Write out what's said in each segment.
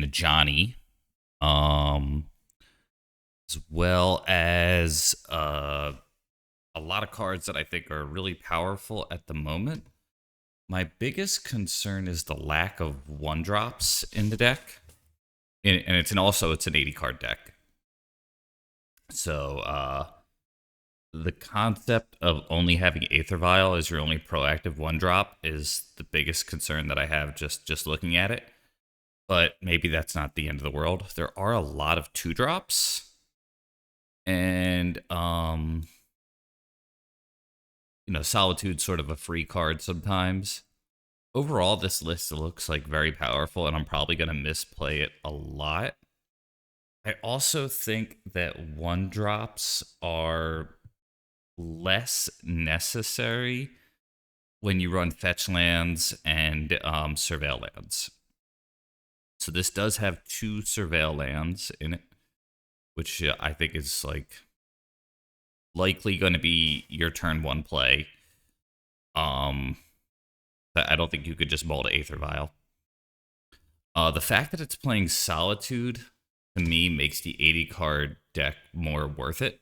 and Johnny, um, as well as a lot of cards that I think are really powerful at the moment. My biggest concern is the lack of one drops in the deck, and it's an 80 card deck. So the concept of only having Aether Vial as your only proactive one drop is the biggest concern that I have just looking at it. But maybe that's not the end of the world. There are a lot of two drops, and Solitude's sort of a free card sometimes. Overall, this list looks like very powerful, and I'm probably gonna misplay it a lot. I also think that one drops are less necessary when you run fetch lands and surveil lands. So this does have two surveil lands in it, which I think is likely going to be your turn one play. I don't think you could just mull to Aether Vial. The fact that it's playing Solitude to me makes the 80 card deck more worth it.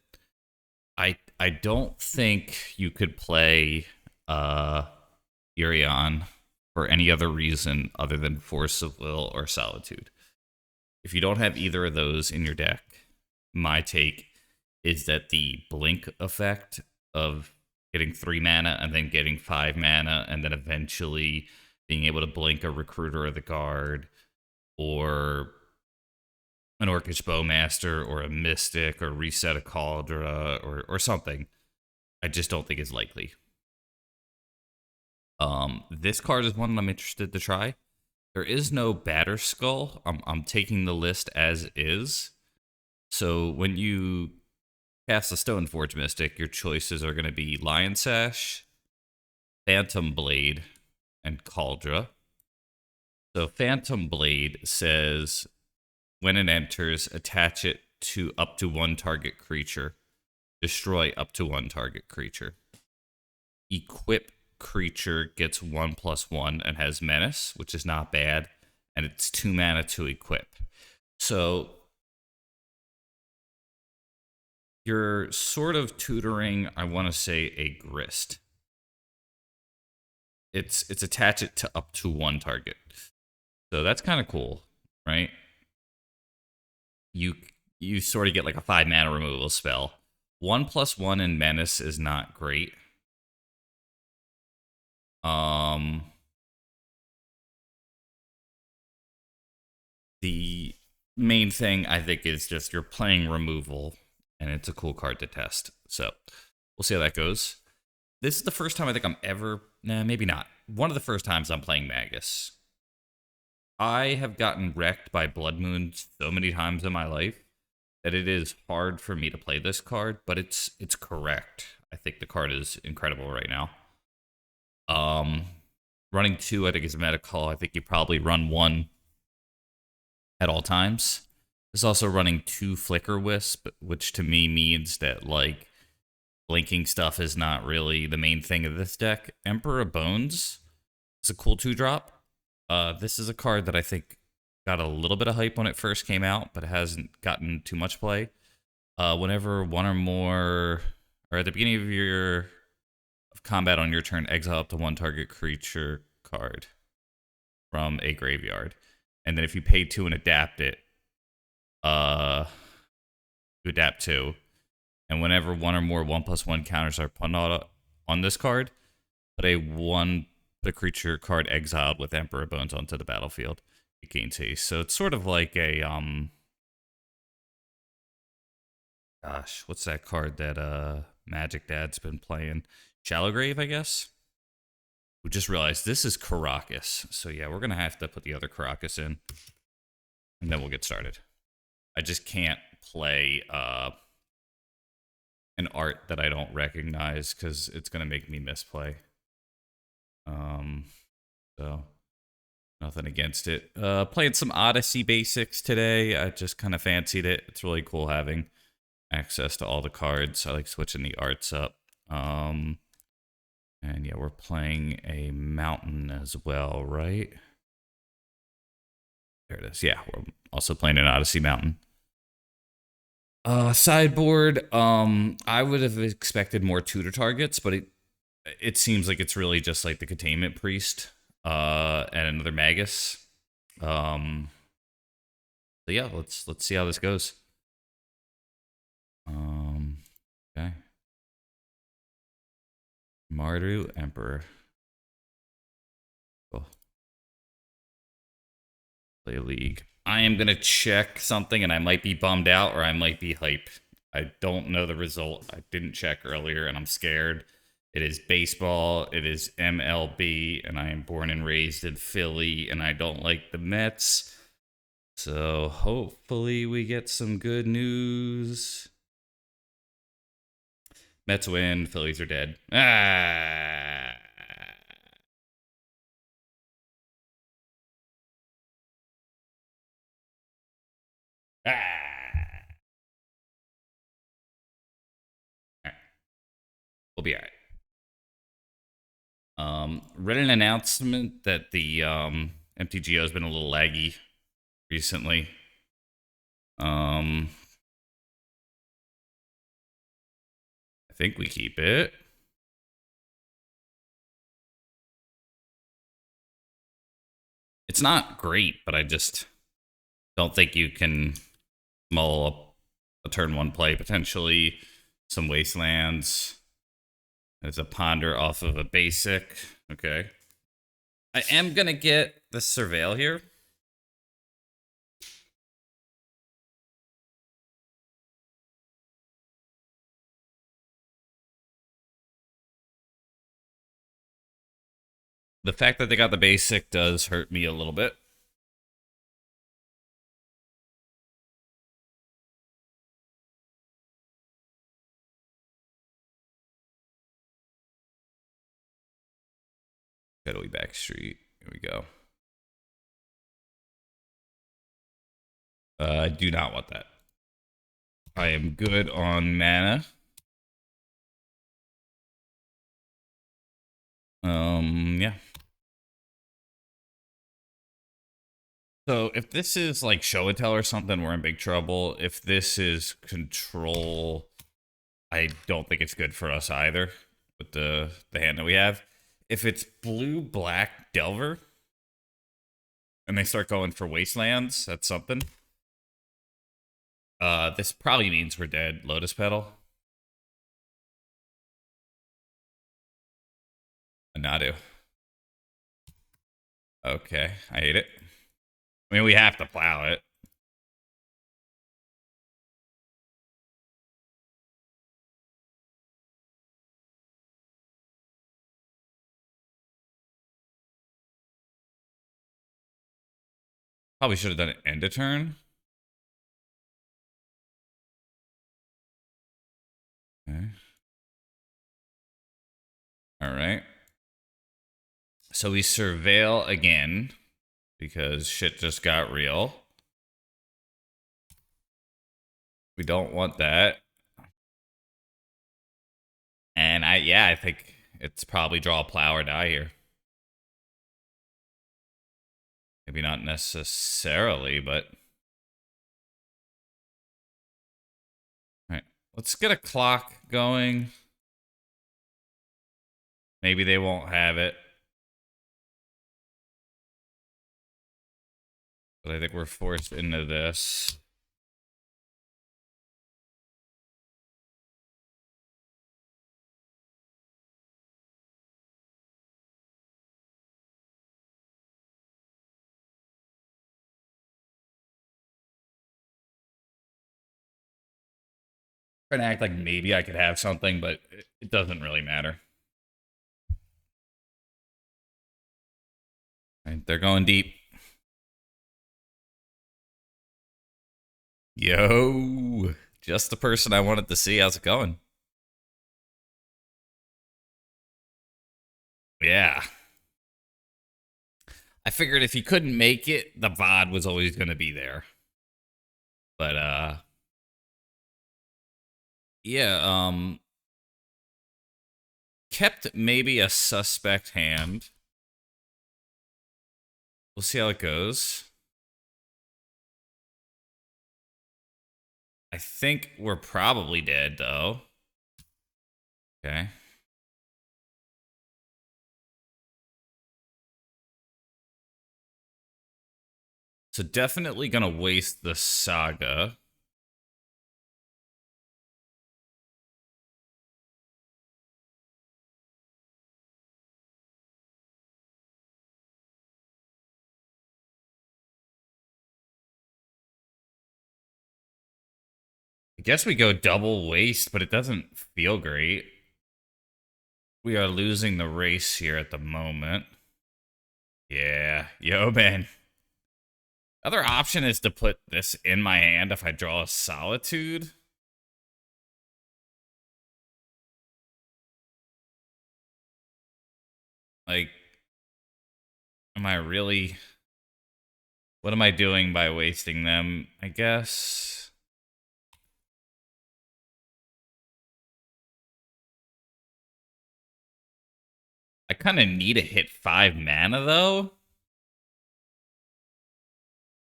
I don't think you could play Irion for any other reason other than Force of Will or Solitude. If you don't have either of those in your deck, my take is that the blink effect of getting 3 mana and then getting 5 mana and then eventually being able to blink a Recruiter of the Guard or an Orcish Bowmaster or a Mystic or reset a Cauldra or something, I just don't think is likely. This card is one I'm interested to try. There is no Batter Skull. I'm taking the list as is. So when you cast a Stoneforge Mystic, your choices are going to be Lion Sash, Phantom Blade, and Cauldra. So Phantom Blade says, when it enters, attach it to up to one target creature. Destroy up to one target creature. Equip creature gets 1/1 and has Menace, which is not bad, and it's 2 mana to equip. So you're sort of tutoring, I want to say, a Grist. It's attach it to up to one target. So that's kind of cool, right? You sort of get like a 5 mana removal spell. 1/1 in Menace is not great. The main thing I think is just you're playing removal, and it's a cool card to test. So we'll see how that goes. This is the first time I think I'm ever, maybe not. One of the first times I'm playing Magus. I have gotten wrecked by Blood Moon so many times in my life that it is hard for me to play this card, but it's correct. I think the card is incredible right now. Running 2, I think, is a meta call. I think you probably run 1 at all times. There's also running 2 Flicker Wisp, which to me means that, like, blinking stuff is not really the main thing of this deck. Emperor of Bones is a cool 2-drop. This is a card that I think got a little bit of hype when it first came out, but it hasn't gotten too much play. Whenever one or more, or at the beginning of your combat on your turn, exile up to one target creature card from a graveyard. And then if you pay 2 and adapt it, you adapt 2. And whenever one or more 1/1 counters are put on this card, put a creature card exiled with Emperor Bones onto the battlefield. It gains haste. So it's sort of like a gosh, what's that card that Magic Dad's been playing? Shallowgrave, I guess. We just realized this is Caracas. So yeah, we're gonna have to put the other Caracas in, and then we'll get started. I just can't play an art that I don't recognize because it's gonna make me misplay. So nothing against it. Playing some Odyssey basics today. I just kind of fancied it. It's really cool having access to all the cards. I like switching the arts up. And yeah, we're playing a mountain as well, right? There it is. Yeah, we're also playing an Odyssey Mountain. Sideboard. I would have expected more tutor targets, but it seems like it's really just like the containment priest, and another magus. So yeah, let's see how this goes. Okay. Mardu Emperor. Cool. Play League. I am gonna check something, and I might be bummed out or I might be hype. I don't know the result. I didn't check earlier, and I'm scared. It is baseball. It is MLB, and I am born and raised in Philly, and I don't like the Mets. So hopefully we get some good news. Mets win. Phillies are dead. Ah. Ah. All right. We'll be all right. Read an announcement that the MTGO has been a little laggy recently. I think we keep it. It's not great, but I just don't think you can mull up a turn one play, potentially some wastelands. There's a ponder off of a basic. Okay. I am going to get the surveil here. The fact that they got the basic does hurt me a little bit. Shadowy Backstreet. Here we go. I do not want that. I am good on mana. Yeah. So if this is like show and tell or something, we're in big trouble. If this is control, I don't think it's good for us either with the hand that we have. If it's blue black Delver and they start going for wastelands, that's something. This probably means we're dead. Lotus Petal. A Nadu. Okay, I hate it. I mean, we have to plow it. Probably should have done it end of turn. Okay. All right. So we surveil again because shit just got real. We don't want that. And I think it's probably draw plow or die here. Maybe not necessarily, but all right. Let's get a clock going. Maybe they won't have it. But I think we're forced into this. Trying to act like maybe I could have something, but it doesn't really matter. Right, they're going deep. Yo, just the person I wanted to see. How's it going? Yeah. I figured if he couldn't make it, the VOD was always going to be there. But, yeah, kept maybe a suspect hand. We'll see how it goes. I think we're probably dead, though. Okay. So definitely gonna waste the Saga. I guess we go double waste, but it doesn't feel great. We are losing the race here at the moment. Yeah. Yo, man. Other option is to put this in my hand if I draw a Solitude. Like, am I really... What am I doing by wasting them? I guess... I kind of need to hit 5 mana, though.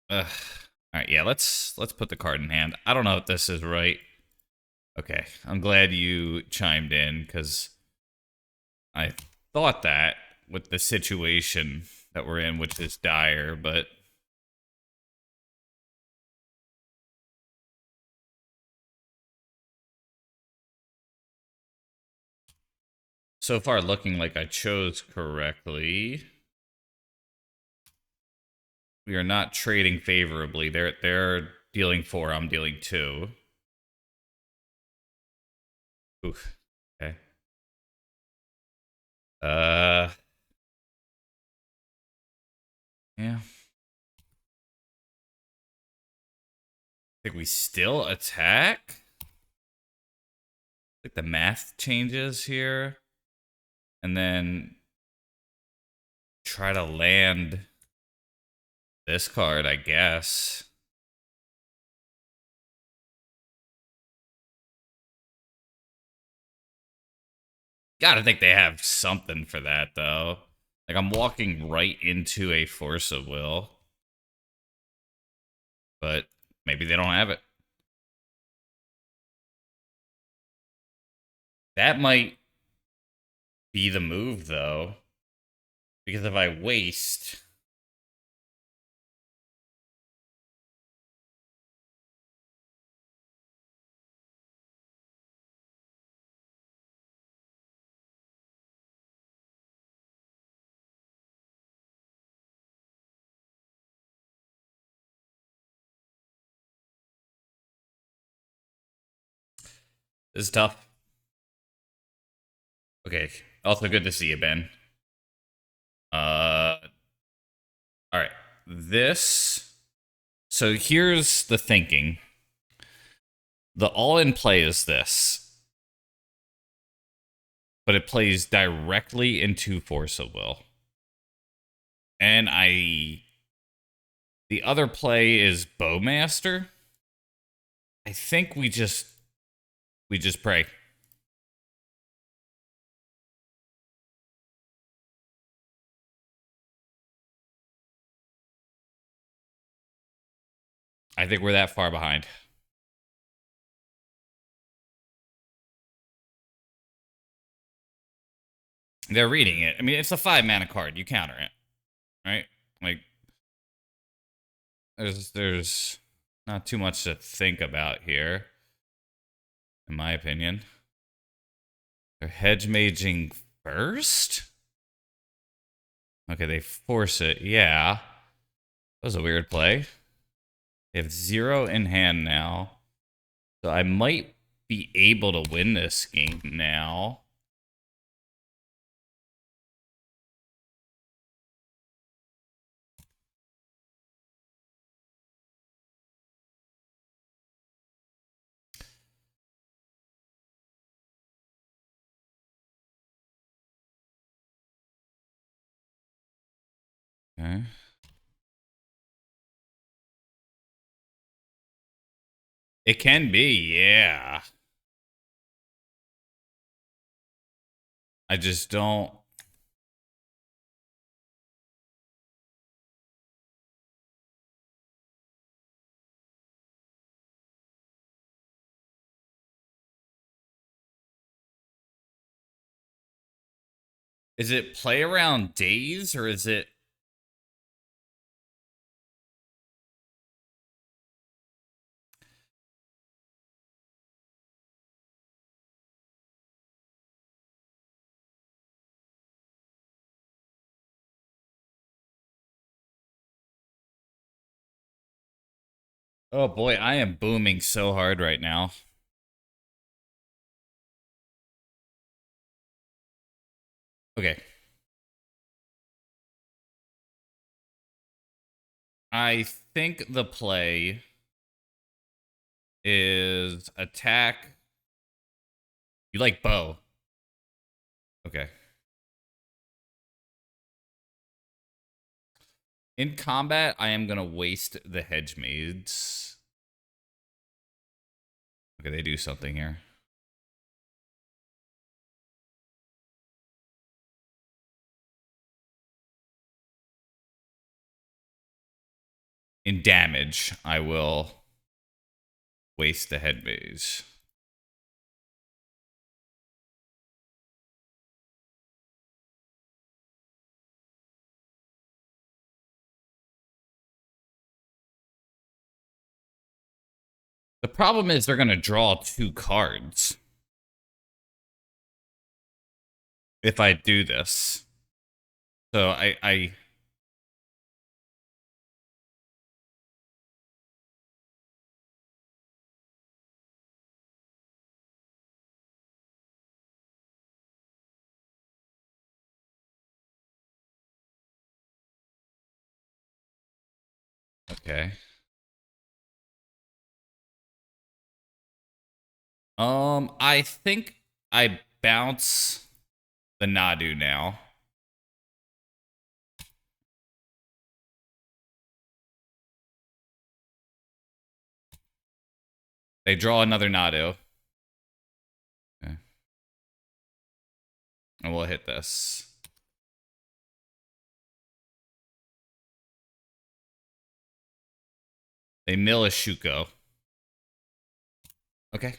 Ugh. All right, yeah, let's put the card in hand. I don't know if this is right. Okay, I'm glad you chimed in, because I thought that with the situation that we're in, which is dire, but... So far, looking like I chose correctly. We are not trading favorably. They're dealing 4, I'm dealing 2. Oof. Okay. Yeah. I think we still attack. Like the math changes here. And then try to land this card, I guess. Gotta think they have something for that, though. Like, I'm walking right into a Force of Will. But maybe they don't have it. That might be the move, though. Because if I waste... This is tough. Okay. Also good to see you, Ben. All right. This. So here's the thinking. The all-in play is this, but it plays directly into Force of Will. And the other play is Bowmaster. I think we just pray. I think we're that far behind. They're reading it. I mean, it's a 5 mana card. You counter it, right? Like, there's not too much to think about here, in my opinion. They're hedge maging first. Okay, they force it. Yeah, that was a weird play. They have 0 in hand now, so I might be able to win this game now. Okay. It can be, yeah. I just don't. Is it play around days or is it? Oh boy, I am booming so hard right now. Okay. I think the play is attack. You like bow. Okay. In combat, I am going to waste the hedge maids. Okay, they do something here. In damage, I will waste the head maids. The problem is they're going to draw 2 cards if I do this. So I okay. I think I bounce the Nadu now. They draw another Nadu. Okay. And we'll hit this. They mill a Shuko. Okay.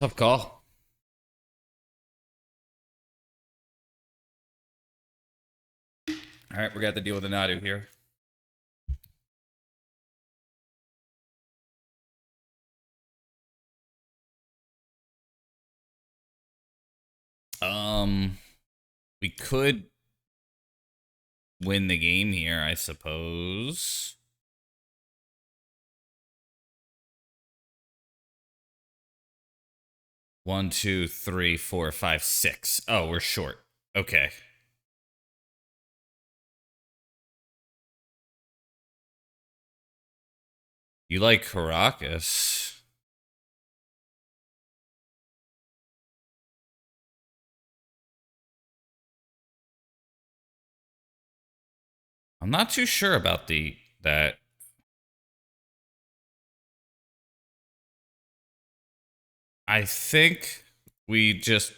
Tough call. All right, we're going to have to deal with the Nadu here. We could win the game here, I suppose. One, two, three, four, five, six. Oh, we're short. Okay. You like Caracas? I'm not too sure about that. I think we just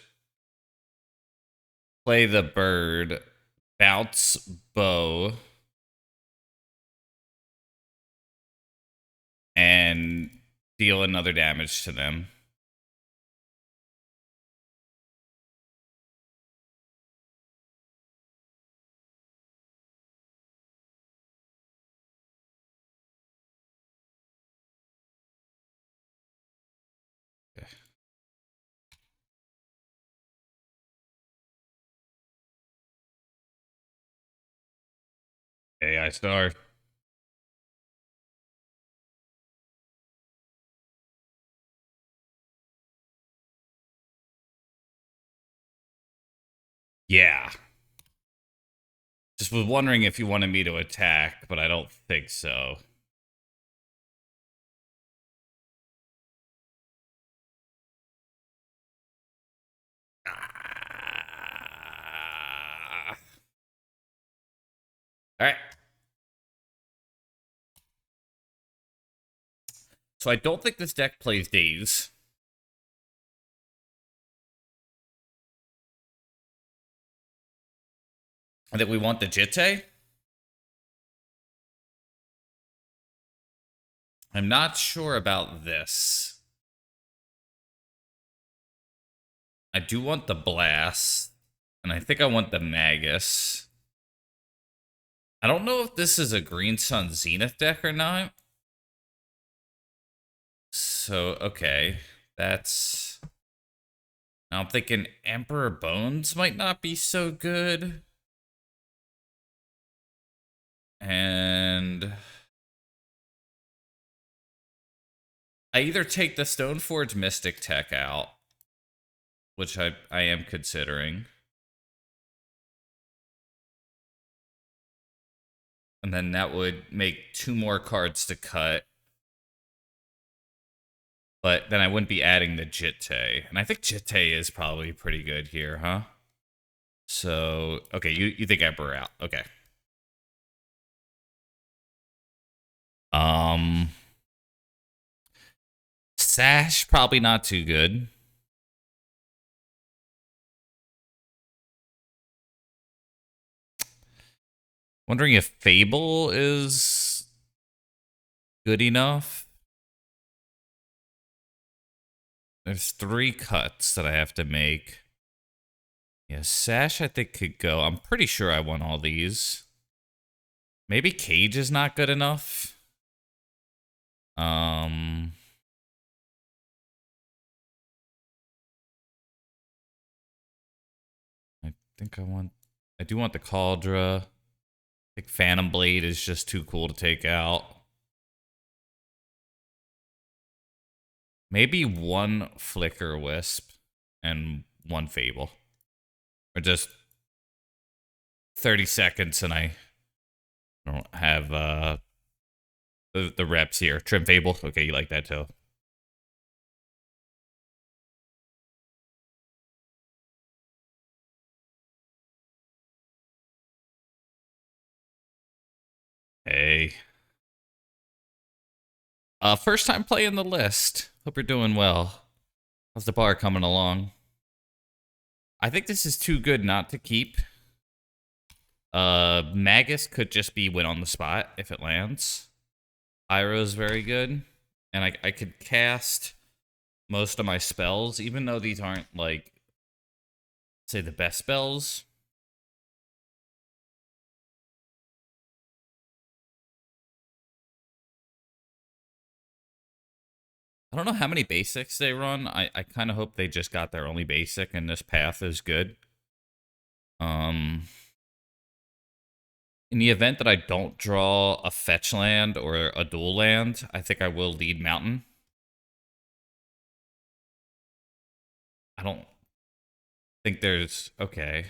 play the bird, bounce bow, and deal another damage to them. AI star. Yeah. Just was wondering if you wanted me to attack, but I don't think so. All right. So I don't think this deck plays Days. I think we want the Jitte. I'm not sure about this. I do want the Blast, and I think I want the Magus. I don't know if this is a Green Sun Zenith deck or not. So, okay. That's... I'm thinking Emperor Bones might not be so good. And... I either take the Stoneforge Mystic tech out, which I am considering. And then that would make 2 more cards to cut. But then I wouldn't be adding the Jitte. And I think Jitte is probably pretty good here, huh? So, okay, you think Emperor out. Okay. Sash, probably not too good. Wondering if Fable is good enough. There's 3 cuts that I have to make. Yeah, Sash I think could go. I'm pretty sure I want all these. Maybe Cage is not good enough. I think I do want the Cauldra. I think Phantom Blade is just too cool to take out. Maybe 1 Flicker Wisp and 1 Fable. Or just 30 seconds and I don't have the reps here. Trim Fable. Okay, you like that too. Hey. First time playing the list. Hope you're doing well. How's the bar coming along? I think this is too good not to keep. Magus could just be win on the spot if it lands. Pyro's very good. And I could cast most of my spells, even though these aren't, like, say, the best spells. I don't know how many basics they run. I kind of hope they just got their only basic and this path is good. In the event that I don't draw a fetch land or a dual land, I think I will lead Mountain. I don't think there's... Okay.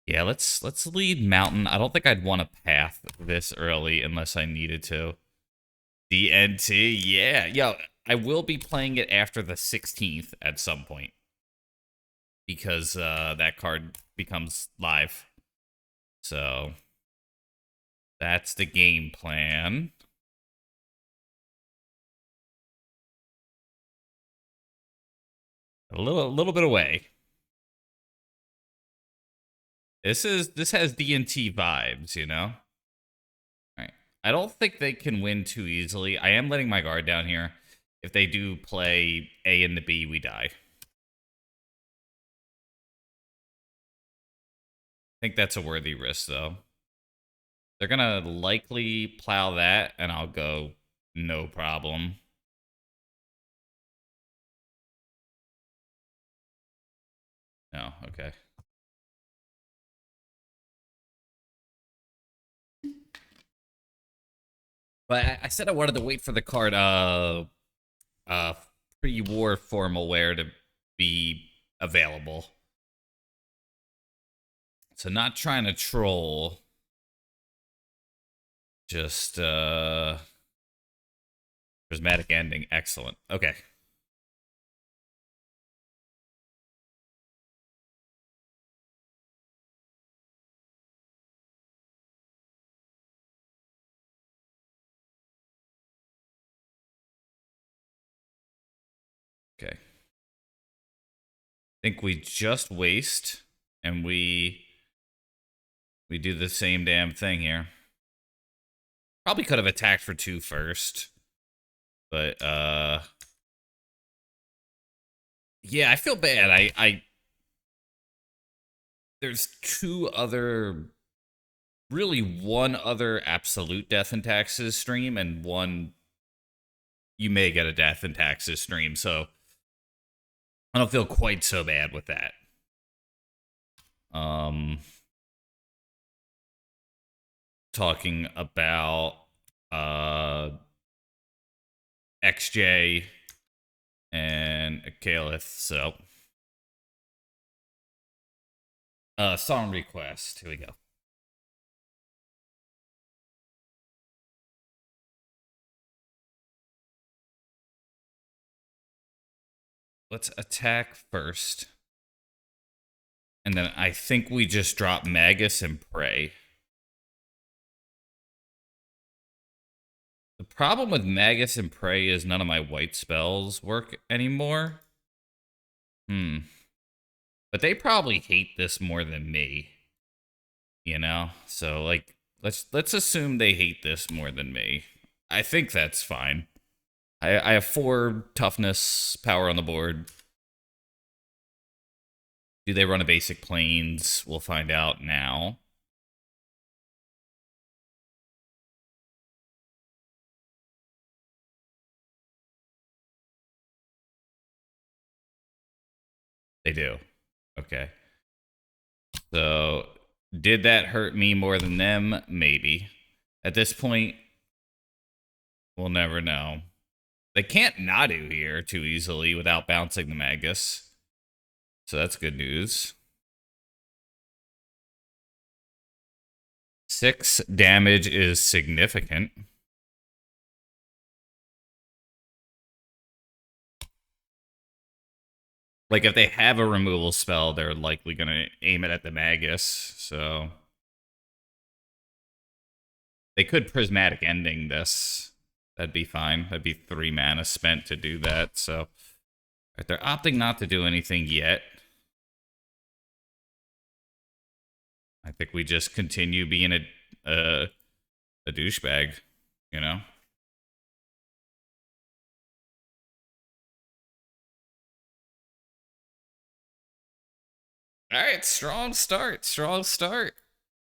Yeah, let's lead Mountain. I don't think I'd want to path this early unless I needed to. DNT, yeah. Yo, I will be playing it after the 16th at some point. Because that card becomes live. So, that's the game plan. A little bit away. This has DNT vibes, you know? Alright. I don't think they can win too easily. I am letting my guard down here. If they do play A and the B, we die. I think that's a worthy risk, though. They're gonna likely plow that, and I'll go, no problem. No, okay. But I said I wanted to wait for the card, pre-war formal wear to be available. So not trying to troll. Just, prismatic ending. Excellent. Okay. Okay. I think we just waste, and we do the same damn thing here. Probably could have attacked for 2 first. But, Yeah, I feel bad. I there's two other, really one other absolute death and taxes stream, and one you may get a death and taxes stream. So I don't feel quite so bad with that. Um, talking about XJ and Caliph. So song request. Here we go. Let's attack first. And then I think we just drop Magus and Prey. The problem with Magus and Prey is none of my white spells work anymore. But they probably hate this more than me. You know? So like let's assume they hate this more than me. I think that's fine. I have 4 toughness power on the board. Do they run a basic planes? We'll find out now. They do. Okay. So, did that hurt me more than them? Maybe. At this point, we'll never know. They can't Nadu here too easily without bouncing the Magus. So that's good news. 6 damage is significant. Like, if they have a removal spell, they're likely going to aim it at the Magus. So they could Prismatic Ending this. That'd be fine. That'd be 3 mana spent to do that. So right, they're opting not to do anything yet. I think we just continue being a douchebag, you know? All right, strong start. Strong start.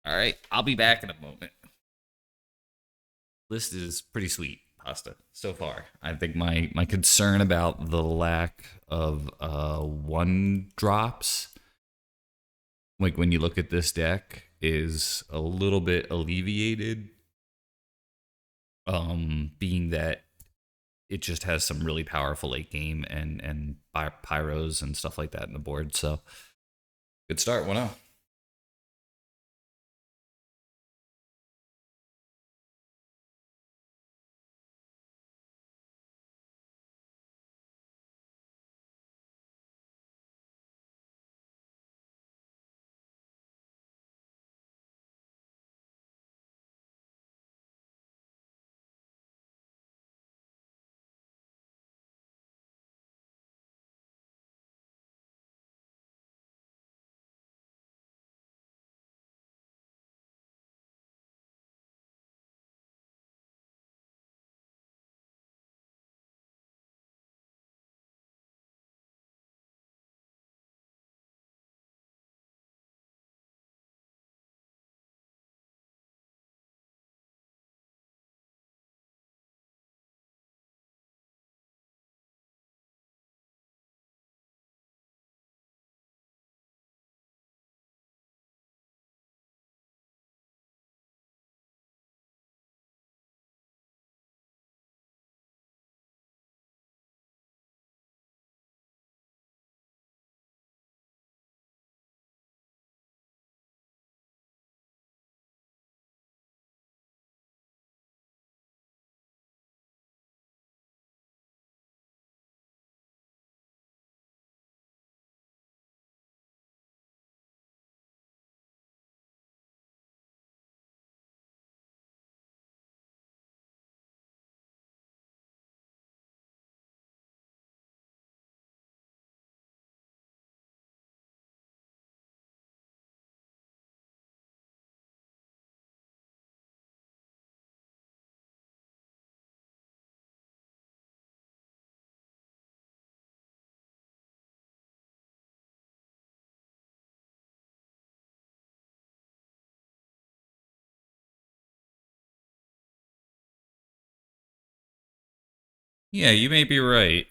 All right, I'll be back in a moment. List is pretty sweet, Pasta, so far. I think my concern about the lack of one drops, like when you look at this deck, is a little bit alleviated. Being that it just has some really powerful late game and pyros and stuff like that in the board. So good start, 1-0. Yeah, you may be right.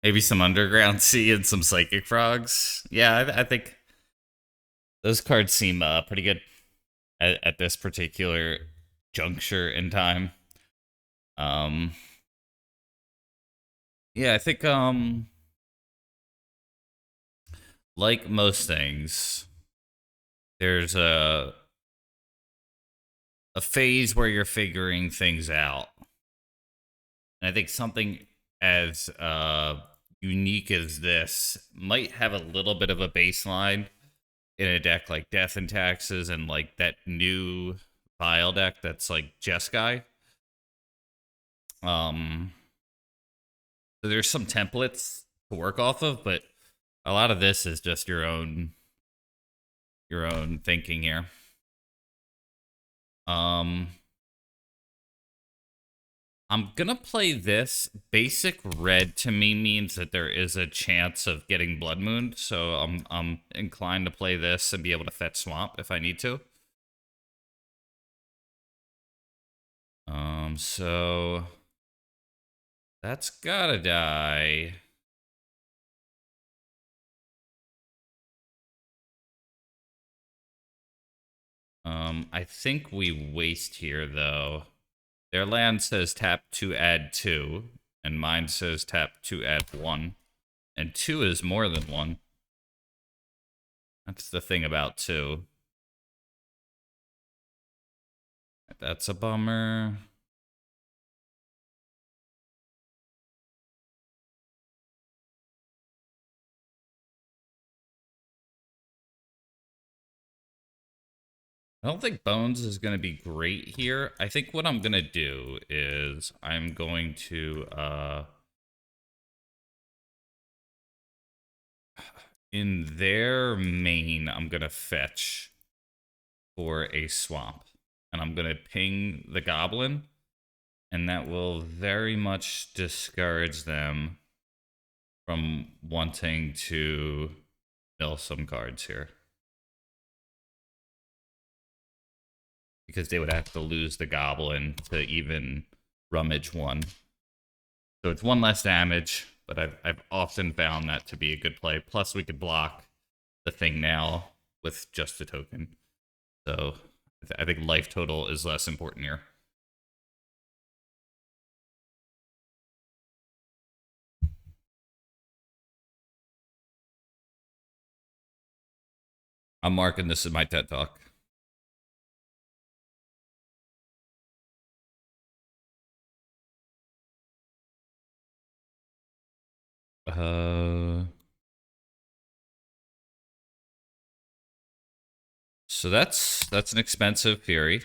Maybe some Underground Sea and some Psychic Frogs. Yeah, I think those cards seem pretty good at this particular juncture in time. Um, yeah, I think like most things, there's a phase where you're figuring things out. And I think something as unique as this might have a little bit of a baseline in a deck like Death and Taxes and like that new Vial deck that's like Jeskai. Um, so there's some templates to work off of, but a lot of this is just your own thinking here. Um, I'm gonna play this. Basic red to me means that there is a chance of getting Blood Moon, so I'm inclined to play this and be able to fetch Swamp if I need to. So that's gotta die. I think we waste here though. Their land says tap to add 2, and mine says tap to add 1. And 2 is more than 1. That's the thing about 2. That's a bummer. I don't think Bones is going to be great here. I think what I'm going to do is I'm going to, in their main, I'm going to fetch for a swamp. And I'm going to ping the Goblin. And that will very much discourage them from wanting to mill some cards here. Because they would have to lose the Goblin to even rummage one. So it's 1 less damage, but I've often found that to be a good play. Plus, we could block the thing now with just a token. So I think life total is less important here. I'm marking this in my TED Talk. So that's an expensive Fury.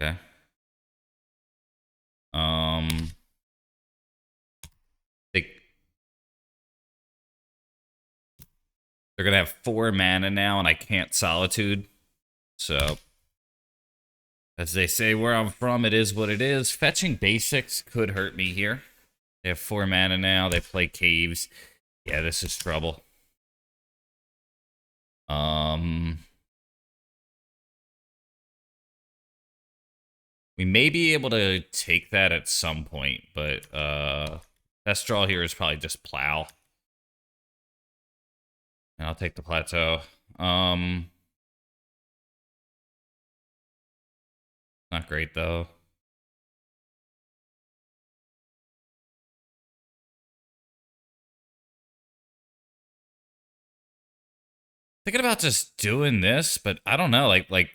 Okay. They they're gonna have 4 mana now, and I can't Solitude. So, as they say where I'm from, it is what it is. Fetching basics could hurt me here. They have 4 mana now. They play Caves. Yeah, this is trouble. We may be able to take that at some point, but best draw here is probably just Plow. And I'll take the Plateau. Not great though. Thinking about just doing this, but I don't know, like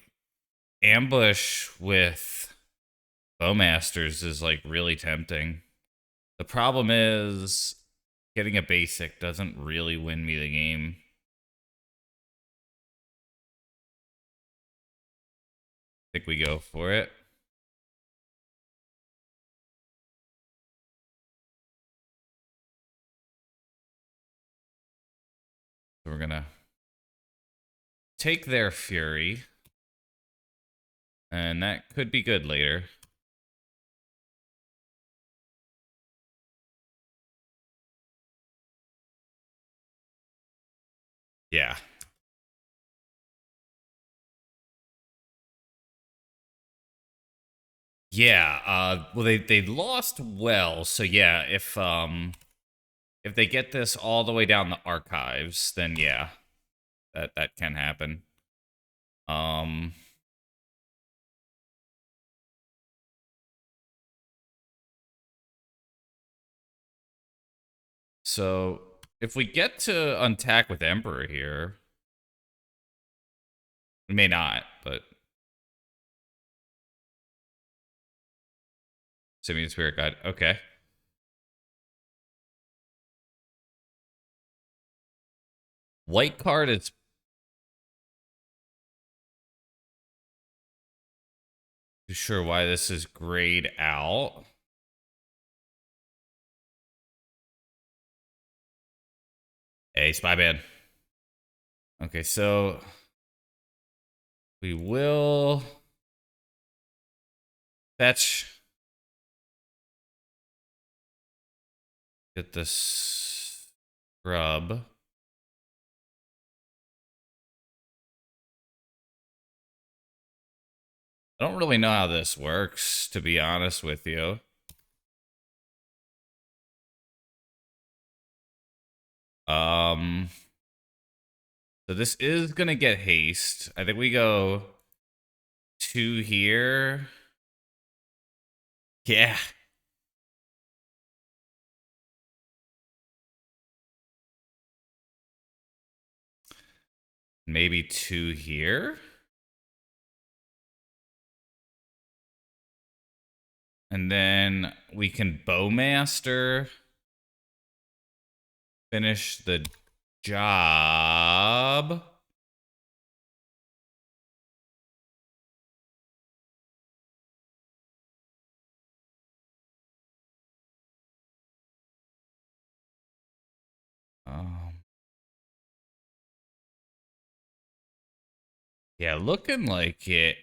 ambush with Bowmasters is like really tempting. The problem is getting a basic doesn't really win me the game. I think we go for it. So we're gonna take their Fury. And that could be good later. Yeah. Yeah, well they lost well, so yeah, if they get this all the way down the archives, then yeah, that can happen. Um so if we get to untack with Emperor here, we may not, but Simian Spirit Guide. Okay. White card is too sure why this is grayed out. Hey, Spy Band. Okay, so we will fetch. Get this scrub. I don't really know how this works, to be honest with you. Um, so this is gonna get haste. I think we go 2 here. Yeah. Maybe 2 here. And then we can Bowmaster. Finish the job. Yeah, looking like it.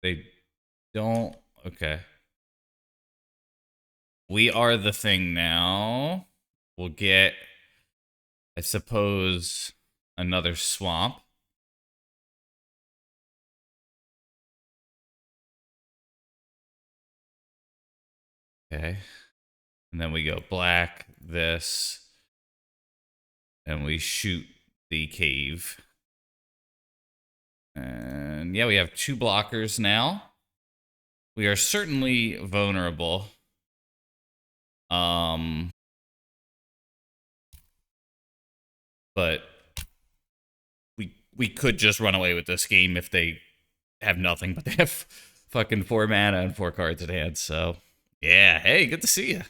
They don't. Okay. We are the thing now. We'll get, I suppose, another swamp. Okay. And then we go black, this, and we shoot the cave. And yeah, we have 2 blockers now. We are certainly vulnerable. But we could just run away with this game if they have nothing, but they have fucking 4 mana and 4 cards in hand. So yeah, hey, good to see you.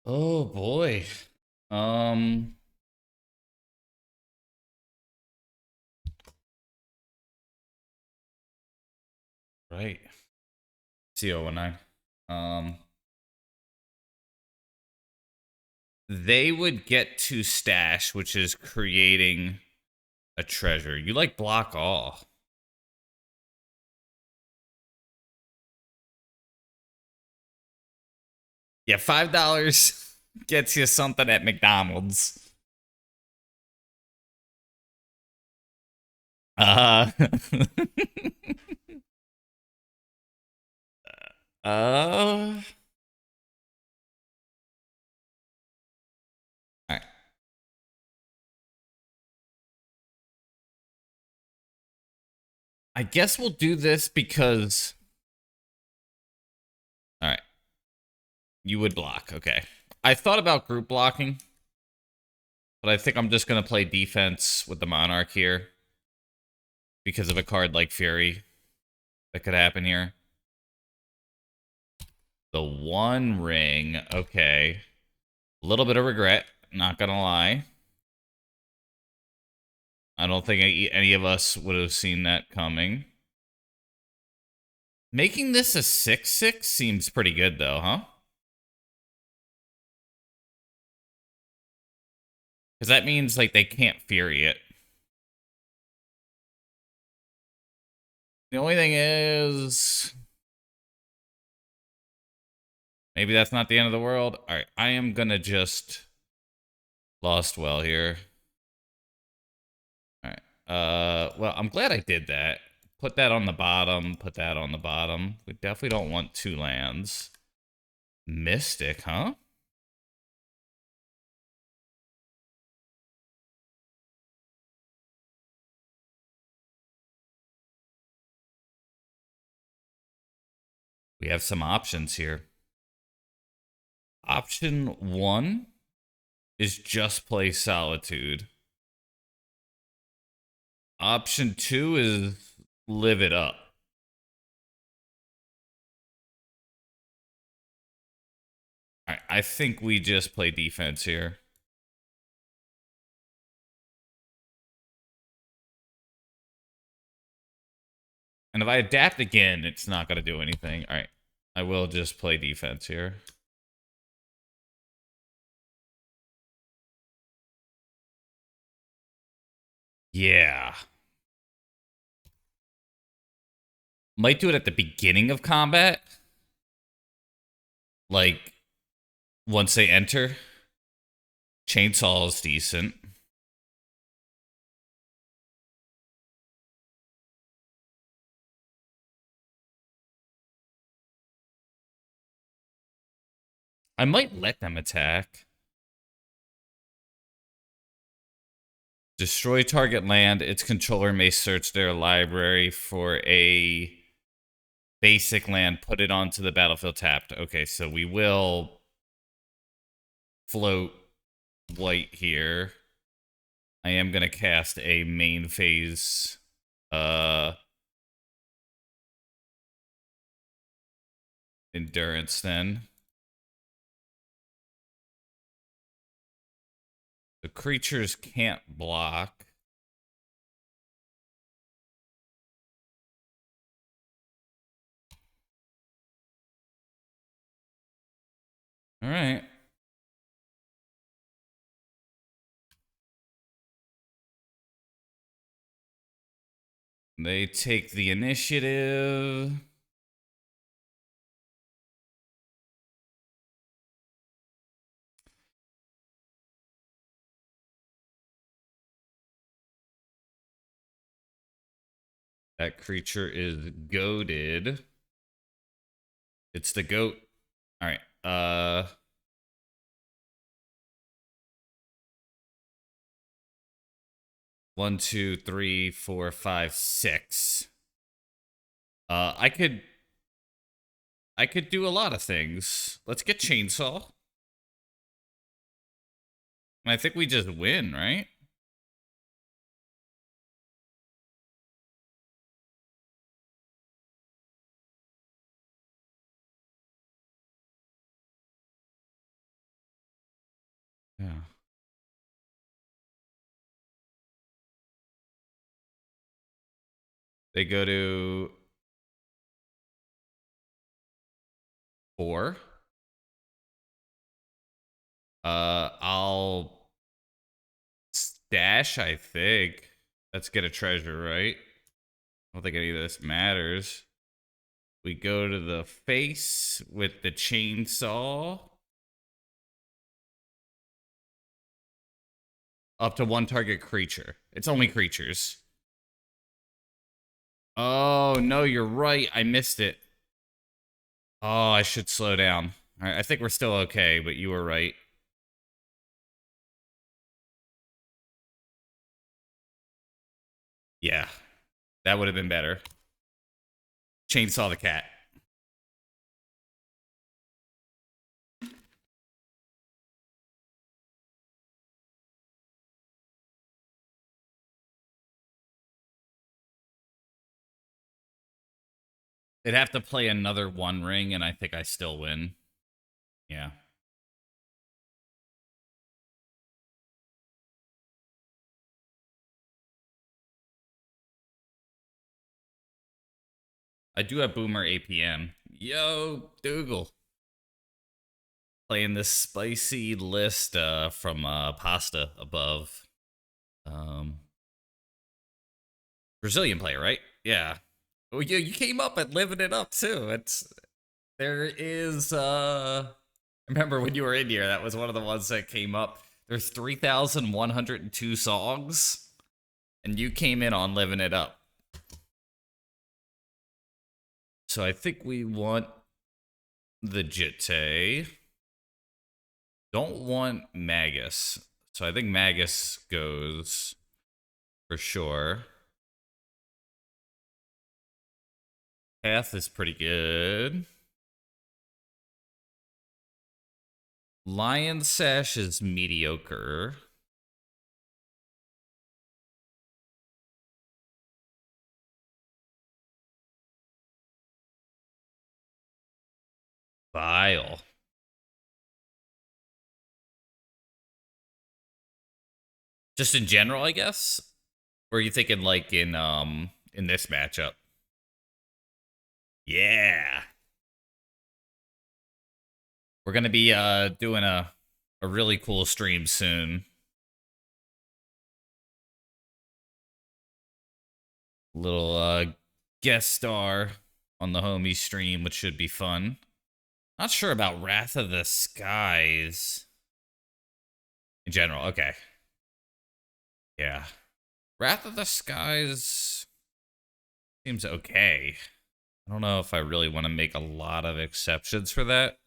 Oh boy. Um right. CO19. Um they would get to stash, which is creating a treasure. You like block all. Yeah, $5 gets you something at McDonald's. Uh uh all right. I guess we'll do this because all right. You would block. Okay. I thought about group blocking, but I think I'm just going to play defense with the Monarch here because of a card like Fury that could happen here. The One Ring. Okay. A little bit of regret, not going to lie. I don't think any of us would have seen that coming. Making this a 6/6 seems pretty good, though, huh? Because that means, like, they can't Fury it. The only thing is, maybe that's not the end of the world. All right, I am gonna just lost well here. All right. Well, I'm glad I did that. Put that on the bottom. Put that on the bottom. We definitely don't want 2 lands. Mystic, huh? We have some options here. Option 1 is just play Solitude. Option 2 is live it up. I think we just play defense here. And if I adapt again, it's not going to do anything. All right. I will just play defense here. Yeah. Might do it at the beginning of combat. Like, once they enter. Chainsaw is decent. I might let them attack. Destroy target land. Its controller may search their library for a basic land. Put it onto the battlefield tapped. Okay, so we will float white here. I am going to cast a main phase endurance then. The creatures can't block. All right. They take the initiative. That creature is goaded. It's the goat. All right. 1, 2, 3, 4, 5, 6. I could do a lot of things. Let's get chainsaw. And I think we just win, right? Yeah. They go to 4. I'll stash, I think. Let's get a treasure, right? I don't think any of this matters. We go to the face with the chainsaw. Up to 1 target creature. It's only creatures. Oh, no, you're right. I missed it. Oh, I should slow down. All right, I think we're still okay, but you were right. Yeah, that would have been better. Chainsaw the cat. They'd have to play another 1 ring, and I think I still win. Yeah. I do have Boomer APM. Yo, Dougal. Playing this spicy list from Pasta above. Brazilian player, right? Yeah. Oh, you came up and living it up too. There is I remember when you were in here, that was one of the ones that came up. There's 3,102 songs, and you came in on living it up. So I think we want the Jitte. Don't want Magus. So I think Magus goes for sure. Path is pretty good. Lion Sash is mediocre. Vial. Just in general, I guess? Or are you thinking like in this matchup? Yeah. We're gonna be doing a really cool stream soon. Little guest star on the homie stream, which should be fun. Not sure about Wrath of the Skies in general. Okay. Yeah. Wrath of the Skies seems okay. I don't know if I really want to make a lot of exceptions for that.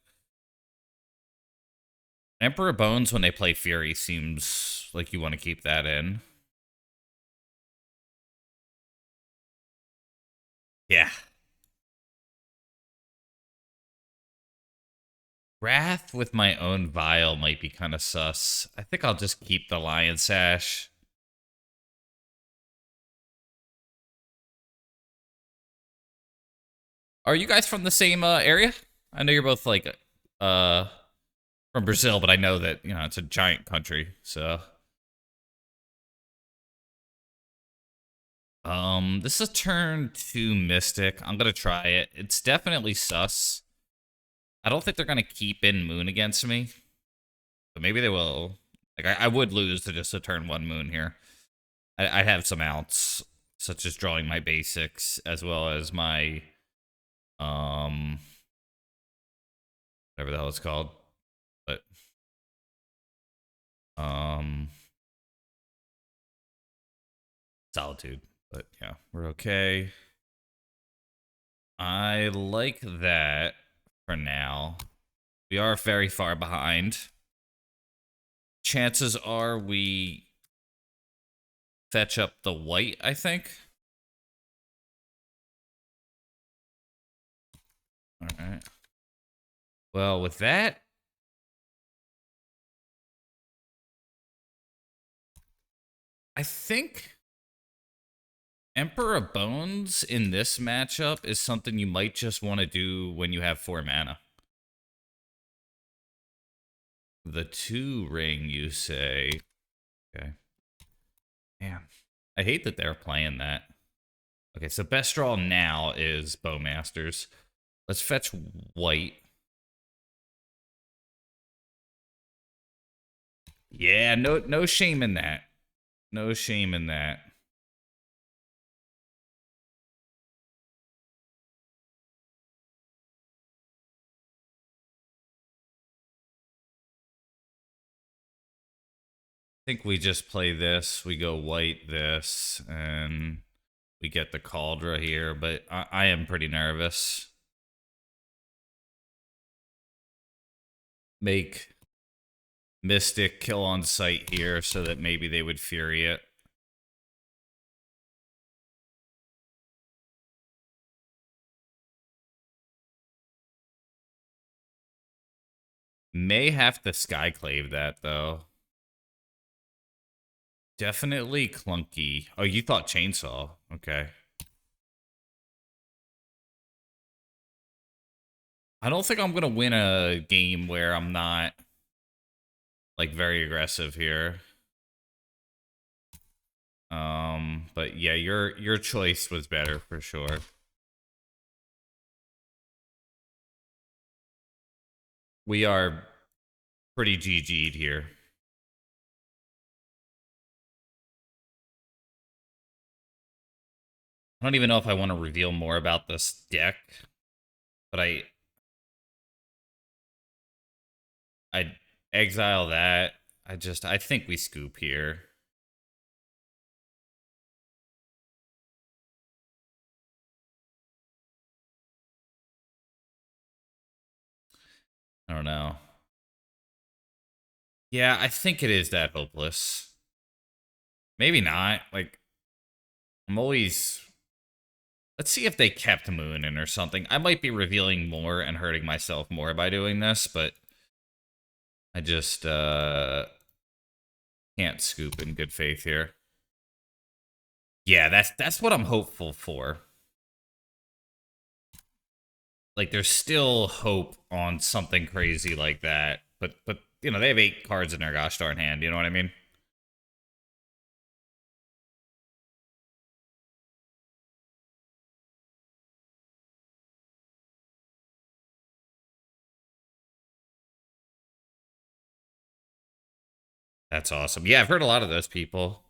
Emperor Bones, when they play Fury, seems like you want to keep that in. Yeah. Wrath with my own Vial might be kind of sus. I think I'll just keep the Lion Sash. Are you guys from the same area? I know you're both like from Brazil, but I know that, you know, it's a giant country, so this is a turn 2 Mystic. I'm gonna try it. It's definitely sus. I don't think they're gonna keep in Moon against me, but maybe they will. Like I would lose to just a turn 1 Moon here. I have some outs, such as drawing my basics as well as my whatever the hell it's called, but Solitude. But yeah, we're okay. I like that for now. We are very far behind. Chances are we fetch up the white, I think. All right. Well, with that, I think Emperor of Bones in this matchup is something you might just want to do when you have 4 mana. The 2 ring, you say. Okay. Damn. I hate that they're playing that. Okay, so best draw now is Bowmasters. Let's fetch white. Yeah, no shame in that. No shame in that. I think we just play this. We go white this, and we get the Cauldra here, but I am pretty nervous. Make Mystic kill on sight here so that maybe they would Fury it. May have to Skyclave that, though. Definitely clunky. Oh, you thought Chainsaw. Okay. I don't think I'm going to win a game where I'm not, like, very aggressive here. But yeah, your choice was better for sure. We are pretty GG'd here. I don't even know if I want to reveal more about this deck, but I exile that. I think we scoop here. I don't know. Yeah, I think it is that hopeless. Maybe not. Like, I'm always. Let's see if they kept Moon in or something. I might be revealing more and hurting myself more by doing this, but I just can't scoop in good faith here. Yeah, that's what I'm hopeful for. Like, there's still hope on something crazy like that, but you know, they have 8 cards in their gosh darn hand. You know what I mean? That's awesome. Yeah, I've heard a lot of those people.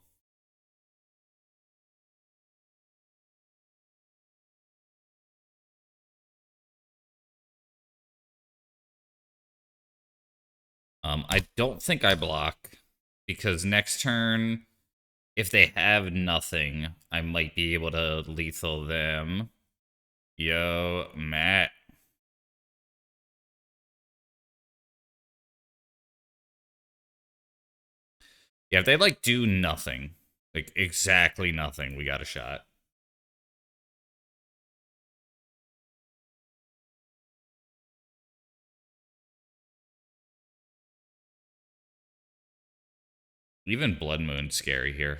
I don't think I block because next turn, if they have nothing, I might be able to lethal them. Yo, Matt. Yeah, if they like do nothing, like exactly nothing, we got a shot. Even Blood Moon's scary here.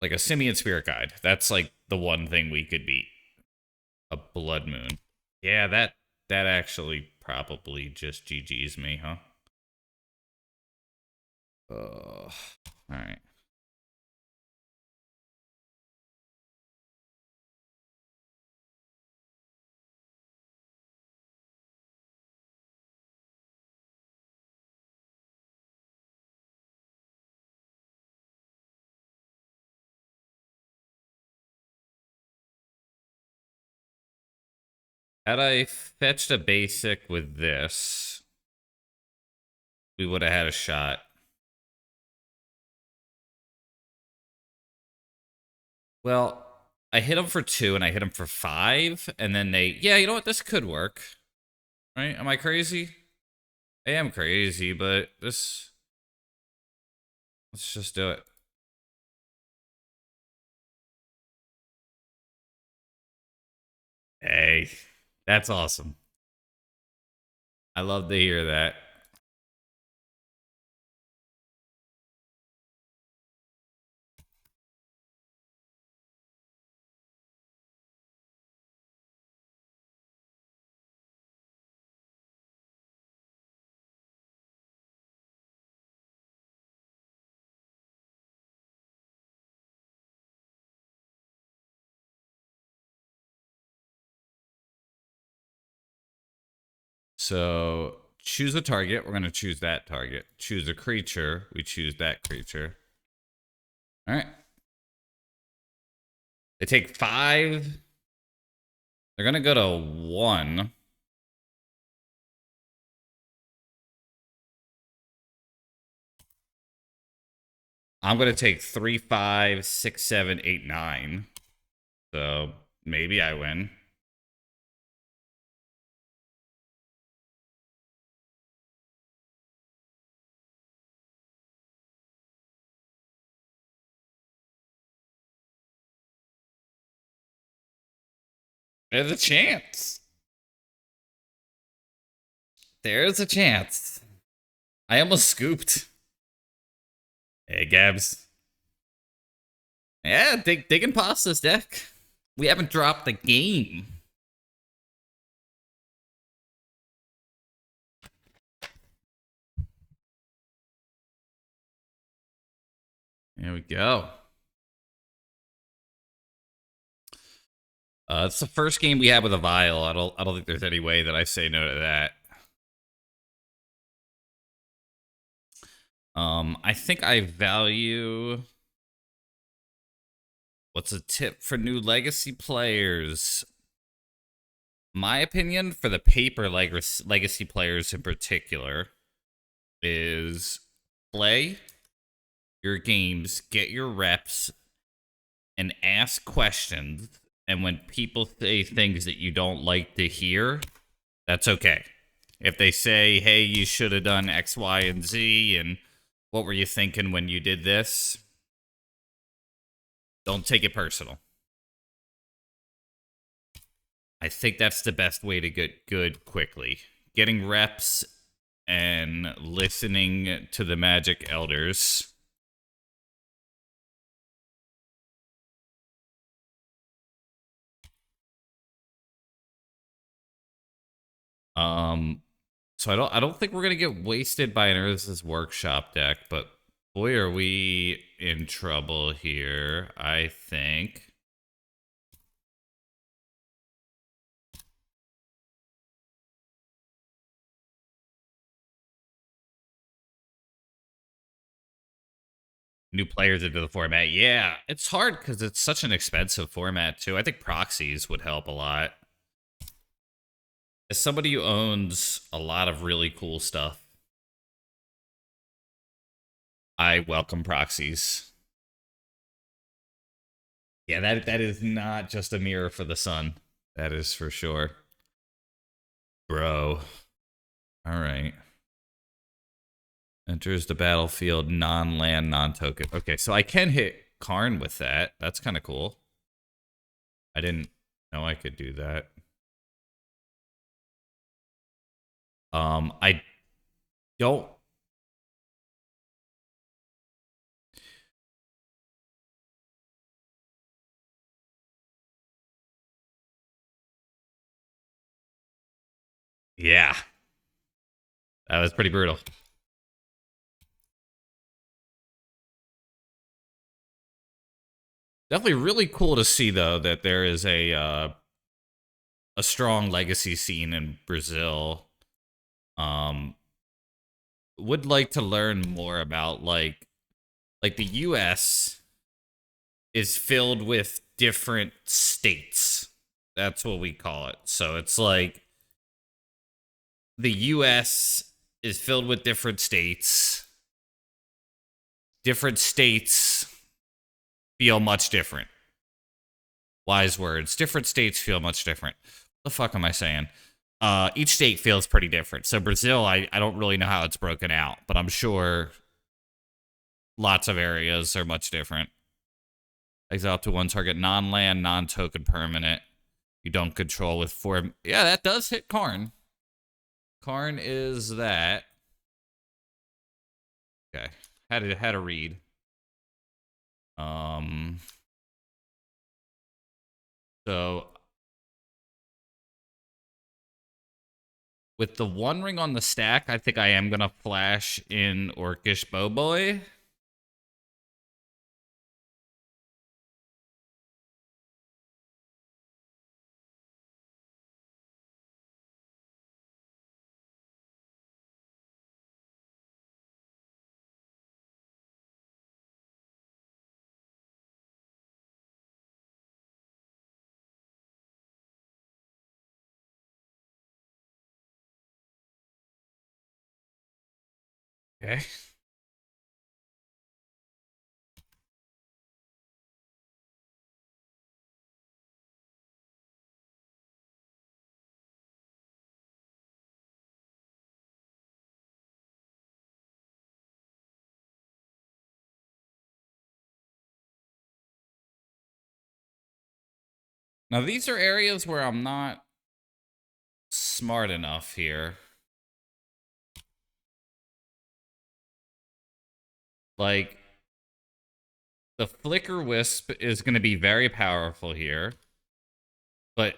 Like a Simian Spirit Guide. That's like the one thing we could beat. A Blood Moon. Yeah, that actually probably just GG's me, huh? All right. Had I fetched a basic with this, we would have had a shot. Well, I hit them for 2 and I hit them for 5, and then yeah, you know what? This could work. Right? Am I crazy? I am crazy, but let's just do it. Hey, that's awesome. I love to hear that. So choose a target. We're going to choose that target. Choose a creature. We choose that creature. All right. They take 5. They're going to go to 1. I'm going to take 3, 5, 6, 7, 8, 9. So maybe I win. There's a chance. There's a chance. I almost scooped. Hey, Gabs. Yeah, they can pass this deck. We haven't dropped the game. There we go. It's the first game we have with a vial. I don't think there's any way that I say no to that. I think I value What's a tip for new legacy players? My opinion for the paper legacy players in particular is play your games, get your reps, and ask questions. And when people say things that you don't like to hear, that's okay. If they say, hey, you should have done X, Y, and Z, and what were you thinking when you did this? Don't take it personal. I think that's the best way to get good quickly. Getting reps and listening to the Magic Elders. So I don't think we're gonna get wasted by an Earth's Workshop deck, but boy, are we in trouble here, I think. New players into the format. Yeah, it's hard because it's such an expensive format, too. I think proxies would help a lot. As somebody who owns a lot of really cool stuff, I welcome proxies. Yeah, that is not just a mirror for the sun. That is for sure. Bro. All right. Enters the battlefield non-land, non-token. Okay, so I can hit Karn with that. That's kind of cool. I didn't know I could do that. I don't. Yeah, that was pretty brutal. Definitely really cool to see though that there is a strong legacy scene in Brazil. Would like to learn more about like the US is filled with different states. That's what we call it. So it's like the US is filled with different states. Different states feel much different. Wise words. Different states feel much different. What the fuck am I saying? Each state feels pretty different. So Brazil, I don't really know how it's broken out, but I'm sure lots of areas are much different. Exile to one target, non-land, non-token permanent. You don't control with 4. Yeah, that does hit Karn. Karn is that. Okay. Had to read. So with the One Ring on the stack, I think I am gonna flash in Orcish Bowboy. Okay. Now these are areas where I'm not smart enough here. Like the Flicker Wisp is going to be very powerful here. But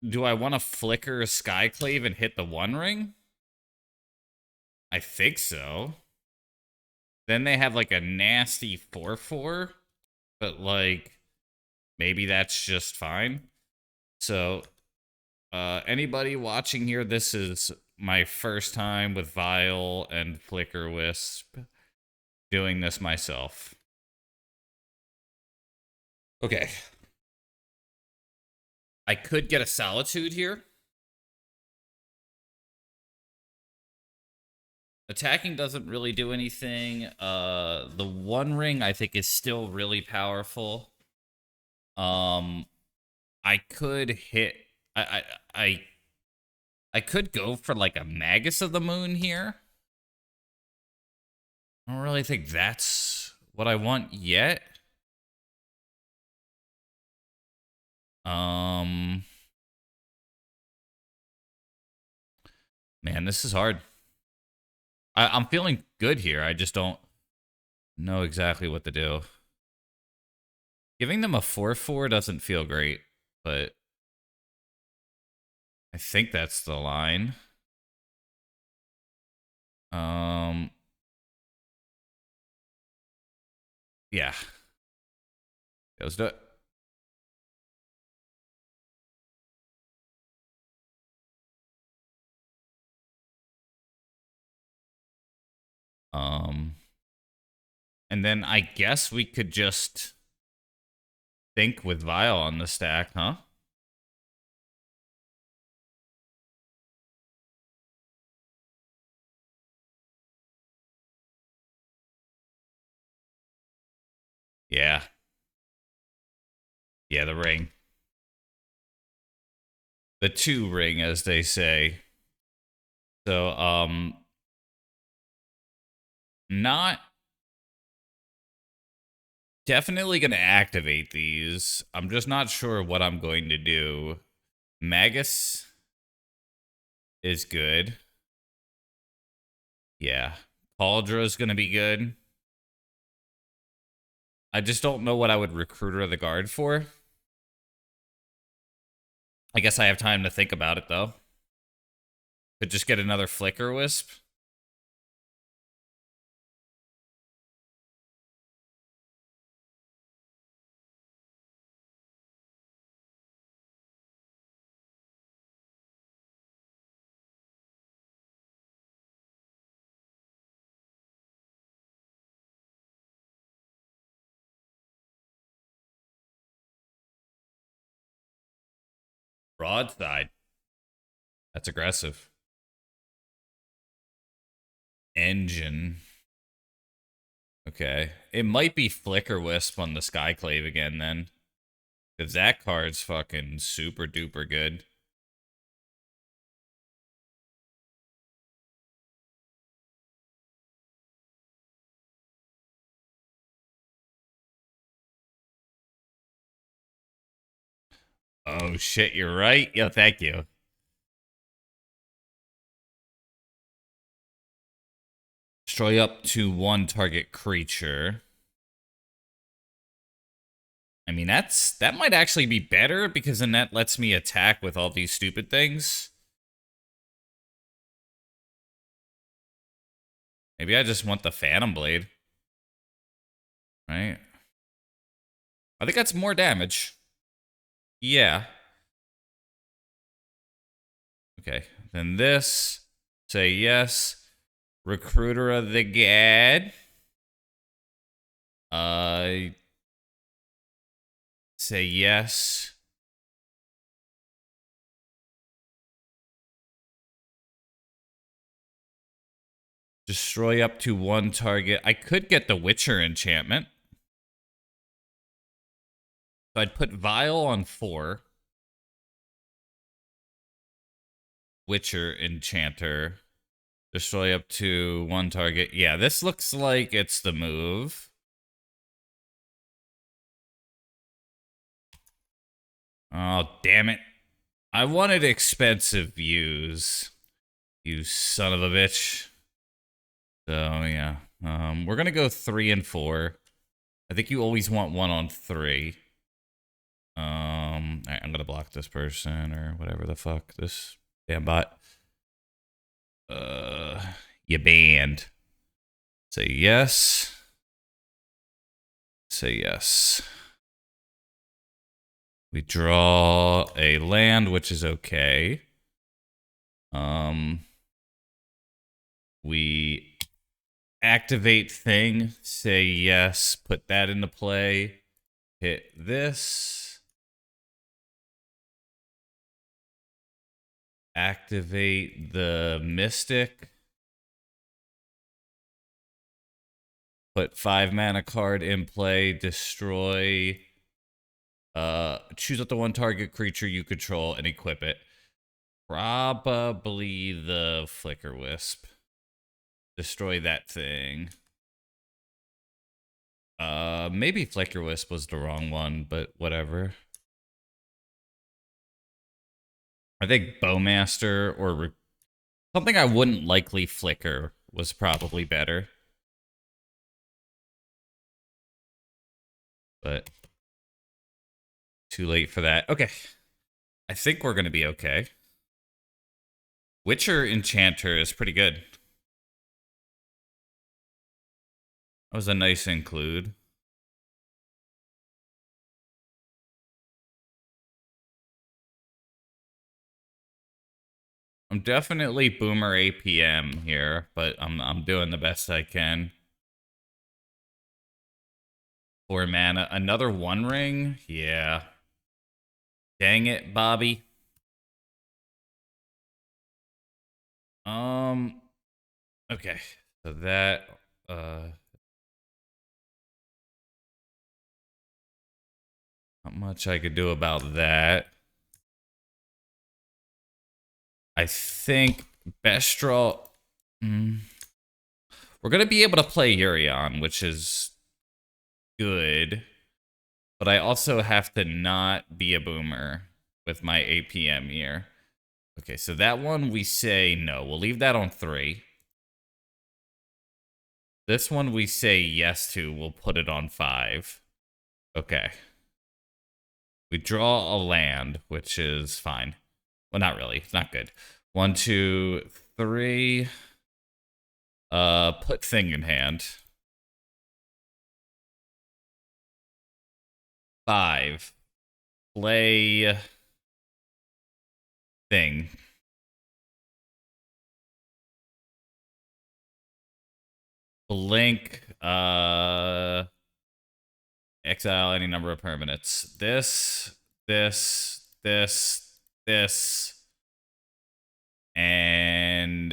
do I want to flicker Skyclave and hit the One Ring? I think so. Then they have like a nasty 4/4, but like maybe that's just fine. So anybody watching here, this is my first time with Vial and Flicker Wisp doing this myself. Okay. I could get a Solitude here. Attacking doesn't really do anything. The One Ring I think is still really powerful. Um, I could hit. I I could go for like a Magus of the Moon here. I don't really think that's what I want yet. Um, man, this is hard. I'm feeling good here. I just don't know exactly what to do. Giving them a 4/4 doesn't feel great, but I think that's the line. Um, yeah. Let's do it. Um, and then I guess we could just think with Vial on the stack, huh? Yeah. Yeah, the ring. The two ring, as they say. So, not definitely going to activate these. I'm just not sure what I'm going to do. Magus is good. Yeah. Cauldra is going to be good. I just don't know what I would Recruiter of the Guard for. I guess I have time to think about it, though. Could just get another Flicker Wisp. Broadside. That's aggressive. Engine. Okay. It might be Flicker Wisp on the Skyclave again, then. Because that card's fucking super duper good. Oh shit, you're right. Yeah, thank you. Destroy up to one target creature. I mean, that might actually be better because then that lets me attack with all these stupid things. Maybe I just want the Phantom Blade. Right? I think that's more damage. Yeah. Okay. Then this. Say yes. Recruiter of the Gad. Say yes. Destroy up to one target. I could get the Witcher enchantment. So I'd put Vial on 4. Witcher enchanter. Destroy up to one target. Yeah, this looks like it's the move. Oh, damn it. I wanted expensive views. You son of a bitch. So, yeah. We're going to go 3 and 4. I think you always want one on 3. I'm going to block this person or whatever the fuck. This damn bot. You banned. Say yes. Say yes. We draw a land, which is okay. We activate thing, say yes, put that into play. Hit this. Activate the Mystic. Put 5 mana card in play. Destroy. Choose up to one target creature you control and equip it. Probably the Flicker Wisp. Destroy that thing. Maybe Flicker Wisp was the wrong one, but whatever. I think Bowmaster or something I wouldn't likely flicker was probably better. But too late for that. Okay. I think we're going to be okay. Witcher Enchanter is pretty good. That was a nice include. I'm definitely Boomer APM here, but I'm doing the best I can. 4 mana. Another One Ring? Yeah. Dang it, Bobby. Okay. So that not much I could do about that. I think best draw. We're gonna be able to play Urion, which is good. But I also have to not be a boomer with my APM here. Okay, so that one we say no. We'll leave that on 3. This one we say yes to. We'll put it on 5. Okay. We draw a land, which is fine. Well, not really. It's not good. 1, 2, 3. Put thing in hand. 5. Play thing. Blink. Exile any number of permanents. This, and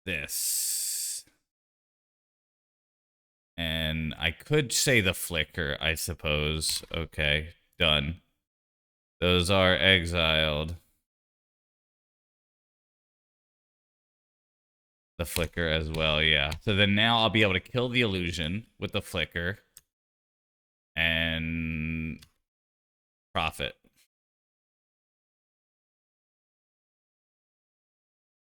this. And I could say the flicker, I suppose. Okay, done. Those are exiled. The flicker as well, yeah. So then now I'll be able to kill the illusion with the flicker and profit.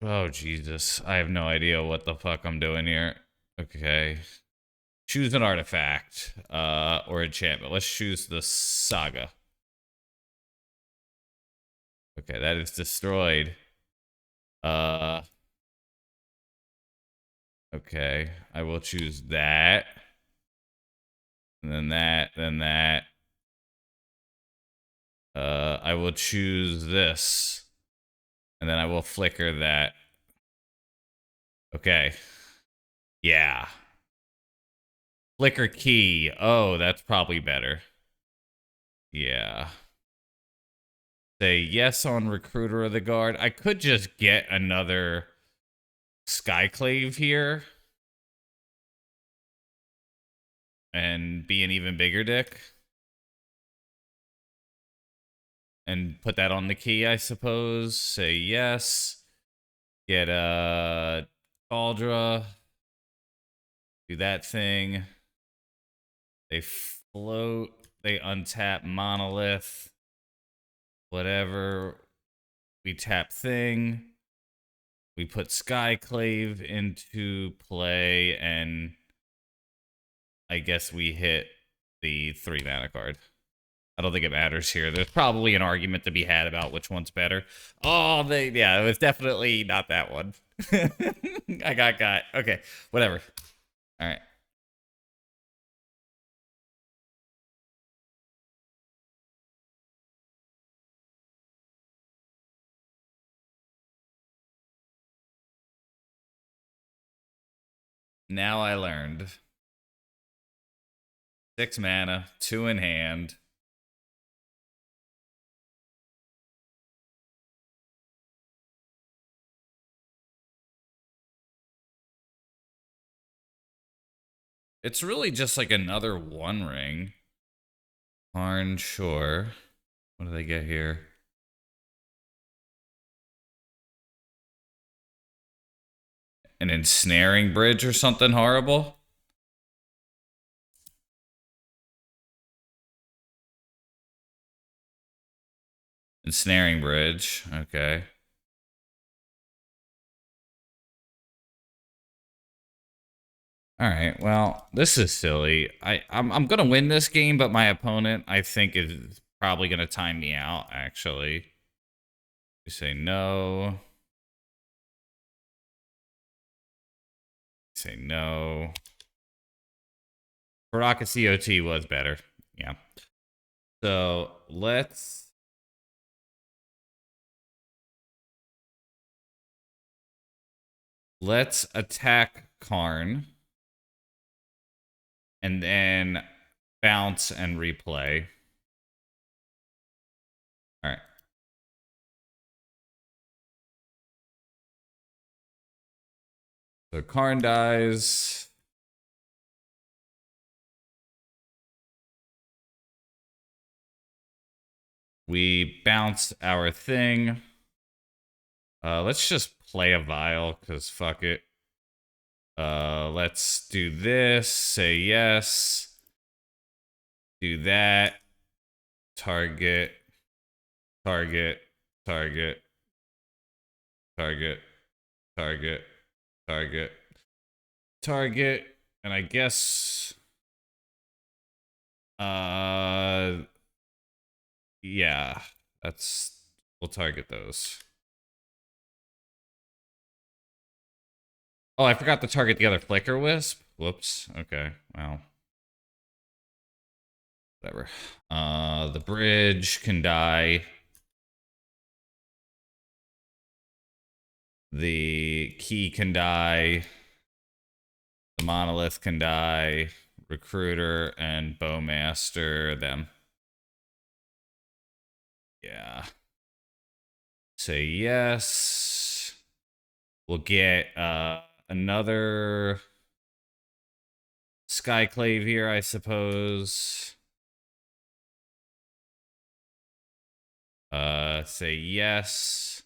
Oh, Jesus. I have no idea what the fuck I'm doing here. Okay. Choose an artifact or enchantment. Let's choose the Saga. Okay, that is destroyed. Okay, I will choose that. And then that, then that. I will choose this. And then I will flicker that. Okay. Yeah. Flicker key. Oh, that's probably better. Yeah. Say yes on Recruiter of the Guard. I could just get another Skyclave here. And be an even bigger dick. And put that on the key, I suppose. Say yes. Get Cauldra. Do that thing. They float. They untap Monolith. Whatever. We tap thing. We put Skyclave into play, and I guess we hit the 3 mana card. I don't think it matters here. There's probably an argument to be had about which one's better. Oh, yeah, it was definitely not that one. I got. Okay, whatever. All right. Now I learned. 6 mana, 2 in hand. It's really just like another One Ring. Karn Shore. What do they get here? An ensnaring bridge or something horrible? Ensnaring bridge. Okay. All right. Well, this is silly. I'm gonna win this game, but my opponent I think is probably gonna time me out. Actually, you say no. Say no. Baraka COT was better. Yeah. So let's attack Karn and then bounce and replay. All right. So Karn dies. We bounce our thing. Let's just play a Vial, because fuck it. Let's do this. Say yes. Do that. Target. Target. Target. Target. Target. Target. Target. And I guess... Yeah. That's... We'll target those. Oh, I forgot to target the other Flicker Wisp. Whoops. Okay. Well. Whatever. The bridge can die. The key can die. The monolith can die. Recruiter and Bowmaster, them. Yeah. Say yes. We'll get another Skyclave here, I suppose. Say yes.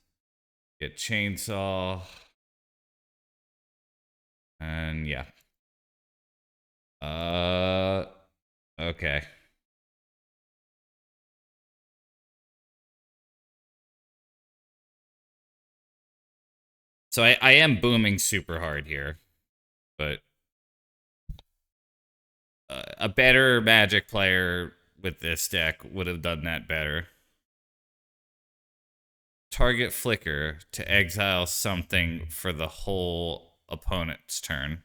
Get Chainsaw. And yeah. Okay. So I am booming super hard here, but a better Magic player with this deck would have done that better. Target Flicker to exile something for the whole opponent's turn.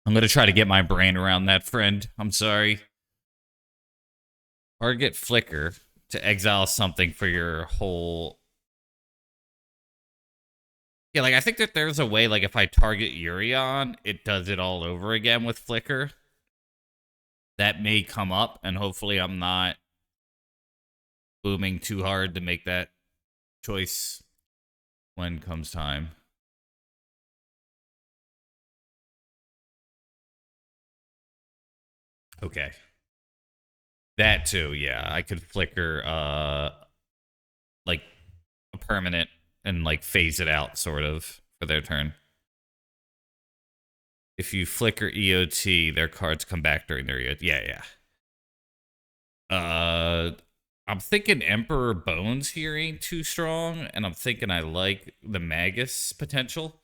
I'm going to try to get my brain around that, friend. I'm sorry. Target Flicker to exile something for your whole... Yeah, like, I think that there's a way, like, if I target Urion, it does it all over again with Flicker. That may come up, and hopefully I'm not booming too hard to make that choice when comes time. Okay. That too, yeah. I could Flicker, like, a permanent and, like, phase it out, sort of, for their turn. If you Flicker EOT, their cards come back during their EOT. Yeah, yeah. I'm thinking Emperor Bones here ain't too strong, and I'm thinking I like the Magus potential.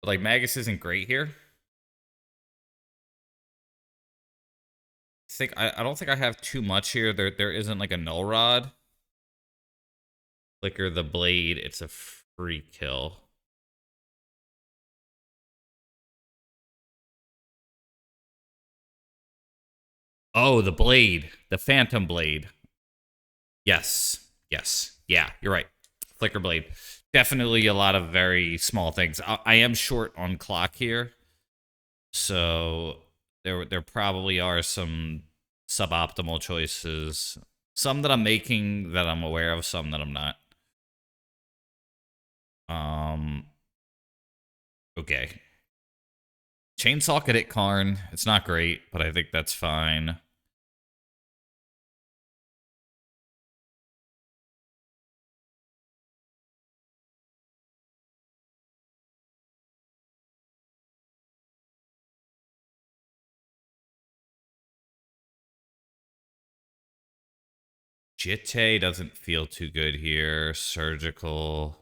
But, like, Magus isn't great here. I don't think I have too much here. There isn't like a Null Rod. Flicker the Blade, it's a free kill. Oh, the Blade. The Phantom Blade. Yes. Yes. Yeah, you're right. Flicker Blade. Definitely a lot of very small things. I am short on clock here, so there probably are some suboptimal choices. Some that I'm making that I'm aware of, some that I'm not. Okay. Chainsaw could hit Karn. It's not great, but I think that's fine. Jitte doesn't feel too good here. Surgical.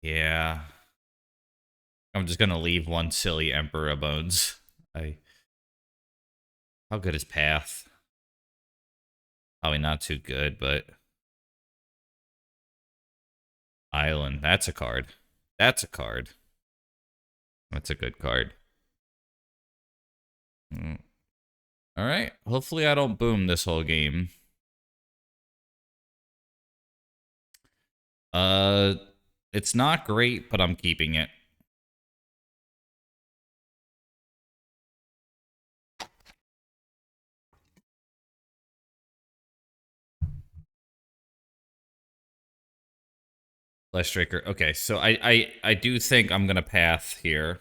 Yeah. I'm just gonna leave one silly Emperor Bones. How good is Path? Probably not too good, but Island. That's a card. That's a card. That's a good card. All right. Hopefully I don't boom this whole game. It's not great, but I'm keeping it. Flesh Striker. Okay, so I do think I'm gonna path here.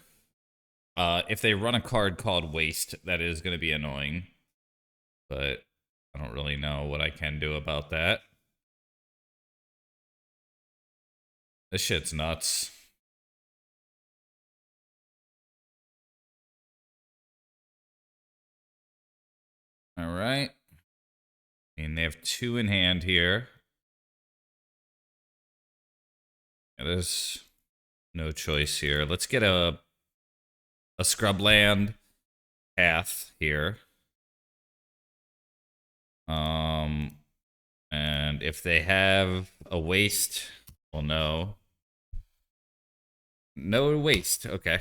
If they run a card called Waste, that is gonna be annoying. But I don't really know what I can do about that. This shit's nuts. All right. I mean, they have 2 in hand here. There's no choice here. Let's get a scrubland path here. And if they have a waste, well, no. No waste. Okay.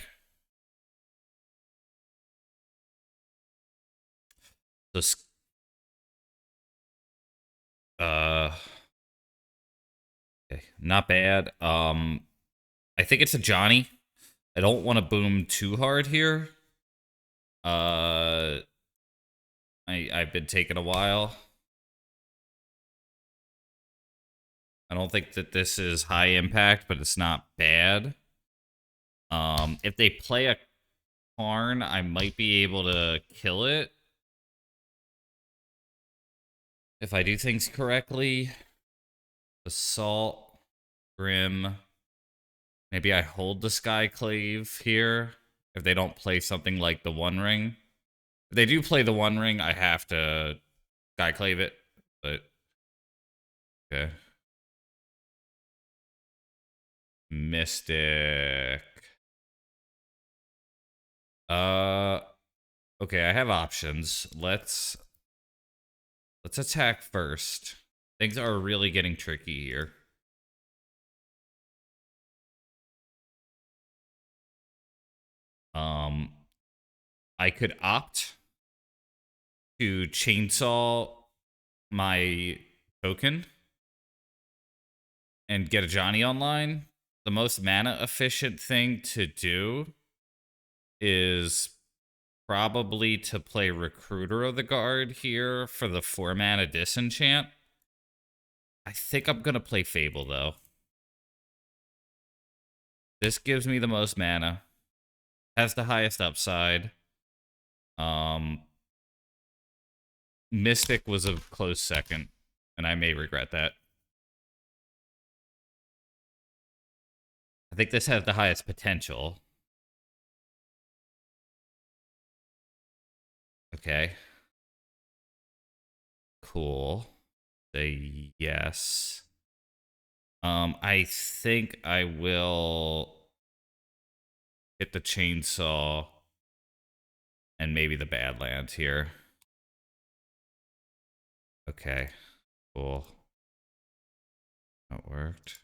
So, okay, not bad. I think it's a Johnny. I don't want to boom too hard here. I've been taking a while. I don't think that this is high impact, but it's not bad. If they play a Karn, I might be able to kill it. If I do things correctly. Assault, Grim. Maybe I hold the Skyclave here. If they don't play something like the One Ring. If they do play the One Ring, I have to Skyclave it. But, okay. Mystic. Okay, I have options. Let's attack first. Things are really getting tricky here. I could opt to chainsaw my token and get a Johnny online. The most mana efficient thing to do is probably to play Recruiter of the Guard here for the 4 mana disenchant. I think I'm gonna play Fable though. This gives me the most mana. Has the highest upside. Mystic was a close second, and I may regret that. I think this has the highest potential. Okay. Cool. Say yes. I think I will hit the chainsaw and maybe the Badlands here. Okay. Cool. That worked.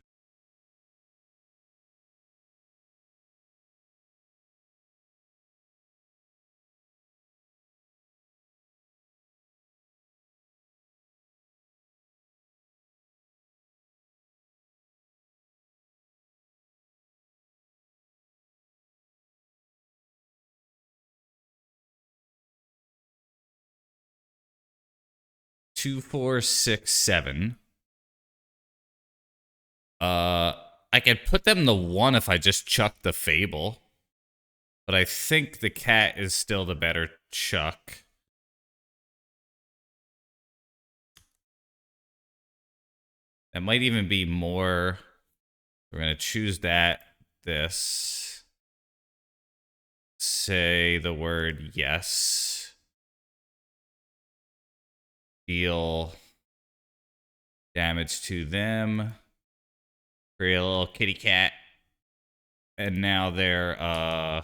2, 4, 6, 7. I could put them to 1 if I just chuck the Fable. But I think the cat is still the better chuck. That might even be more. We're going to choose that. This. Say the word yes. Deal damage to them. Create a little kitty cat. And now their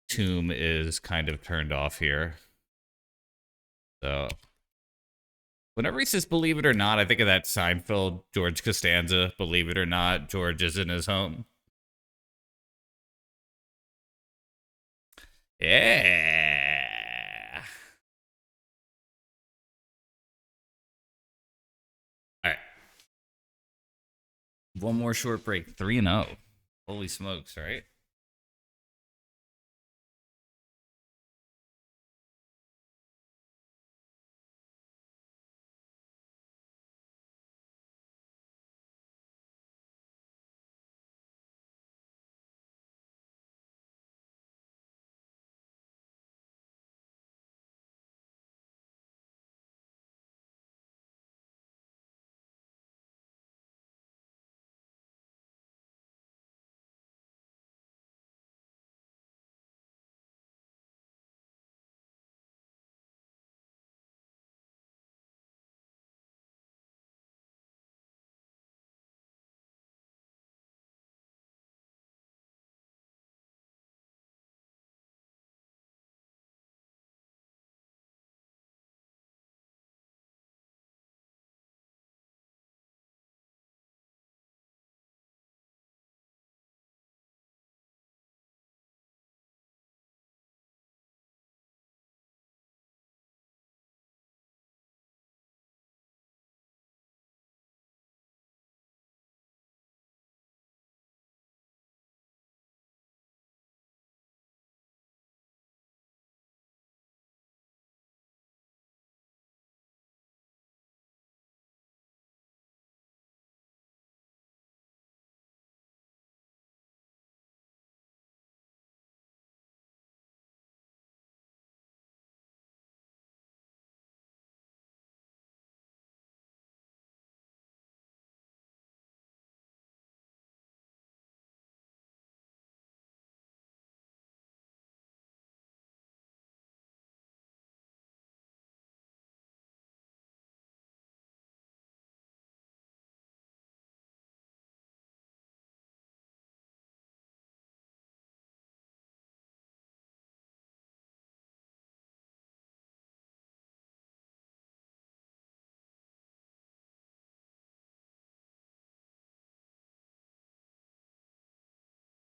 tomb is kind of turned off here. So whenever he says believe it or not, I think of that Seinfeld George Costanza, believe it or not, George is in his home. Yeah. All right. One more short break. 3-0. Holy smokes, right?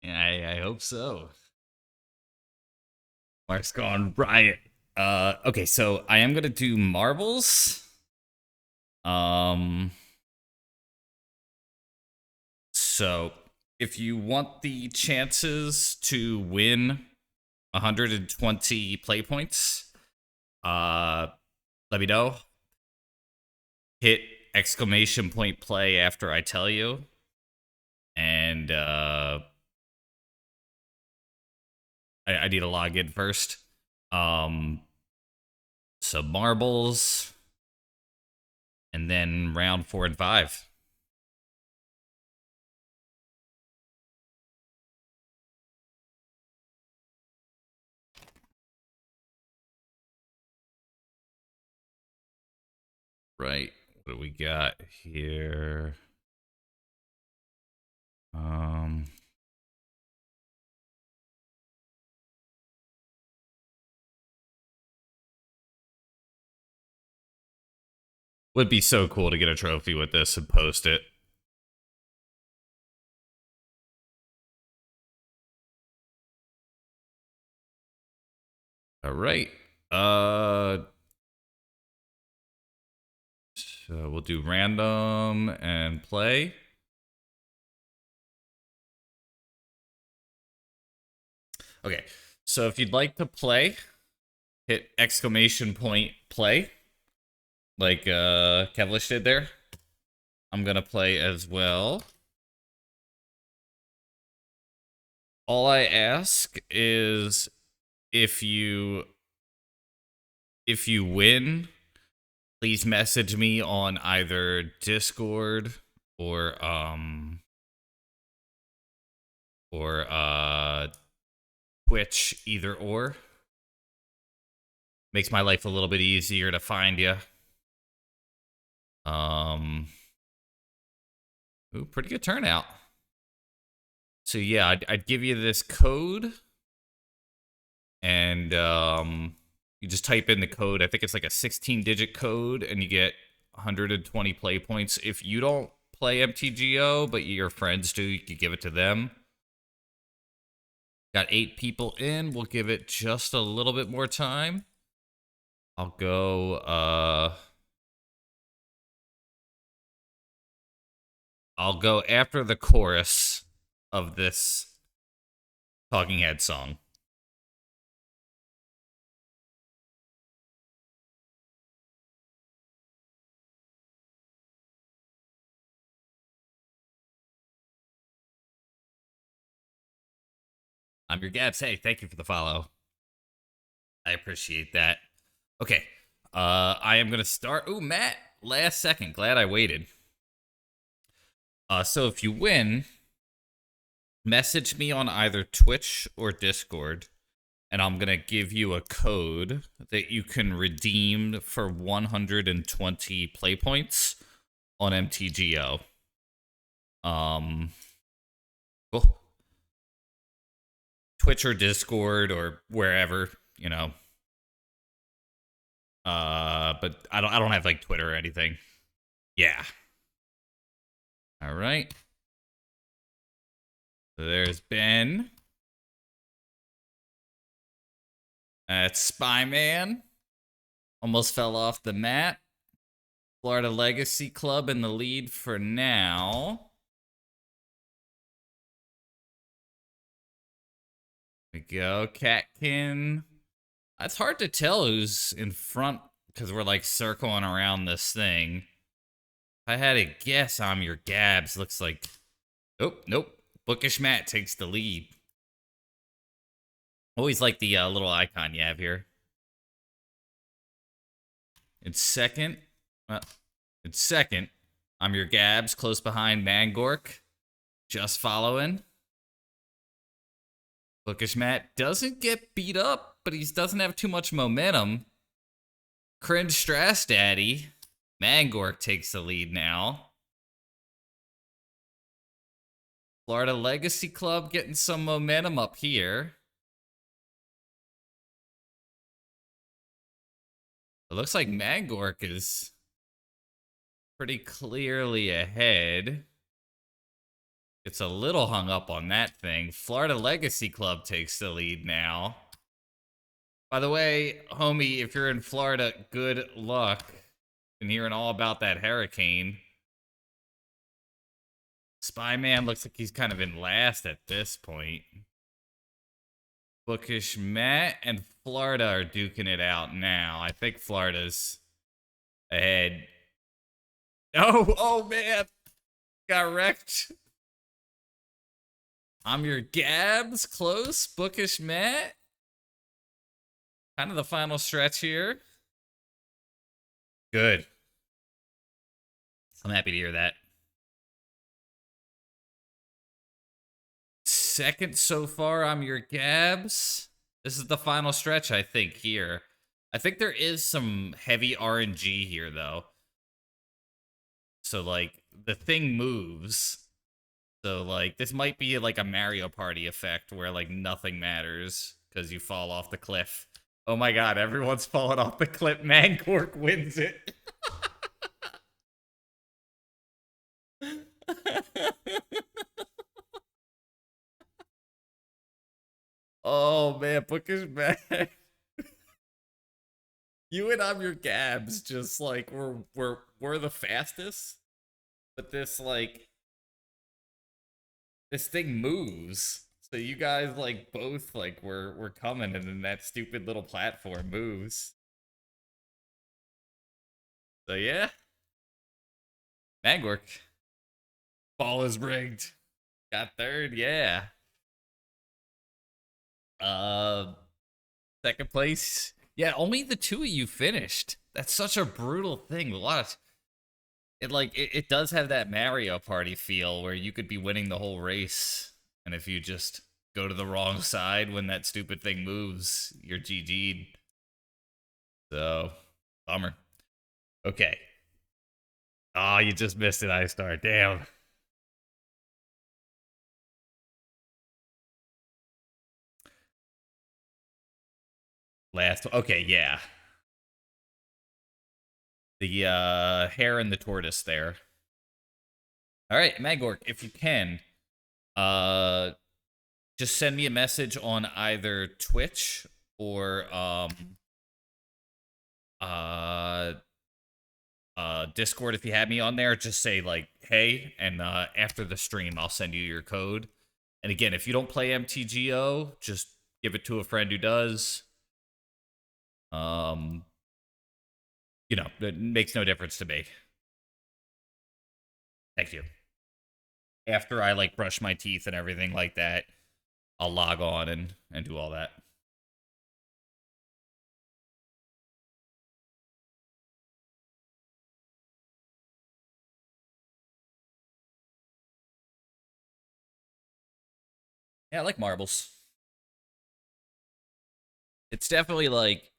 Yeah, I hope so. Mark's gone riot. Okay, so I am gonna do marbles. Um, so if you want the chances to win 120 play points, let me know. Hit exclamation point play after I tell you, and I need to log in first. So marbles, and then round 4 and 5. Right. What do we got here? Would be so cool to get a trophy with this and post it. All right. So we'll do random and play. Okay. So if you'd like to play, hit exclamation point play. like Kevlish did there. I'm gonna play as well. All I ask is if you win, please message me on either Discord or Twitch, either or. Makes my life a little bit easier to find you. Ooh, pretty good turnout. So yeah, I'd give you this code, and you just type in the code. I think it's like a 16-digit code, and you get 120 play points. If you don't play MTGO, but your friends do, you could give it to them. Got 8 people in. We'll give it just a little bit more time. I'll go after the chorus of this Talking Head song. I'm your Gabs. Hey, thank you for the follow. I appreciate that. Okay. I am gonna start. Ooh, Matt, last second. Glad I waited. So if you win, message me on either Twitch or Discord, and I'm gonna give you a code that you can redeem for 120 play points on MTGO. Cool. Twitch or Discord or wherever, you know. But I don't have like Twitter or anything. Yeah. All right. There's Ben. That's Spyman. Almost fell off the mat. Florida Legacy Club in the lead for now. There we go. Catkin. It's hard to tell who's in front because we're like circling around this thing. If I had to guess, I'm your Gabs. Looks like. Oh, nope. Bookish Matt takes the lead. Always like the little icon you have here. It's second. I'm your Gabs, close behind Mangork. Just following. Bookish Matt doesn't get beat up, but he doesn't have too much momentum. Cringe Strass Daddy. Mangork takes the lead now. Florida Legacy Club getting some momentum up here. It looks like Mangork is pretty clearly ahead. It's a little hung up on that thing. Florida Legacy Club takes the lead now. By the way, homie, if you're in Florida, good luck. Been hearing all about that hurricane. Spyman looks like he's kind of in last at this point. Bookish Matt and Florida are duking it out now. I think Florida's ahead. Oh man. Got wrecked. I'm your Gabs. Close. Bookish Matt. Kind of the final stretch here. Good. I'm happy to hear that. Second so far, I'm your Gabs. This is the final stretch, I think, here. I think there is some heavy RNG here, though. So, like, the thing moves. So, like, this might be like a Mario Party effect where, like, nothing matters because you fall off the cliff. Oh my god, everyone's falling off the cliff. Mangork wins it. Oh man, Bookish Matt. You and I'm your Gabs, just like we're the fastest. But this like this thing moves. So you guys like both like we're coming and then that stupid little platform moves. So yeah, Magwork. Ball is rigged. Got third, yeah. Uh, second place. Yeah, only the two of you finished. That's such a brutal thing. A lot of it does have that Mario Party feel where you could be winning the whole race, and if you just go to the wrong side when that stupid thing moves, you're GG'd. So, bummer. Okay. Oh, you just missed it, I Star. Damn. Last. Okay, yeah. The hare and the tortoise there. All right, Magork, if you can, uh, just send me a message on either Twitch or uh Discord if you have me on there. Just say like, hey, and after the stream, I'll send you your code. And again, if you don't play MTGO, just give it to a friend who does. Um, it makes no difference to me. Thank you. After I like brush my teeth and everything like that, I'll log on and do all that. Yeah, I like marbles. It's definitely like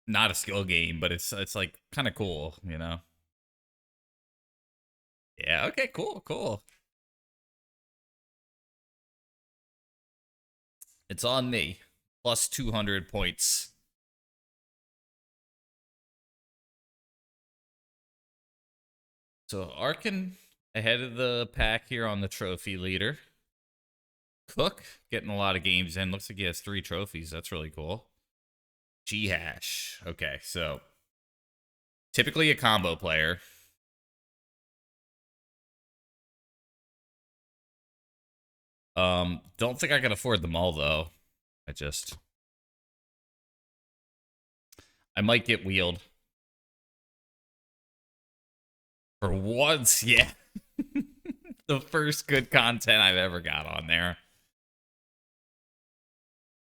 not a skill game, but it's like kind of cool, you know. Yeah, okay, cool. It's on me. Plus 200 points. So Arkin ahead of the pack here on the trophy leader. Cook getting a lot of games in. Looks like he has 3 trophies. That's really cool. G Hash. Okay, so typically a combo player. Don't think I can afford them all though. I might get wheeled. For once, yeah. The first good content I've ever got on there.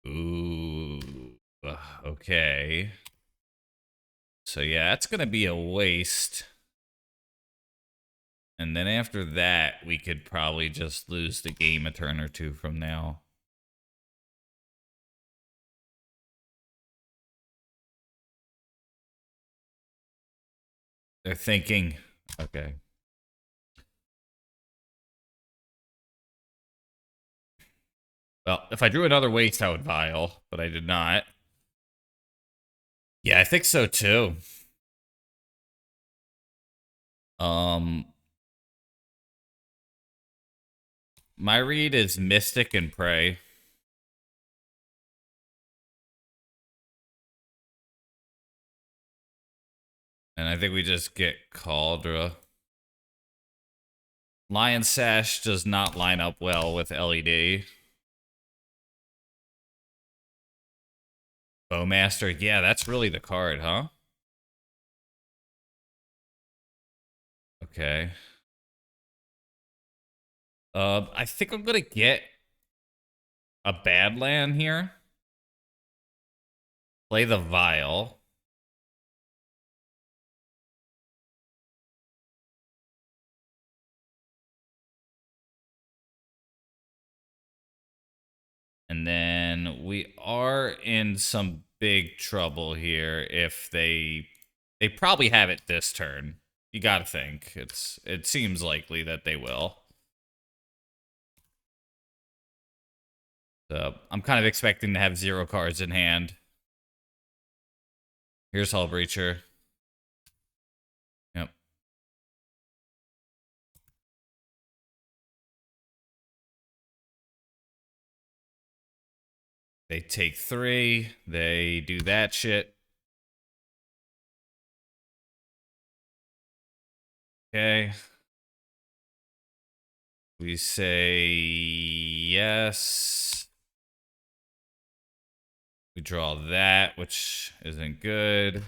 Ooh. Okay. So yeah, that's gonna be a waste. And then after that, we could probably just lose the game a turn or two from now. They're thinking, okay. Well, if I drew another waste, I would Vial, but I did not. Yeah, I think so too. Um, my read is Mystic and Prey. And I think we just get Cauldra. Lion Sash does not line up well with LED. Bowmaster, yeah, that's really the card, huh? Okay. I think I'm gonna get a bad land here. Play the Vial. And then we are in some big trouble here if they probably have it this turn. You got to think. It seems likely that they will. So, I'm kind of expecting to have 0 cards in hand. Here's Hull Breacher. Yep. They take 3. They do that shit. Okay. We say yes. We draw that, which isn't good.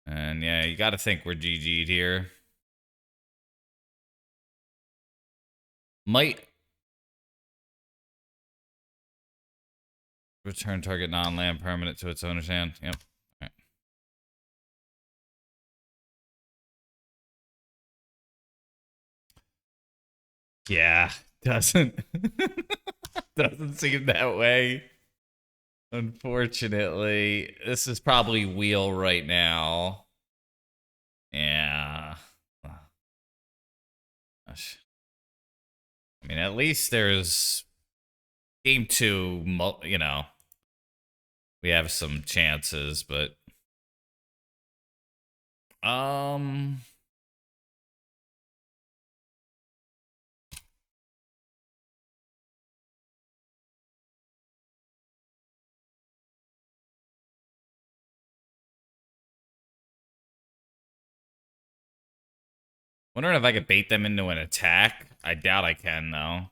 And yeah, you got to think we're GG'd here. Might return target non-land permanent to its owner's hand. Yep. All right. Yeah, doesn't doesn't seem that way. Unfortunately, this is probably wheel right now. Yeah. Gosh. I mean, at least there's game 2, you know, we have some chances, but um wondering if I could bait them into an attack. I doubt I can though.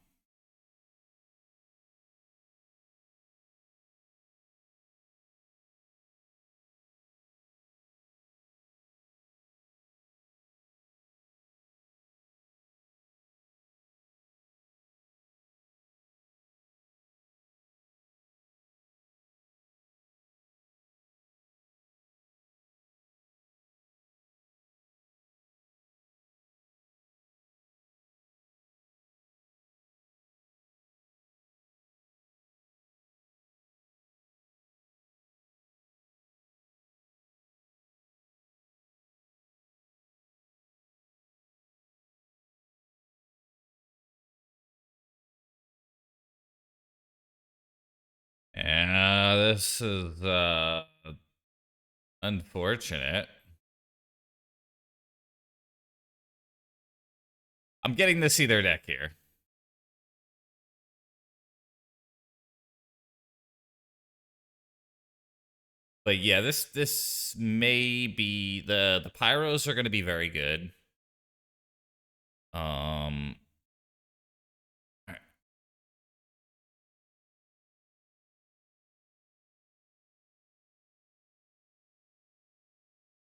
Yeah, this is unfortunate. I'm getting to see their deck here. But yeah, this may be the pyros are going to be very good. All right.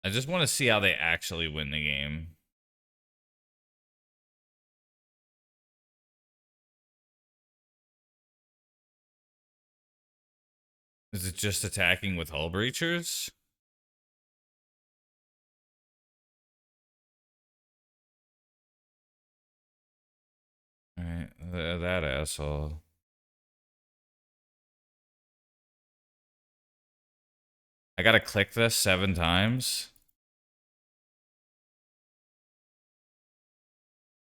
I just want to see how they actually win the game. Is it just attacking with hull breachers? All right, that asshole. I gotta click this 7 times.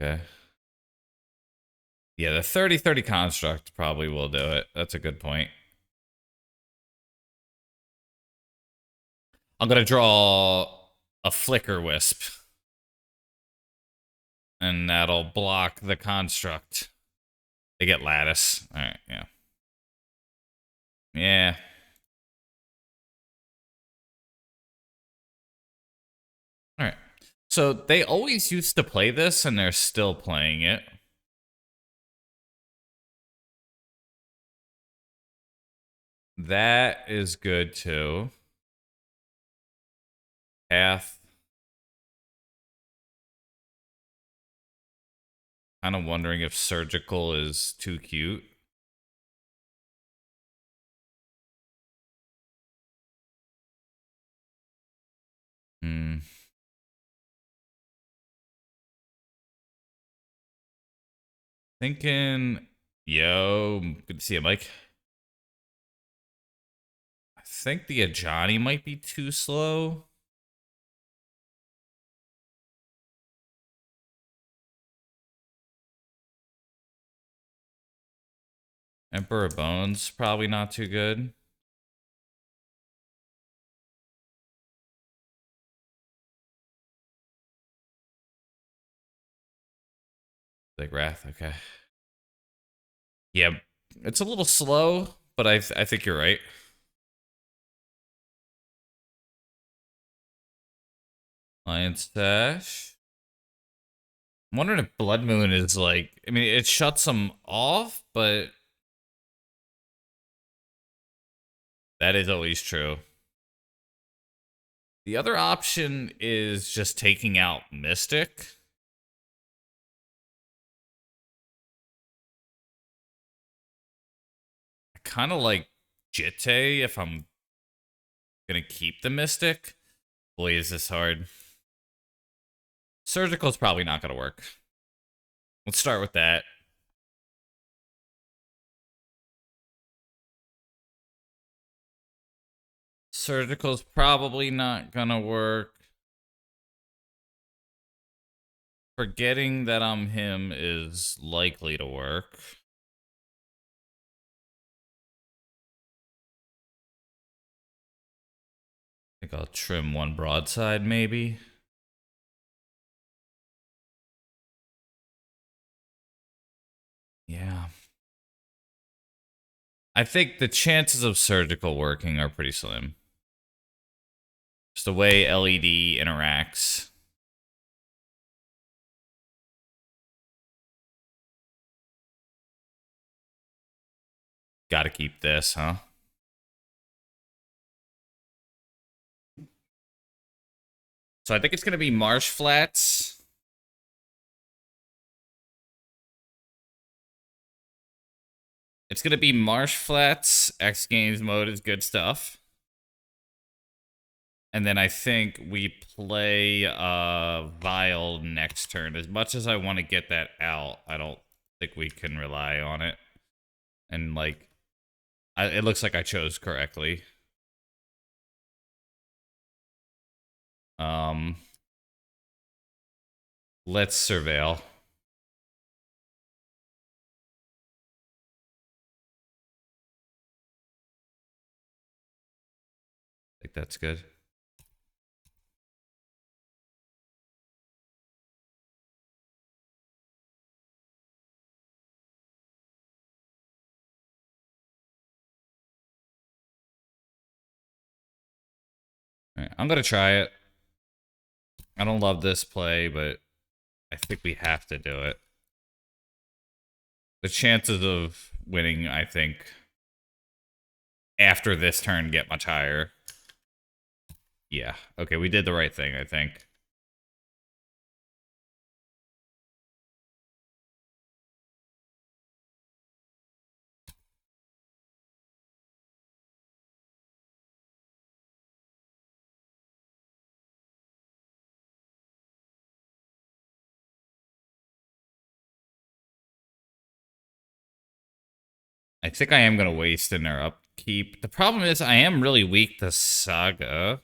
Okay. Yeah, the 30-30 construct probably will do it. That's a good point. I'm gonna draw a flicker wisp. And that'll block the construct. They get lattice. Alright, yeah. Yeah. Alright. So they always used to play this, and they're still playing it. That is good too. Path. Kind of wondering if surgical is too cute. Hmm. Thinking, yo, good to see you, Mike. I think the Ajani might be too slow. Emperor Bones, probably not too good. Like Wrath, okay. Yeah, it's a little slow, but I think you're right. Lion Stash. I'm wondering if Blood Moon is like, I mean, it shuts them off, but that is always true. The other option is just taking out Mystic. I kind of like Jitte if I'm gonna keep the Mystic. Boy, is this hard. Surgical's probably not gonna work. Let's start with that. Surgical's probably not gonna work. Forgetting that I'm him is likely to work. I think I'll trim one broadside, maybe. Yeah. I think the chances of surgical working are pretty slim. Just the way LED interacts. Gotta keep this, huh? So I think it's gonna be Marsh Flats. It's gonna be Marsh Flats. X Games mode is good stuff. And then I think we play Vial next turn. As much as I want to get that out, I don't think we can rely on it. And like, it looks like I chose correctly. Let's surveil. I think that's good. All right, I'm gonna try it. I don't love this play, but I think we have to do it. The chances of winning, I think, after this turn get much higher. Yeah. Okay, we did the right thing, I think. I think I am going to waste in their upkeep. The problem is I am really weak to Saga.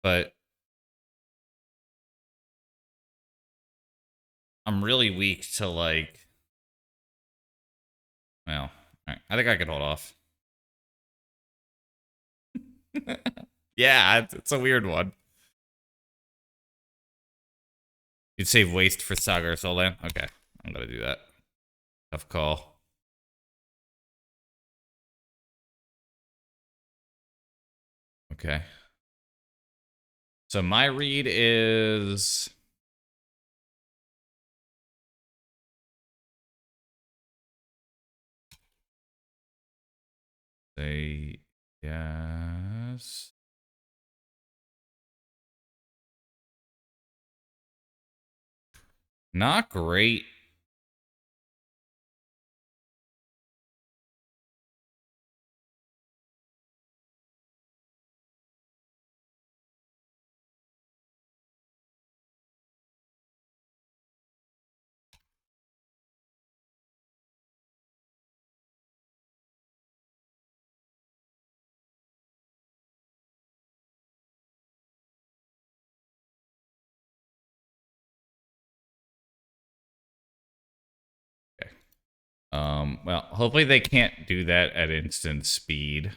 But I'm really weak to, like... Well, alright. I think I could hold off. Yeah, it's a weird one. You'd save waste for Saga or Soldan? Okay, I'm going to do that. Tough call. Okay. So my read is... Say yes. Not great. Okay. Well, hopefully they can't do that at instant speed.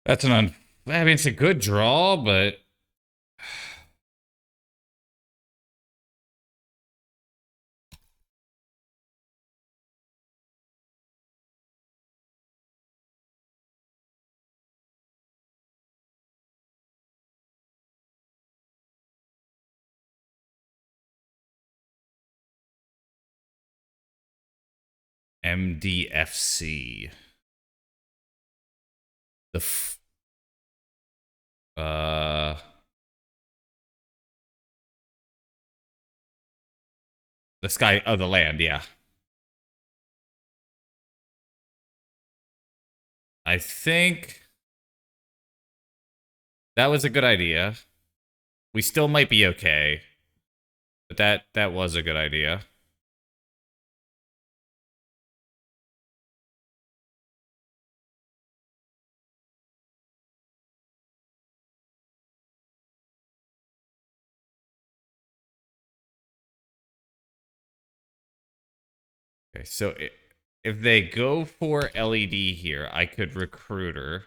That's an I mean, it's a good draw, but... MDFC. The the sky of the land, yeah. I think that was a good idea. We still might be okay, but that was a good idea. Okay, so if they go for LED here, I could recruiter.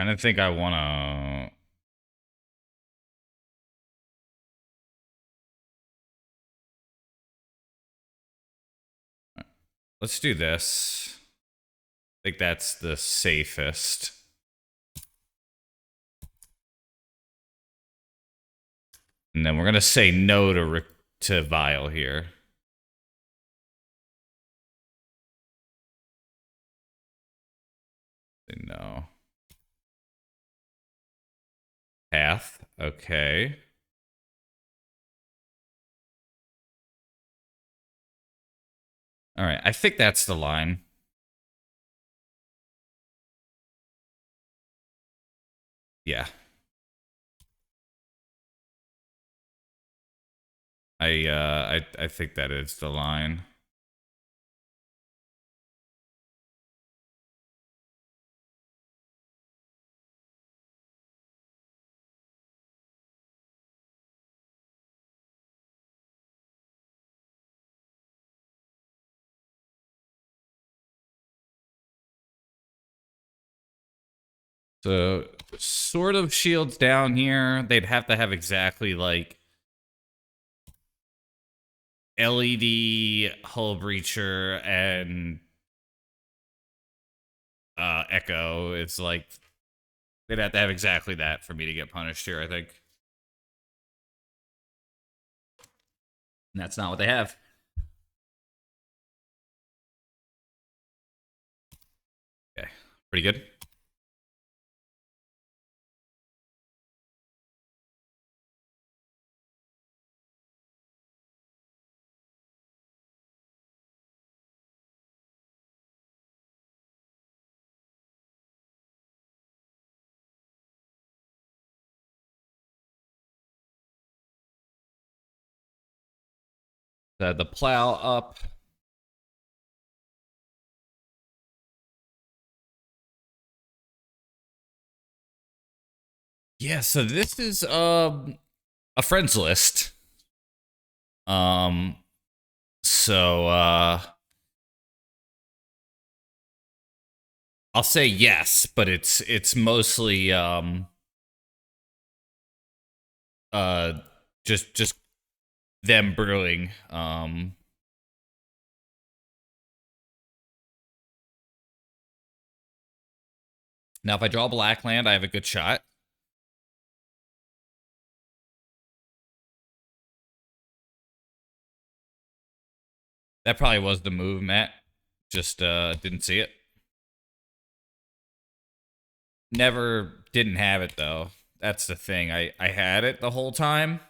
I don't think I want to. Let's do this. I think that's the safest. And then we're gonna say no to Vial here. Say no. Path. Okay. All right. I think that's the line. Yeah. I think that is the line. So sort of shields down here. They'd have to have exactly like LED hull breacher and echo. It's like they'd have to have exactly that for me to get punished here, I think. And that's not what they have. Okay. Pretty good. The plow up. Yeah, so this is a friends list. So I'll say yes, but it's mostly uh just them brewing. Now if I draw black land, I have a good shot. That probably was the move, Matt. Just didn't see it. Never didn't have it though. That's the thing. I had it the whole time.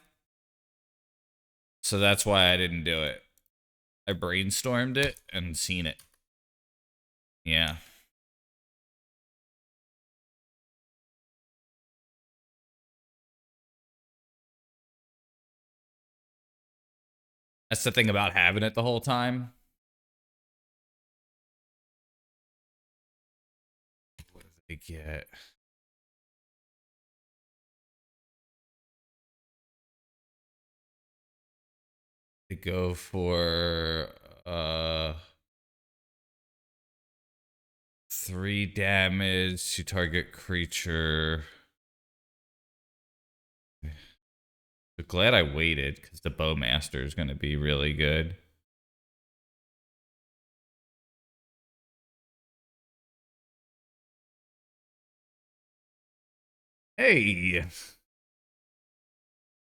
So that's why I didn't do it. I brainstormed it and seen it. Yeah. That's the thing about having it the whole time. What did they get? They go for 3 damage to target creature. glad I waited because the Bowmaster is going to be really good. Hey,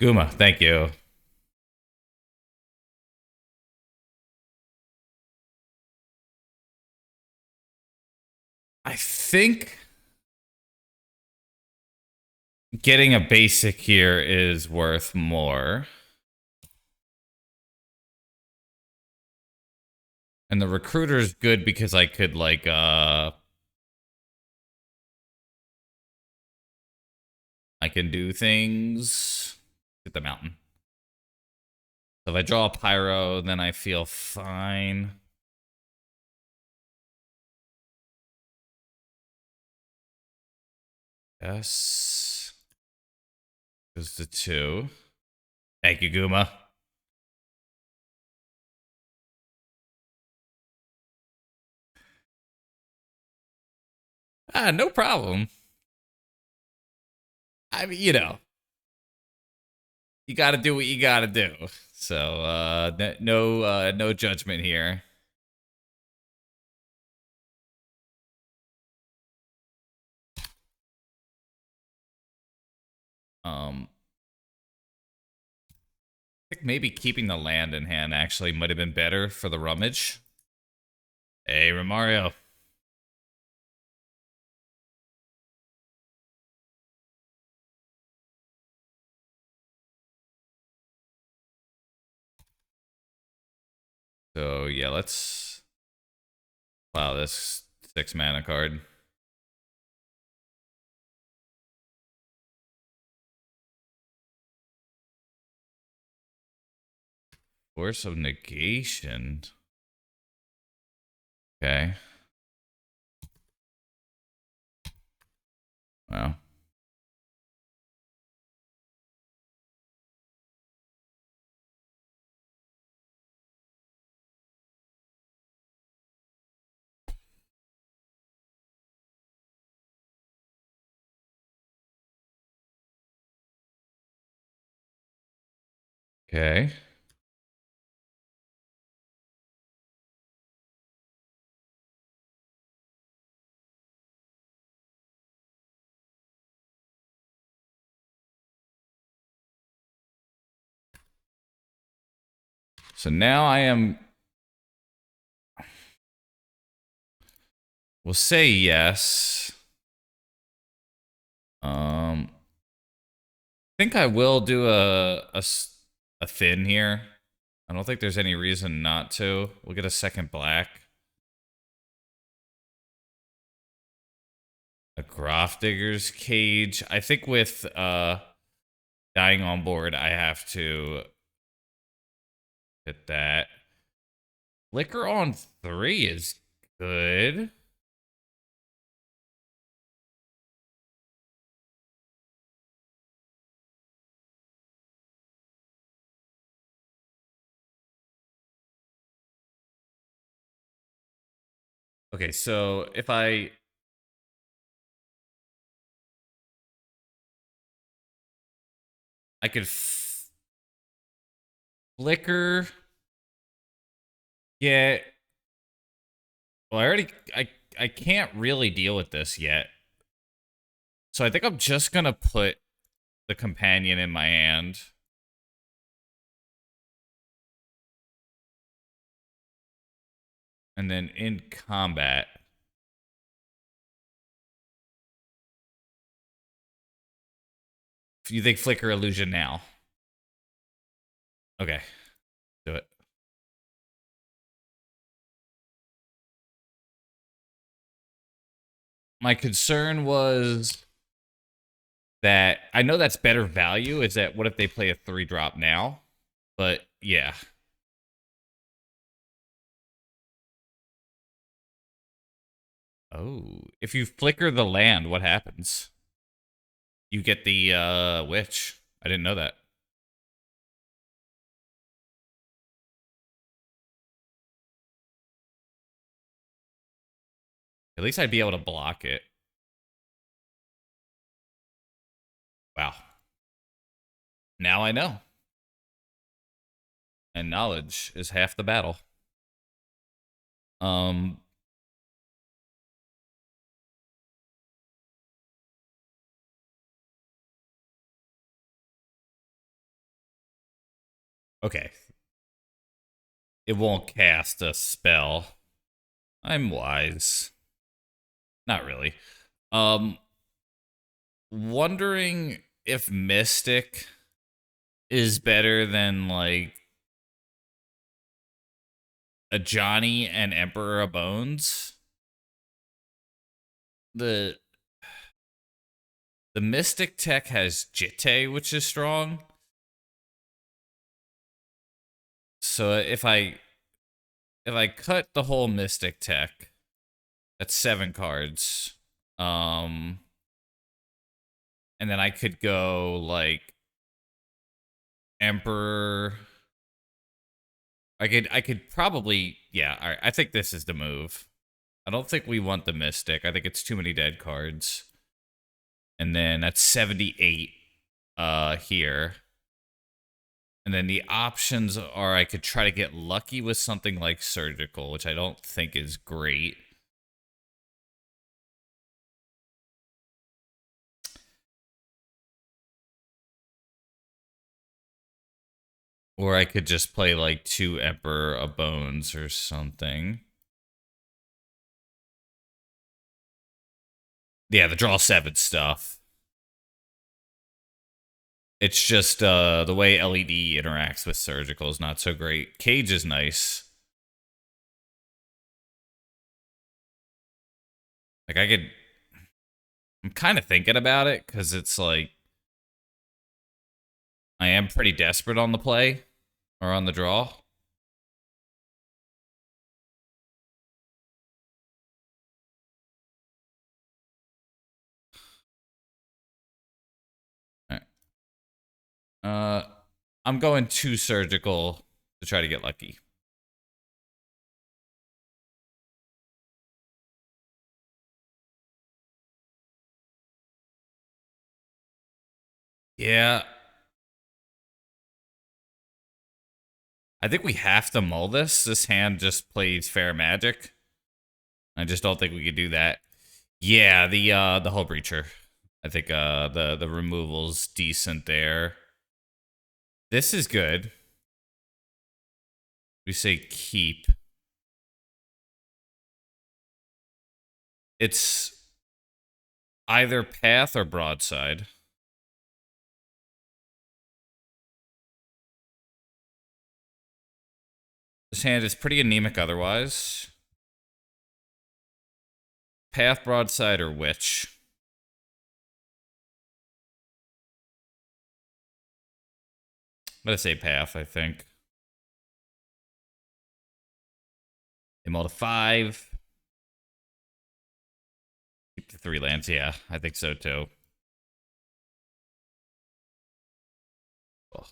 Guma, thank you. I think getting a basic here is worth more. And the recruiter's good because I could like I can do things. Get the mountain. So if I draw a pyro, then I feel fine. Yes. Goes to 2. Thank you, Guma. No problem. I mean, you know, you got to do what you got to do. So, no judgment here. I think maybe keeping the land in hand actually might have been better for the rummage. Hey, Romario. So, yeah, let's... Wow, this 6 mana card. Force of Negation. Okay. Wow. Okay. So now I am... We'll say yes. I think I will do a thin here. I don't think there's any reason not to. We'll get a second black. A Grafdigger's Cage. I think with dying on board, I have to hit that. Flicker on 3 is good. Okay, so if I could flicker. Yeah. Well, I can't really deal with this yet. So I think I'm just gonna put the companion in my hand. And then in combat. You think Flicker Illusion now? Okay. Do it. My concern was that I know that's better value. Is that what if they play a 3-drop now? But yeah. Oh, if you flicker the land, what happens? You get the witch. I didn't know that. At least I'd be able to block it. Wow. Now I know. And knowledge is half the battle. Um, okay. It won't cast a spell. I'm wise. Not really. Um, wondering if Mystic is better than like a Johnny and Emperor of Bones. The the Mystic tech has Jitte, which is strong. So if I cut the whole Mystic tech, that's 7 cards. And then I could go like Emperor. I could probably, yeah, all right, I think this is the move. I don't think we want the Mystic. I think it's too many dead cards. And then that's 78 here. And then the options are I could try to get lucky with something like Surgical, which I don't think is great. Or I could just play like 2 Emperor of Bones or something. Yeah, the draw 7 stuff. It's just the way LED interacts with Surgical is not so great. Cage is nice. Like I'm kind of thinking about it because it's like I am pretty desperate on the play or on the draw. Uh, I'm going 2 Surgical to try to get lucky. Yeah. I think we have to mull this. This hand just plays fair magic. I just don't think we could do that. Yeah, the Hull Breacher. I think the removal's decent there. This is good. We say keep. It's either path or broadside. This hand is pretty anemic otherwise. Path, broadside, or witch. I'm gonna say path, I think. Immol to 5. Keep the 3 lands. Yeah, I think so too. Oh.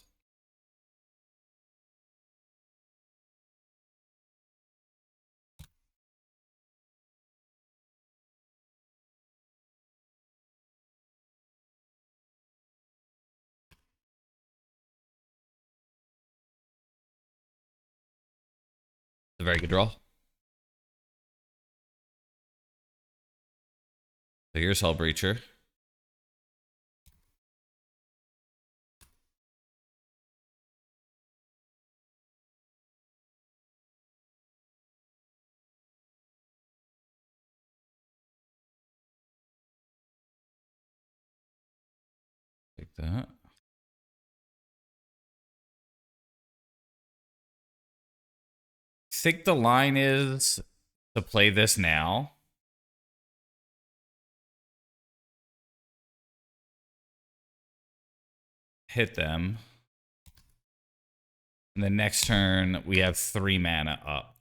It's a very good draw. So here's Hull Breacher. Take that. I think the line is to play this now. Hit them. And then next turn, we have 3 mana up.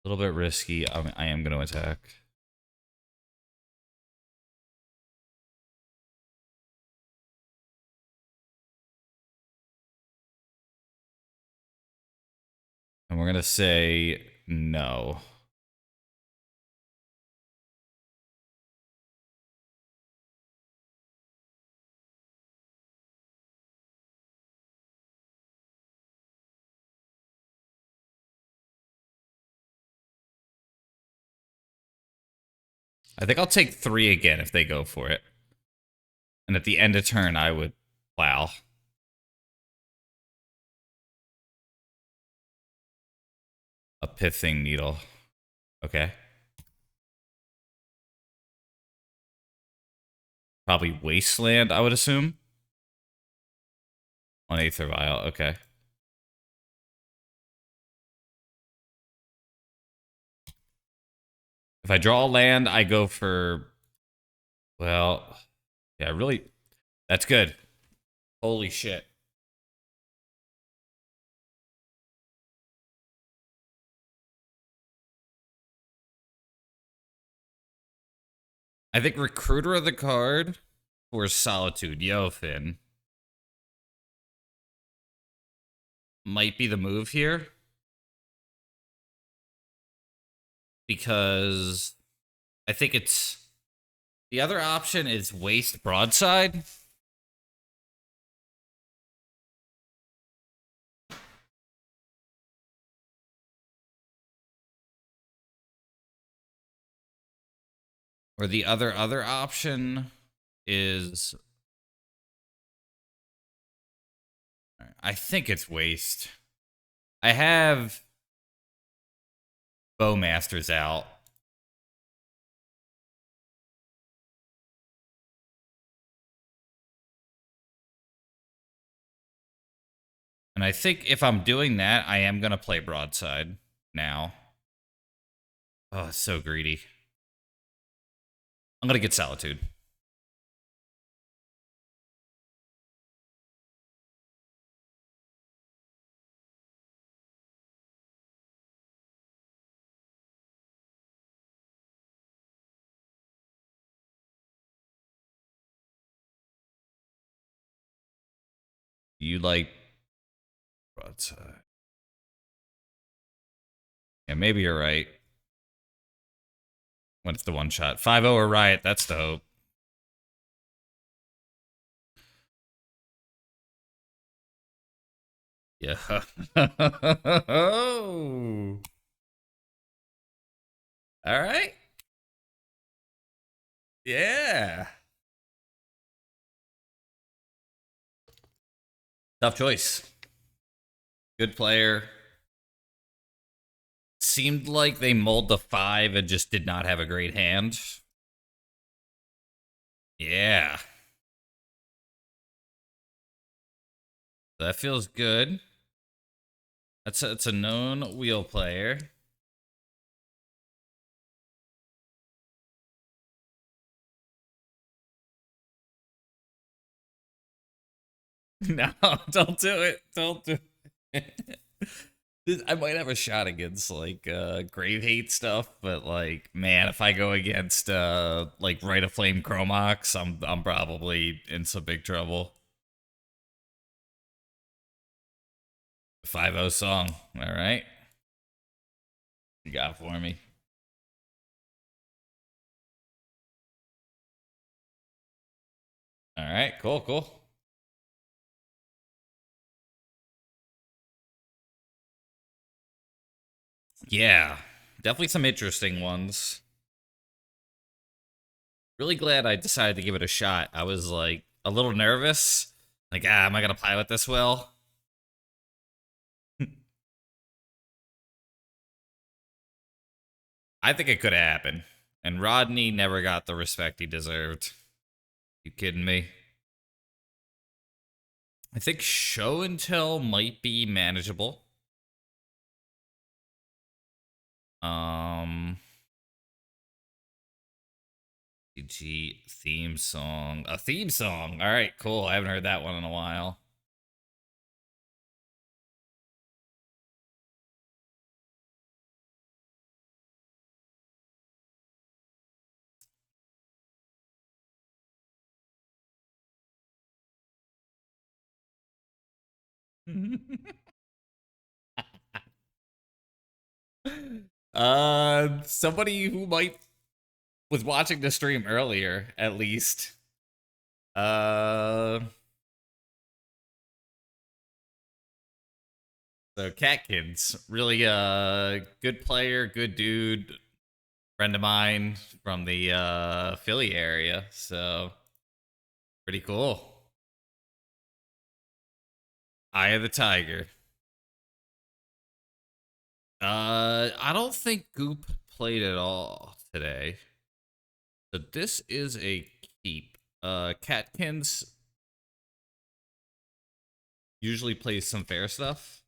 A little bit risky. I am going to attack. And we're going to say no. I think I'll take 3 again if they go for it. And at the end of turn, I would. Wow. A pithing needle. Okay. Probably wasteland, I would assume. On Aether Vial, okay. If I draw a land, I go for. Well, yeah, really. That's good. Holy shit. I think Recruiter of the card for Solitude, Finn, might be the move here. Because I think it's. The other option is Waste Broadside. Or the other option is. I think it's Waste. I have Bowmasters out. And I think if I'm doing that, I am going to play Broadside now. Oh, it's so greedy. I'm going to get Solitude. You like Broadside. Yeah, maybe you're right. When it's the one shot. 5-0 or Riot, that's the hope. Yeah. All right. Yeah. Tough choice. Good player. Seemed like they mulled the 5 and just did not have a great hand. Yeah. That feels good. It's a known wheel player. No, don't do it. Don't do it. I might have a shot against like grave hate stuff, but like man, if I go against like Rite of Flame Chromox, I'm probably in some big trouble. 5-0 song. All right. You got it for me. All right, cool. Yeah, definitely some interesting ones. Really glad I decided to give it a shot. I was like a little nervous. Like, am I gonna pilot this well? I think it could have happened. And Rodney never got the respect he deserved. You kidding me? I think show and tell might be manageable. Um CG theme song. A theme song. All right, cool. I haven't heard that one in a while. Somebody who might was watching the stream earlier, at least. Uh, so Catkins, really good player, good dude, friend of mine from the Philly area. So pretty cool. Eye of the Tiger. I don't think Goop played at all today. So this is a keep. Catkins usually plays some fair stuff.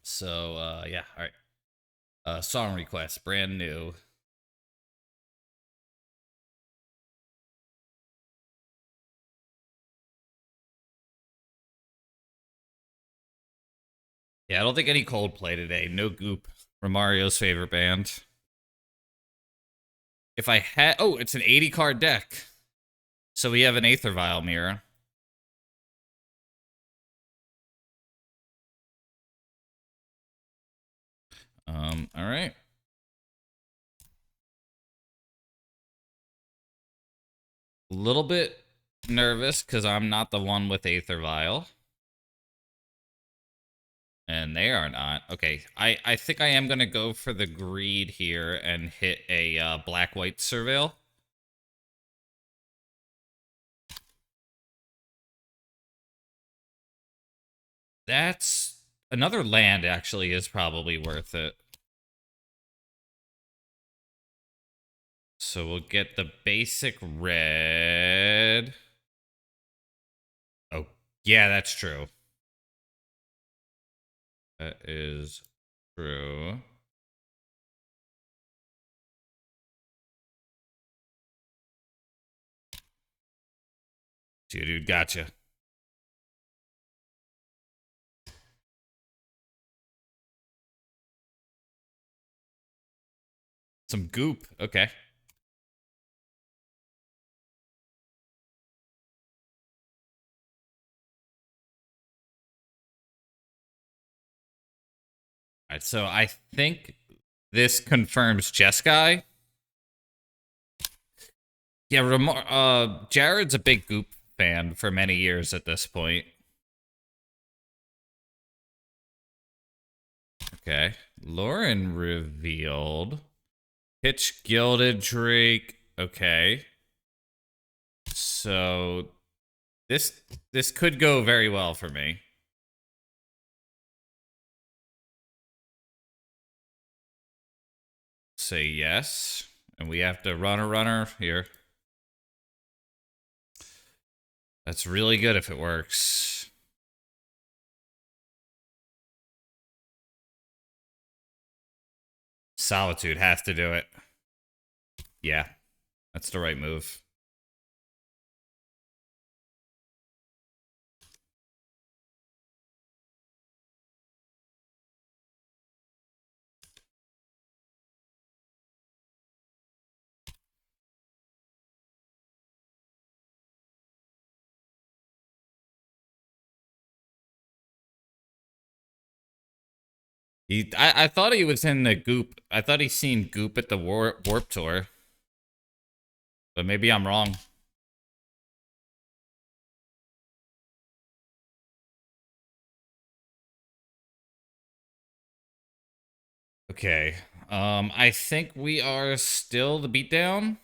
So yeah, all right. Song request, brand new. Yeah, I don't think any Coldplay today. No Goop. Romario's favorite band. If I had, oh, it's an 80 card deck. So we have an Aether Vial mirror. All right. A little bit nervous because I'm not the one with Aether Vial. And they are not. Okay, I think I am going to go for the greed here and hit a black-white Surveil. That's... Another land, actually, is probably worth it. So we'll get the basic red. Oh, yeah, that's true. That is true. Dude, gotcha. Some goop. Okay. All right, so I think this confirms Jeskai. Yeah, Jared's a big goop fan for many years at this point. Okay. Lauren revealed. Pitch Gilded Drake. Okay. So this could go very well for me. Say yes. And we have to run a runner here. That's really good if it works. Solitude has to do it. Yeah, that's the right move. I thought he was in the goop. I thought he seen goop at the warp tour. But maybe I'm wrong. Okay. I think we are still the beatdown.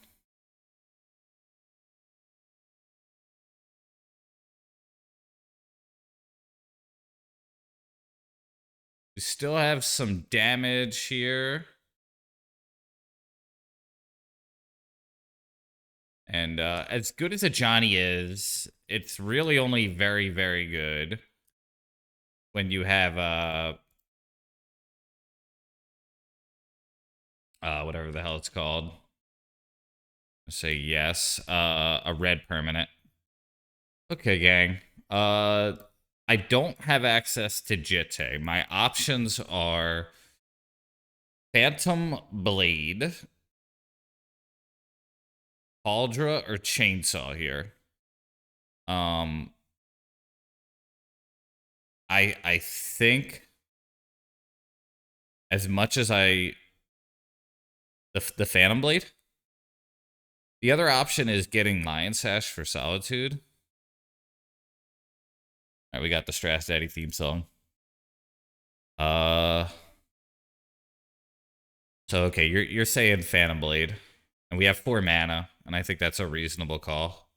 We still have some damage here. And as good as a Johnny is, it's really only very, very good when you have whatever the hell it's called. Say yes. A red permanent. Okay, gang. I don't have access to Jitte. My options are Phantom Blade, Cauldra, or Chainsaw here. I think As much as the Phantom Blade. The other option is getting Lion Sash for Solitude. All right, we got the Strass Daddy theme song. So okay, you're saying Phantom Blade, and we have 4 mana, and I think that's a reasonable call.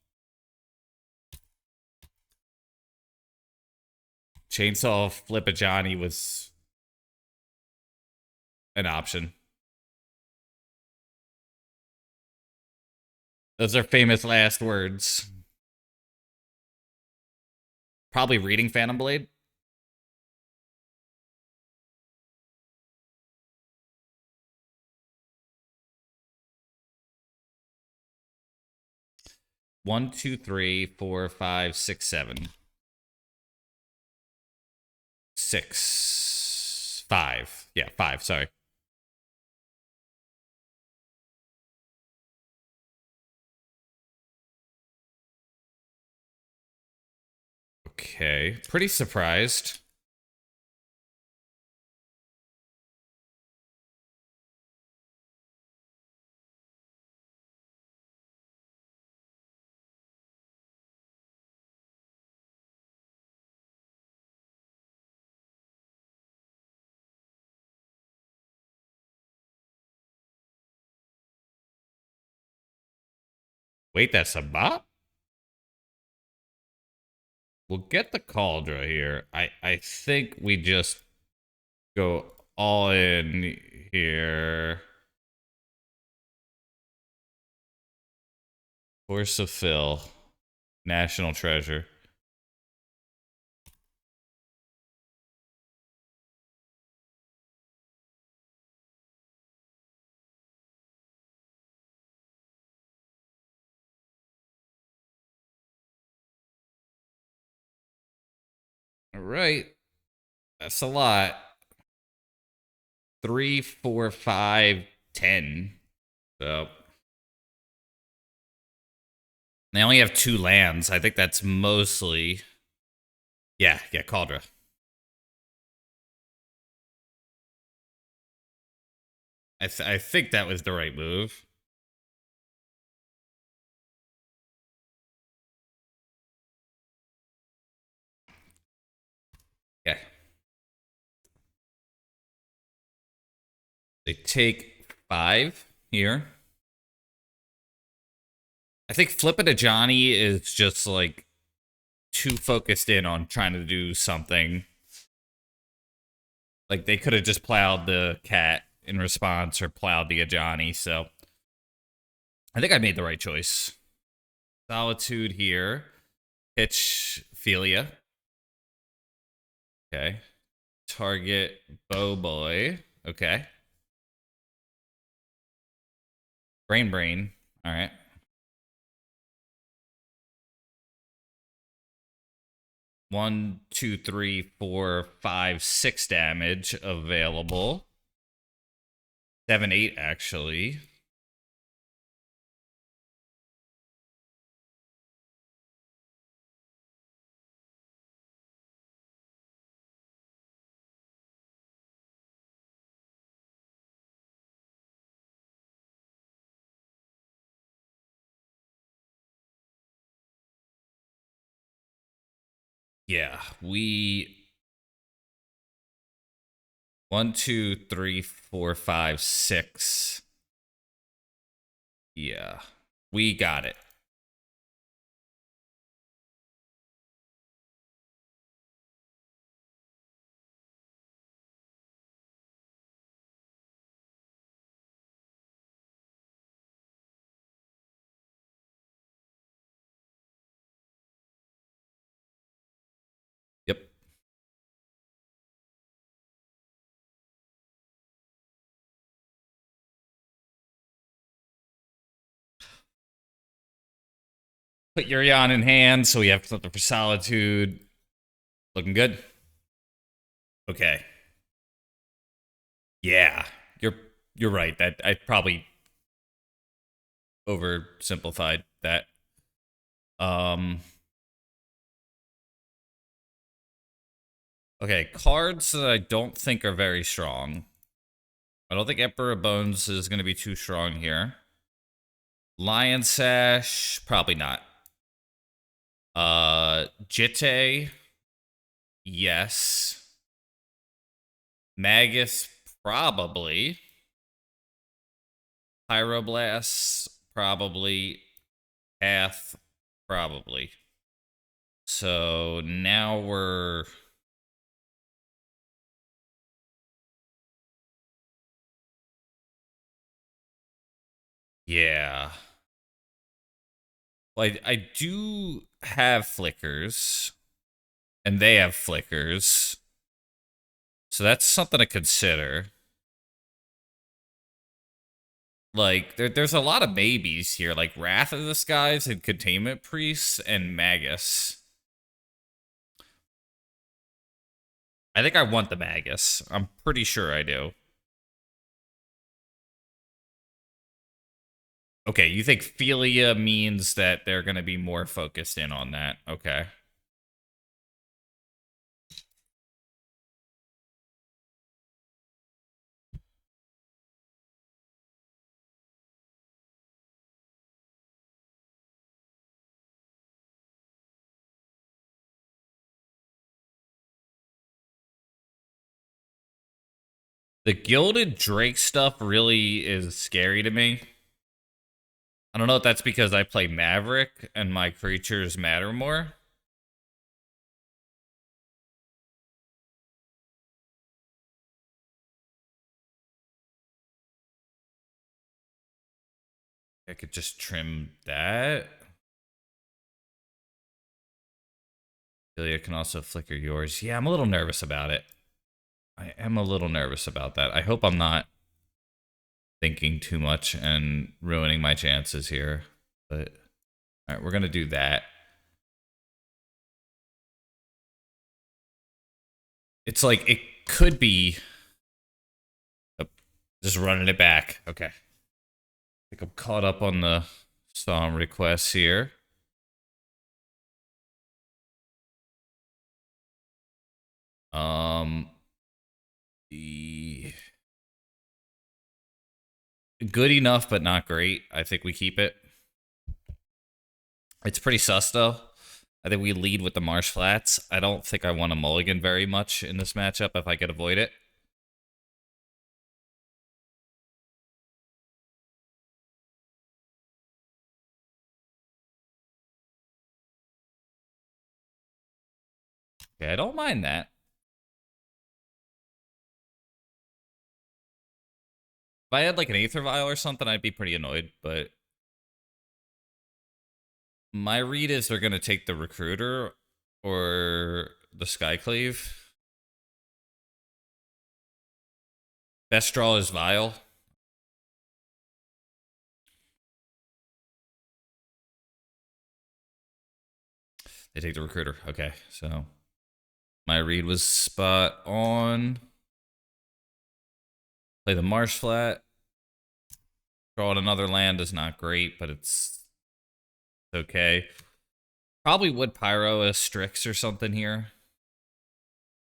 Chainsaw Flip a Johnny was an option. Those are famous last words. Probably reading Phantom Blade. One, two, three, four, five, six, seven. 6, 5. Yeah, 5, sorry. Okay, pretty surprised. Wait, that's a bot? We'll get the Cauldra here. I think we just go all in here. Force of Phil. National Treasure. All right. That's a lot. 3, 4, 5, 10. So they only have 2 lands. I think that's mostly. Yeah, Cauldra. I think that was the right move. Yeah. They take 5 here. I think flipping to Johnny is just like too focused in on trying to do something. Like they could have just plowed the cat in response or plowed the Ajani. So I think I made the right choice. Solitude here. Pitch Philia. Okay. Target Bow Boy. Okay. Brain. All right. 1, 2, 3, 4, 5, 6 damage available. 7, 8 actually. Yeah, we 1, 2, 3, 4, 5, 6. Yeah, we got it. Yep. Put Yurion in hand, so we have something for Solitude. Looking good. Okay. Yeah, you're right. That I probably oversimplified that. Okay, cards that I don't think are very strong. I don't think Emperor of Bones is going to be too strong here. Lion Sash, probably not. Jitte, yes. Magus, probably. Pyroblast, probably. Path, probably. So now we're... Yeah. Well, I do have flickers, and they have flickers. So that's something to consider. Like, there's a lot of maybes here, like Wrath of the Skies and Containment Priests and Magus. I think I want the Magus. I'm pretty sure I do. Okay, you think Philia means that they're going to be more focused in on that. Okay. The Gilded Drake stuff really is scary to me. I don't know if that's because I play Maverick and my creatures matter more. I could just trim that. Philia can also flicker yours. Yeah, I'm a little nervous about it. I am a little nervous about that. I hope I'm not thinking too much and ruining my chances here. But, all right, we're going to do that. It's like, it could be... Oh, just running it back. Okay. I think I'm caught up on the song requests here. The good enough, but not great. I think we keep it. It's pretty sus, though. I think we lead with the Marsh Flats. I don't think I want to mulligan very much in this matchup if I could avoid it. Okay, I don't mind that. If I had like an Aether Vial or something, I'd be pretty annoyed, but my read is they're going to take the Recruiter or the Skyclave. Best draw is Vial. They take the Recruiter. Okay, so my read was spot on. Play the Marsh Flat. Drawing another land is not great, but it's okay. Probably would Pyro a Strix or something here.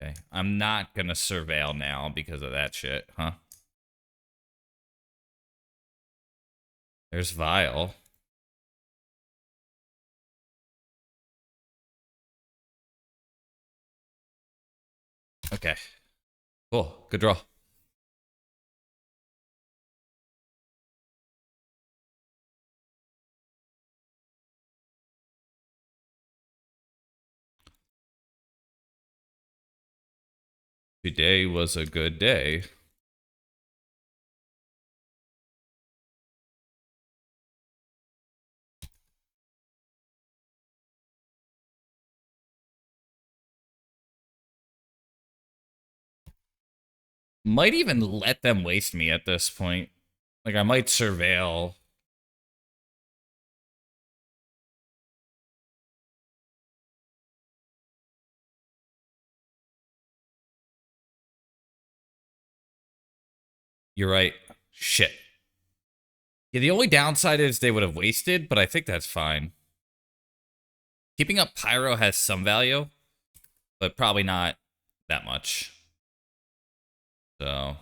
Okay, I'm not gonna Surveil now because of that shit, huh? There's Vial. Okay. Cool. Good draw. Today was a good day. Might even let them waste me at this point. Like, I might Surveil. You're right. Shit. Yeah, the only downside is they would have wasted, but I think that's fine. Keeping up Pyro has some value, but probably not that much. So...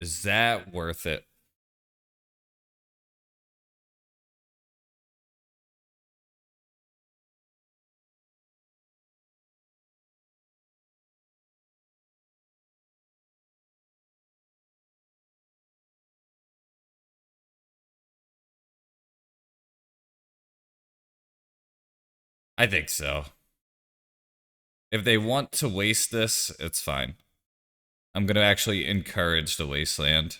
Is that worth it? I think so. If they want to waste this, it's fine. I'm going to actually encourage the wasteland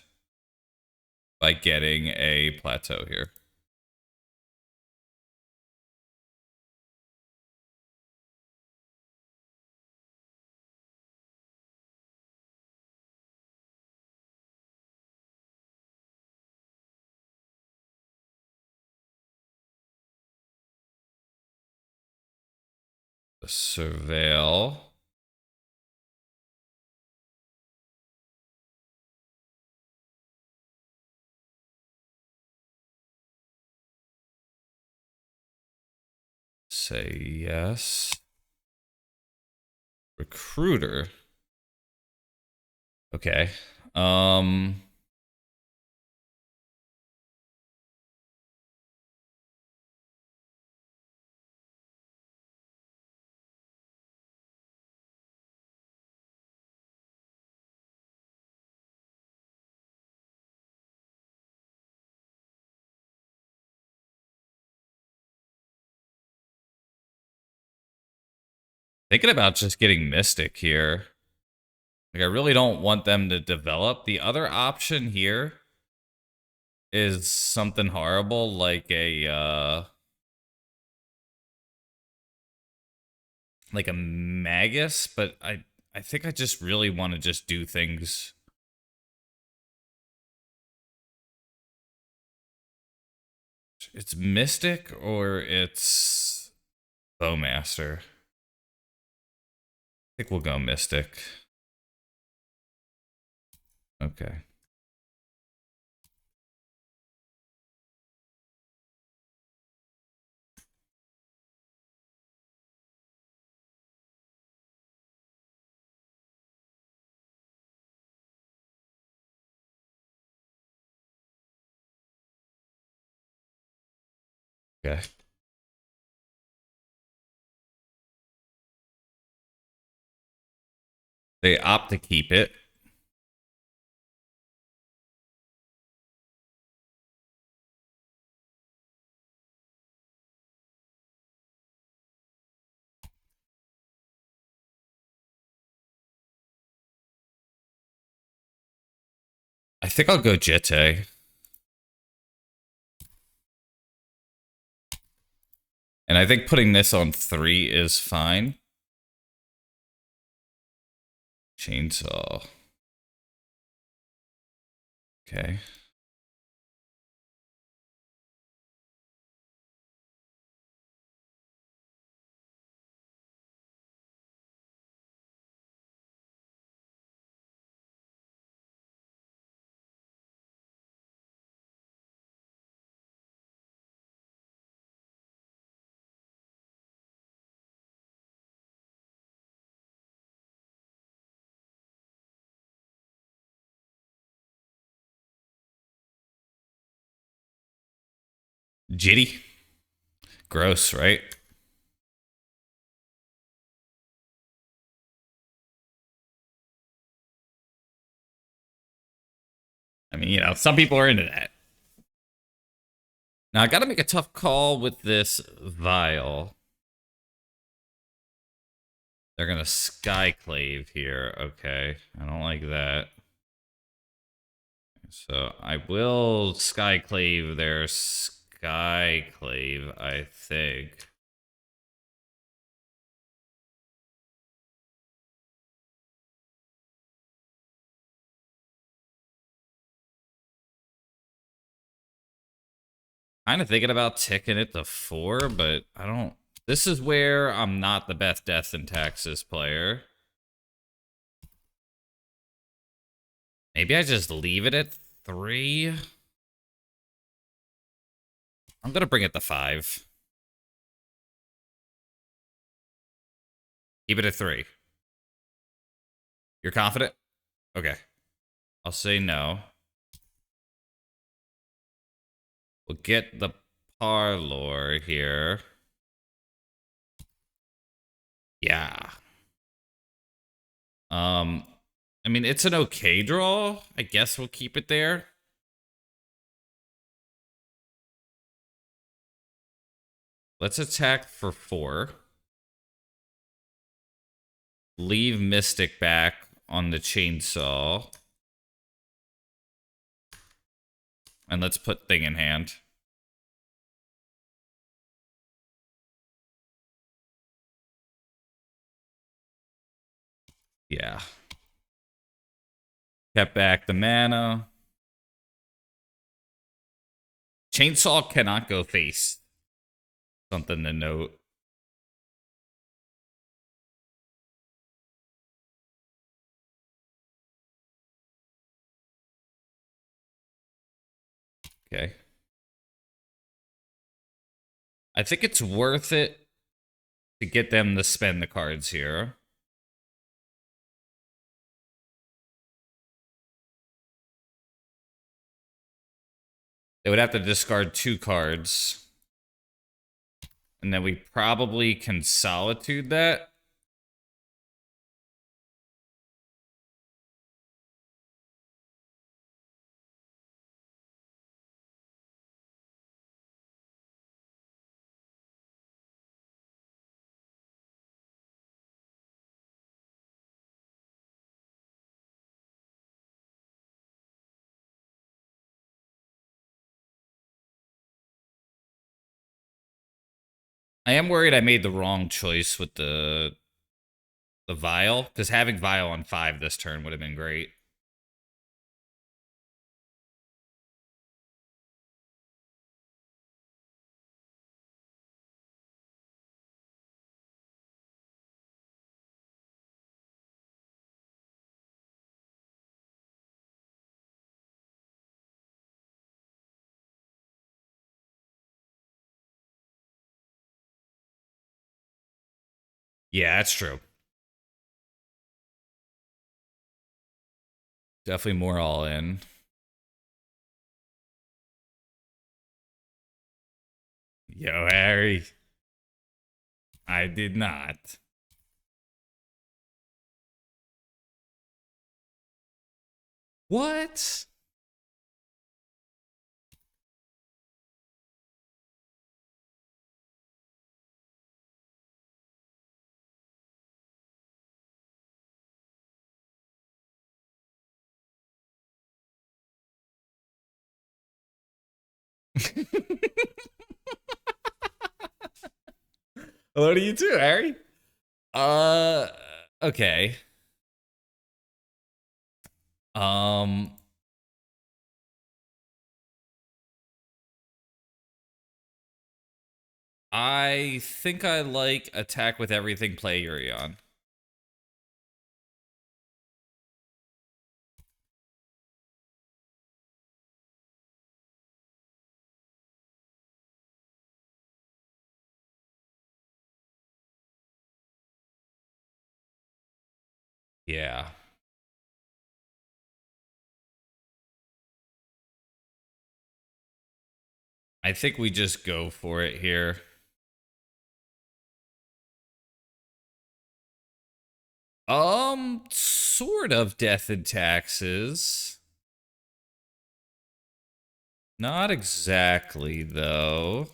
by getting a plateau here. The surveil. Say yes. Recruiter. Okay. Thinking about just getting Mystic here. Like, I really don't want them to develop. The other option here is something horrible, like a Magus, but I think I just really want to just do things. It's Mystic or it's Bowmaster. I think we'll go Mystic. Okay. Okay. They opt to keep it. I think I'll go Jete. And I think putting this on 3 is fine. Chainsaw. Okay. Jitty. Gross, right? I mean, you know, some people are into that. Now, I got to make a tough call with this Vial. They're going to Skyclave here. Okay. I don't like that. So I will Skyclave their Skyclave, I think. Kind of thinking about ticking it to 4, but I don't. This is where I'm not the best Death and Taxes player. Maybe I just leave it at 3. I'm going to bring it to 5. Keep it at 3. You're confident? Okay. I'll say no. We'll get the Parlor here. Yeah. I mean, it's an okay draw. I guess we'll keep it there. Let's attack for 4. Leave Mystic back on the chainsaw. And let's put Thing in hand. Yeah. Kept back the mana. Chainsaw cannot go face. Something to note. Okay. I think it's worth it to get them to spend the cards here. They would have to discard 2 cards. And then we probably can Solitude that. I am worried I made the wrong choice with the Vial, because having Vial on 5 this turn would have been great. Yeah, that's true. Definitely more all in. Yo, Harry. I did not. What? Hello to you too, Harry. Uh, okay. Um, I think I like attack with everything, play Yurion. Yeah. I think we just go for it here. Sort of Death and Taxes. Not exactly, though.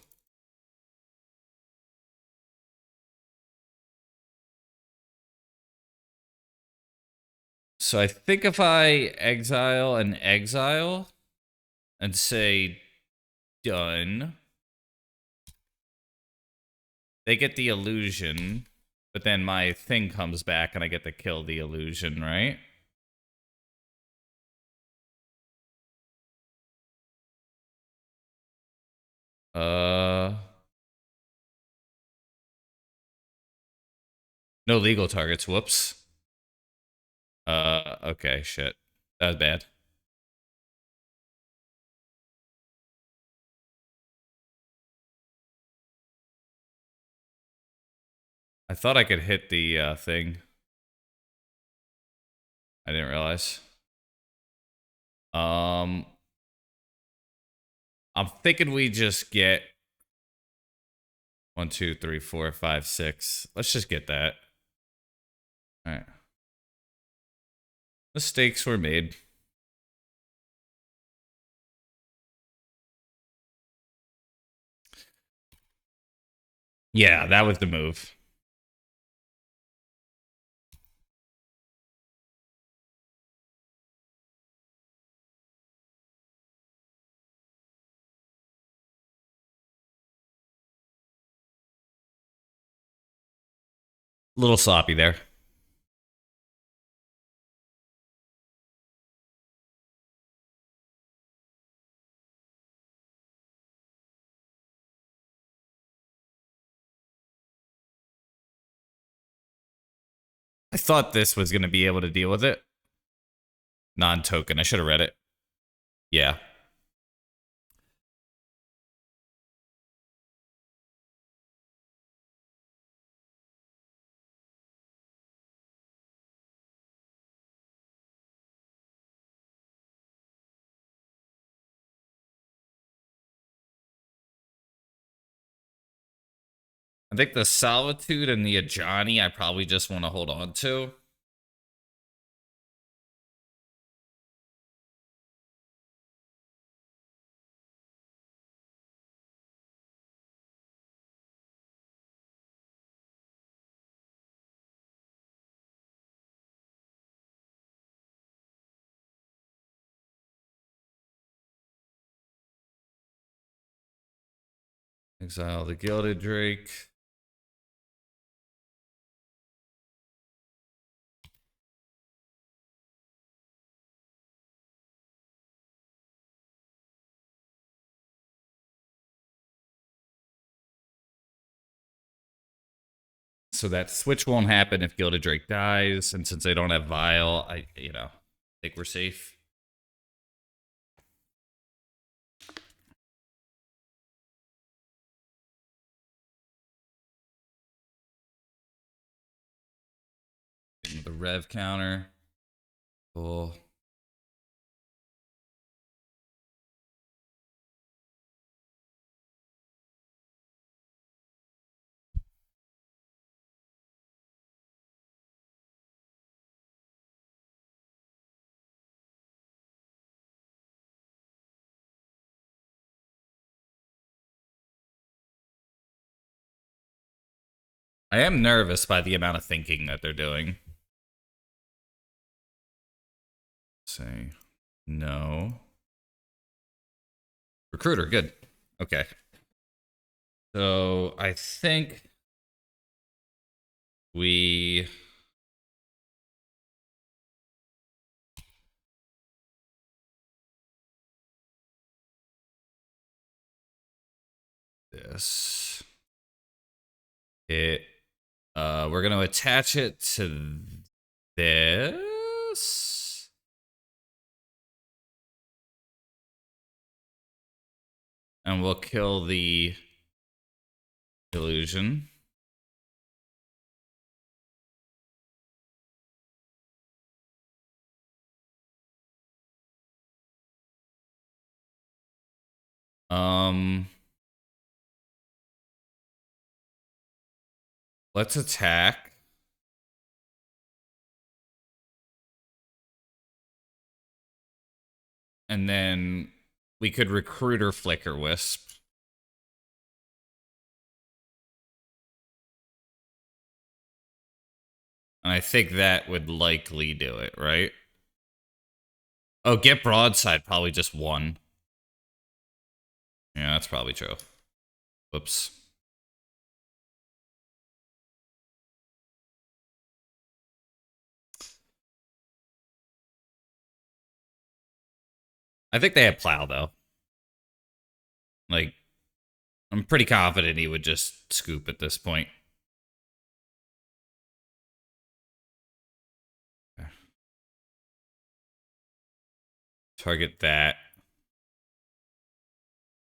So I think if I exile and exile and say done, they get the illusion, but then my thing comes back and I get to kill the illusion, right? No legal targets. Whoops. Okay, shit. That was bad. I thought I could hit the thing. I didn't realize. Um, I'm thinking we just get 1, 2, 3, 4, 5, 6. Let's just get that. All right. Mistakes were made. Yeah, that was the move. A little sloppy there. I thought this was going to be able to deal with it. Non-token. I should have read it. Yeah. I think the Solitude and the Ajani I probably just want to hold on to. Exile the Gilded Drake. So that switch won't happen if Gilded Drake dies, and since they don't have Vial, I think we're safe. The Rev counter. Cool. I am nervous by the amount of thinking that they're doing. Say no. Recruiter, good. Okay. So I think we this. We're gonna attach it to this. And we'll kill the illusion. Let's attack. And then we could Recruiter Flicker Wisp. And I think that would likely do it, right? Oh, get Broadside, probably just one. Yeah, that's probably true. Whoops. I think they have Plow, though. Like, I'm pretty confident he would just scoop at this point. Target that.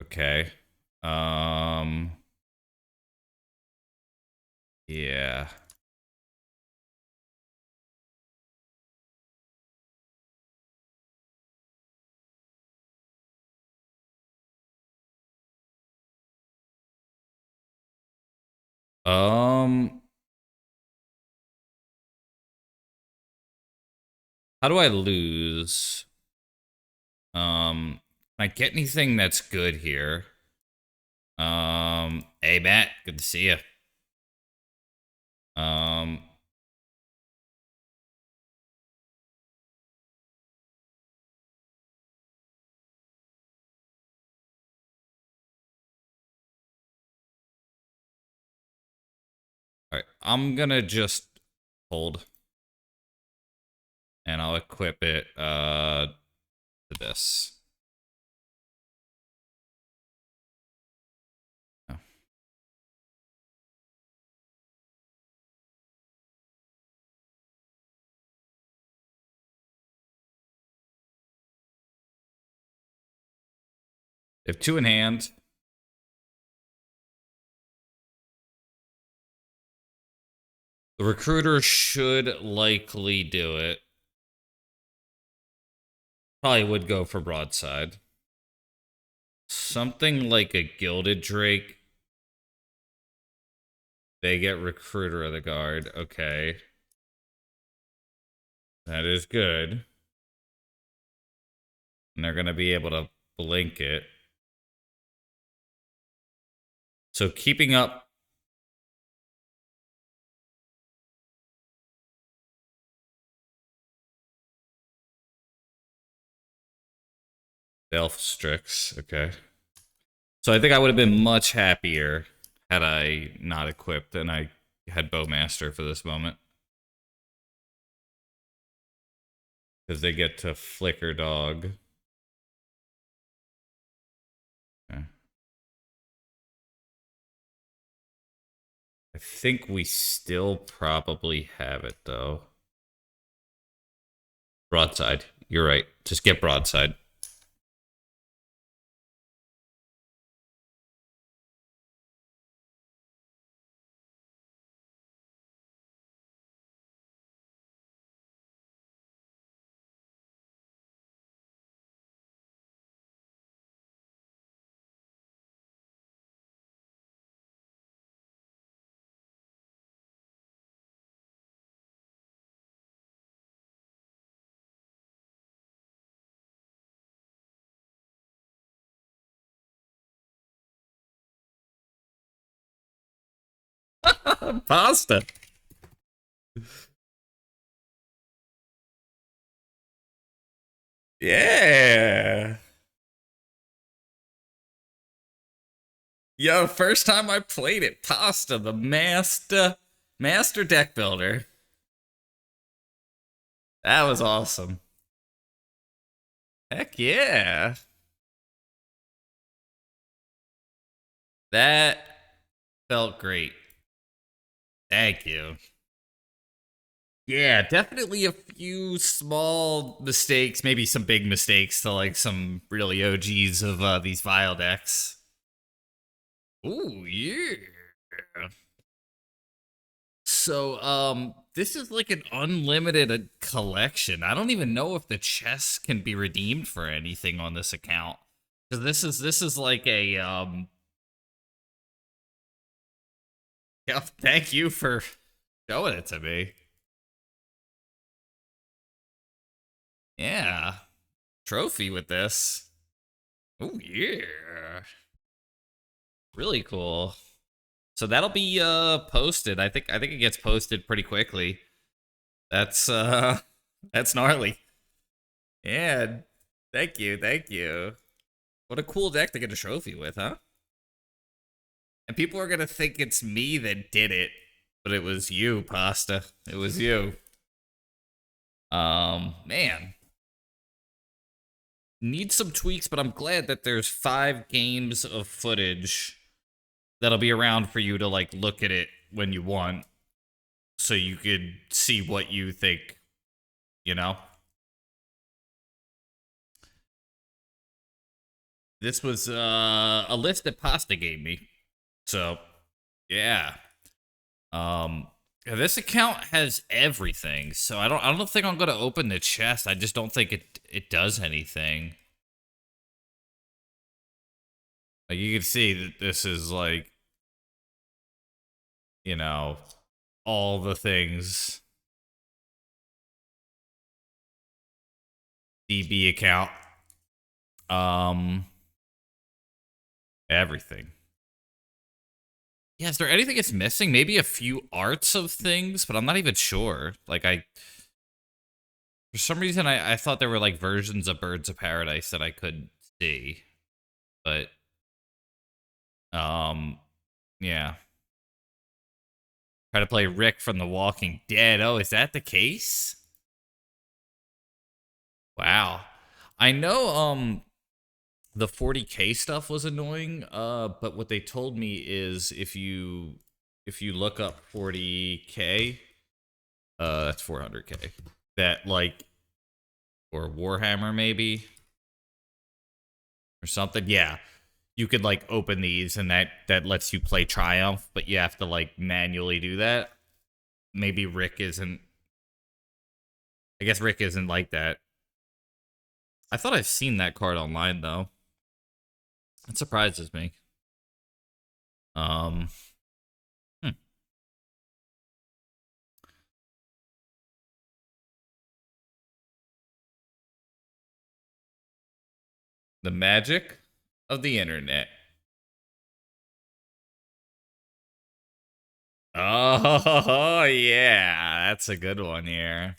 Okay. Yeah. Um, how do I lose? Can I get anything that's good here? Hey Matt, good to see you. Um, all right, I'm gonna just hold, and I'll equip it to this. Oh. They have two in hand. The recruiter should likely do it. Probably would go for broadside. Something like a gilded drake. They get recruiter of the guard. Okay. That is good. And they're gonna be able to blink it. So keeping up. Elf Strix. Okay. So I think I would have been much happier had I not equipped and I had Bowmaster for this moment. Because they get to flicker dog. Okay. I think we still probably have it though. Broadside. You're right. Just get broadside. Pasta. Yeah. Yo, first time I played it, Pasta, the master deck builder. That was awesome. Heck yeah. That felt great. Thank you. Yeah, definitely a few small mistakes, maybe some big mistakes to like some really OGs of these Vial decks. Ooh, yeah. So, this is like an unlimited collection. I don't even know if the chests can be redeemed for anything on this account. Because this is like a yeah, thank you for showing it to me. Yeah. Trophy with this. Oh yeah. Really cool. So that'll be posted. I think it gets posted pretty quickly. That's that's gnarly. Yeah. Thank you. Thank you. What a cool deck to get a trophy with, huh? And people are gonna think it's me that did it, but it was you, Pasta. It was you. Man. Need some tweaks, but I'm glad that there's 5 games of footage that'll be around for you to like look at it when you want. So you could see what you think, you know? This was a list that Pasta gave me. So, yeah. Um this account has everything. So I don't think I'm going to open the chest. I just don't think it does anything. Like you can see that this is like you know, all the things. DB account. Um, everything. Yeah, is there anything it's missing? Maybe a few arts of things, but I'm not even sure. Like, for some reason, I thought there were, like, versions of Birds of Paradise that I could see. But, yeah. Try to play Rick from The Walking Dead. Oh, is that the case? Wow. I know, the 40K stuff was annoying, but what they told me is if you look up 40K, that's 400K. That, like, or Warhammer maybe or something. Yeah, you could, like, open these and that lets you play Triumph, but you have to, like, manually do that. Maybe Rick isn't. I guess Rick isn't like that. I thought I've seen that card online though. It surprises me. Um, hmm. The magic of the internet. Oh yeah, that's a good one here.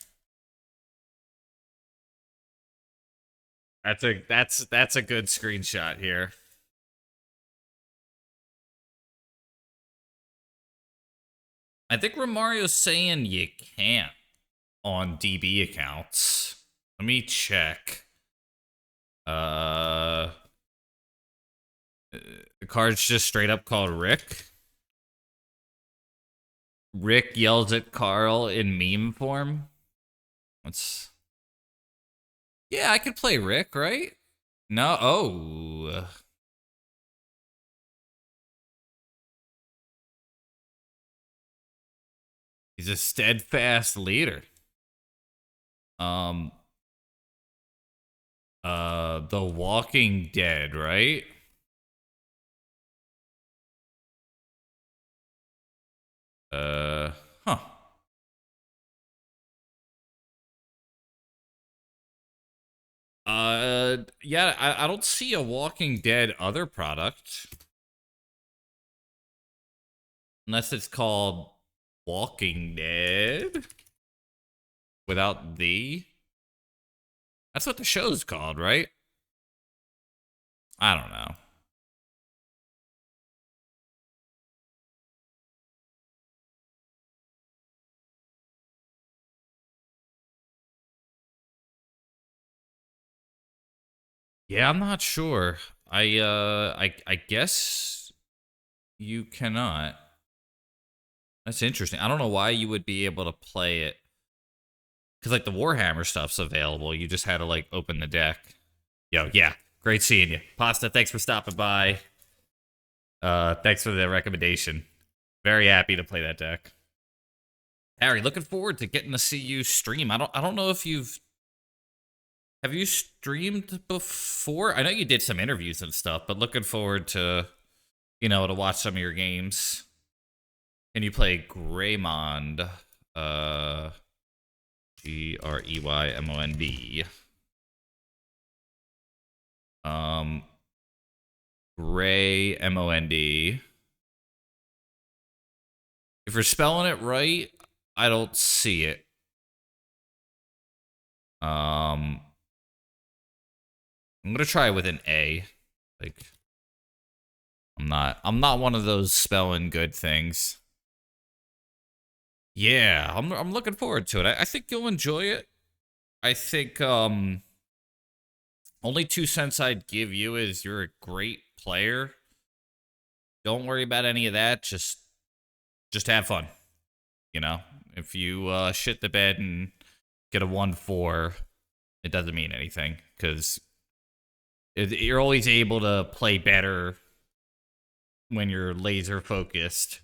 That's a good screenshot here. I think Romario's saying you can't on DB accounts. Let me check. The card's just straight up called Rick. Rick yells at Carl in meme form. Let's. Yeah, I could play Rick, right? No. Oh. He's a steadfast leader. Um. The Walking Dead, right? Huh. Yeah, I don't see a Walking Dead other product. Unless it's called Walking Dead without the. That's what the show's called, right? I don't know. Yeah, I'm not sure. I guess you cannot. That's interesting. I don't know why you would be able to play it. Because, like, the Warhammer stuff's available. You just had to, like, open the deck. Yo, yeah. Great seeing you. Pasta, thanks for stopping by. Thanks for the recommendation. Very happy to play that deck. Harry, looking forward to getting to see you stream. I don't know if have you streamed before? I know you did some interviews and stuff, but looking forward to, to watch some of your games. Can you play Greymond? Greymond. Gray Mond. If you're spelling it right, I don't see it. I'm gonna try with an A. Like, I'm not one of those spelling good things. Yeah, I'm looking forward to it. I think you'll enjoy it. I think only 2 cents I'd give you is you're a great player. Don't worry about any of that. Just have fun. You know, if you shit the bed and get a 1-4, it doesn't mean anything because you're always able to play better when you're laser focused.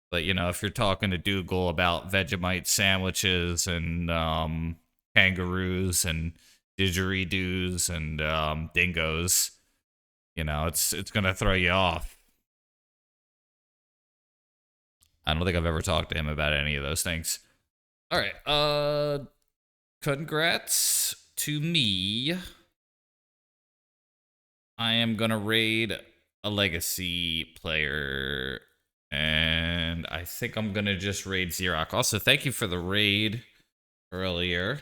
But if you're talking to Dougal about Vegemite sandwiches and kangaroos and didgeridoos and dingoes, it's gonna throw you off. I don't think I've ever talked to him about any of those things. All right. Congrats to me. I am gonna raid a legacy player, and I think I'm gonna just raid Xerox. Also, thank you for the raid earlier.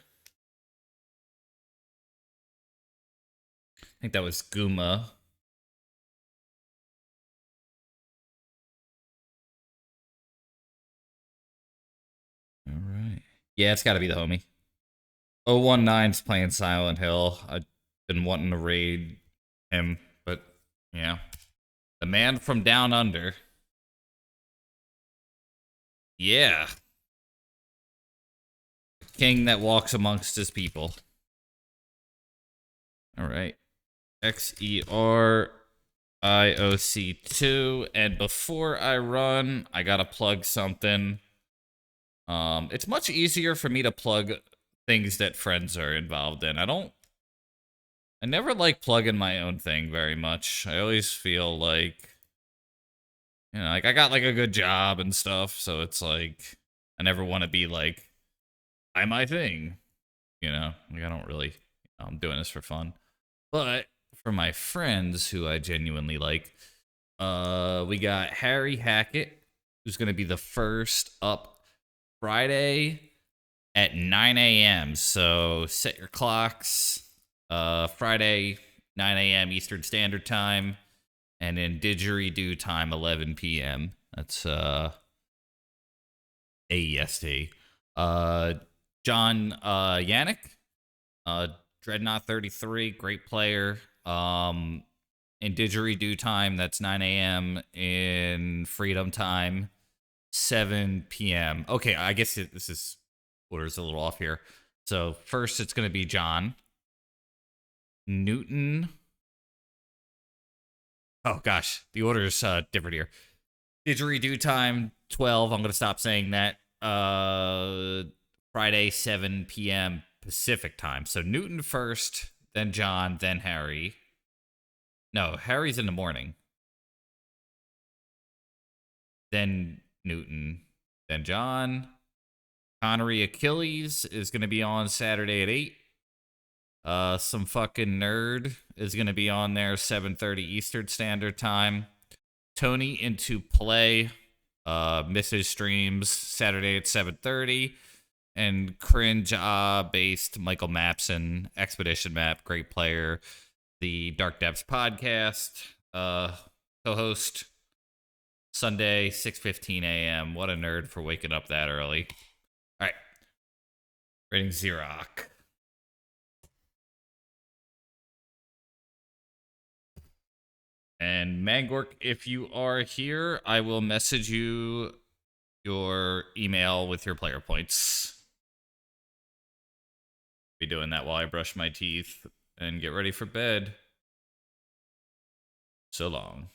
I think that was Guma. All right. Yeah, it's got to be the homie. 019's playing Silent Hill. I've been wanting to raid him, but yeah. The man from down under. Yeah. King that walks amongst his people. All right. XERIOC2. And before I run, I got to plug something. It's much easier for me to plug things that friends are involved in. I never like plugging my own thing very much. I always feel like, like I got like a good job and stuff, so it's like I never want to be like, buy my thing, like I don't really, I'm doing this for fun. But for my friends who I genuinely like, we got Harry Hackett, who's going to be the first up Friday at 9 a.m. So set your clocks. Friday, 9 a.m. Eastern Standard Time, and in didgeridoo time, 11 p.m. That's AEST. John Yannick, Dreadnought 33, great player. In didgeridoo time, that's 9 a.m. In freedom time, 7 p.m. Okay, I guess this is order's a little off here. So first, it's going to be John Newton. Oh gosh, the order is different here. Didgeridoo time 12. I'm gonna stop saying that. Friday 7 p.m. Pacific time. So Newton first, then John, then Harry. No, Harry's in the morning. Then Newton, then John. Connery Achilles is gonna be on Saturday at 8. Some fucking nerd is gonna be on there 7:30 Eastern Standard Time. Tony into play, misses streams Saturday at 7:30, and cringe based Michael Mapson, Expedition Map, great player, the Dark Depths podcast, co-host Sunday 6:15 a.m. What a nerd for waking up that early. All right, rating Xerox. And Mangork, if you are here, I will message you your email with your player points. Be doing that while I brush my teeth and get ready for bed. So long.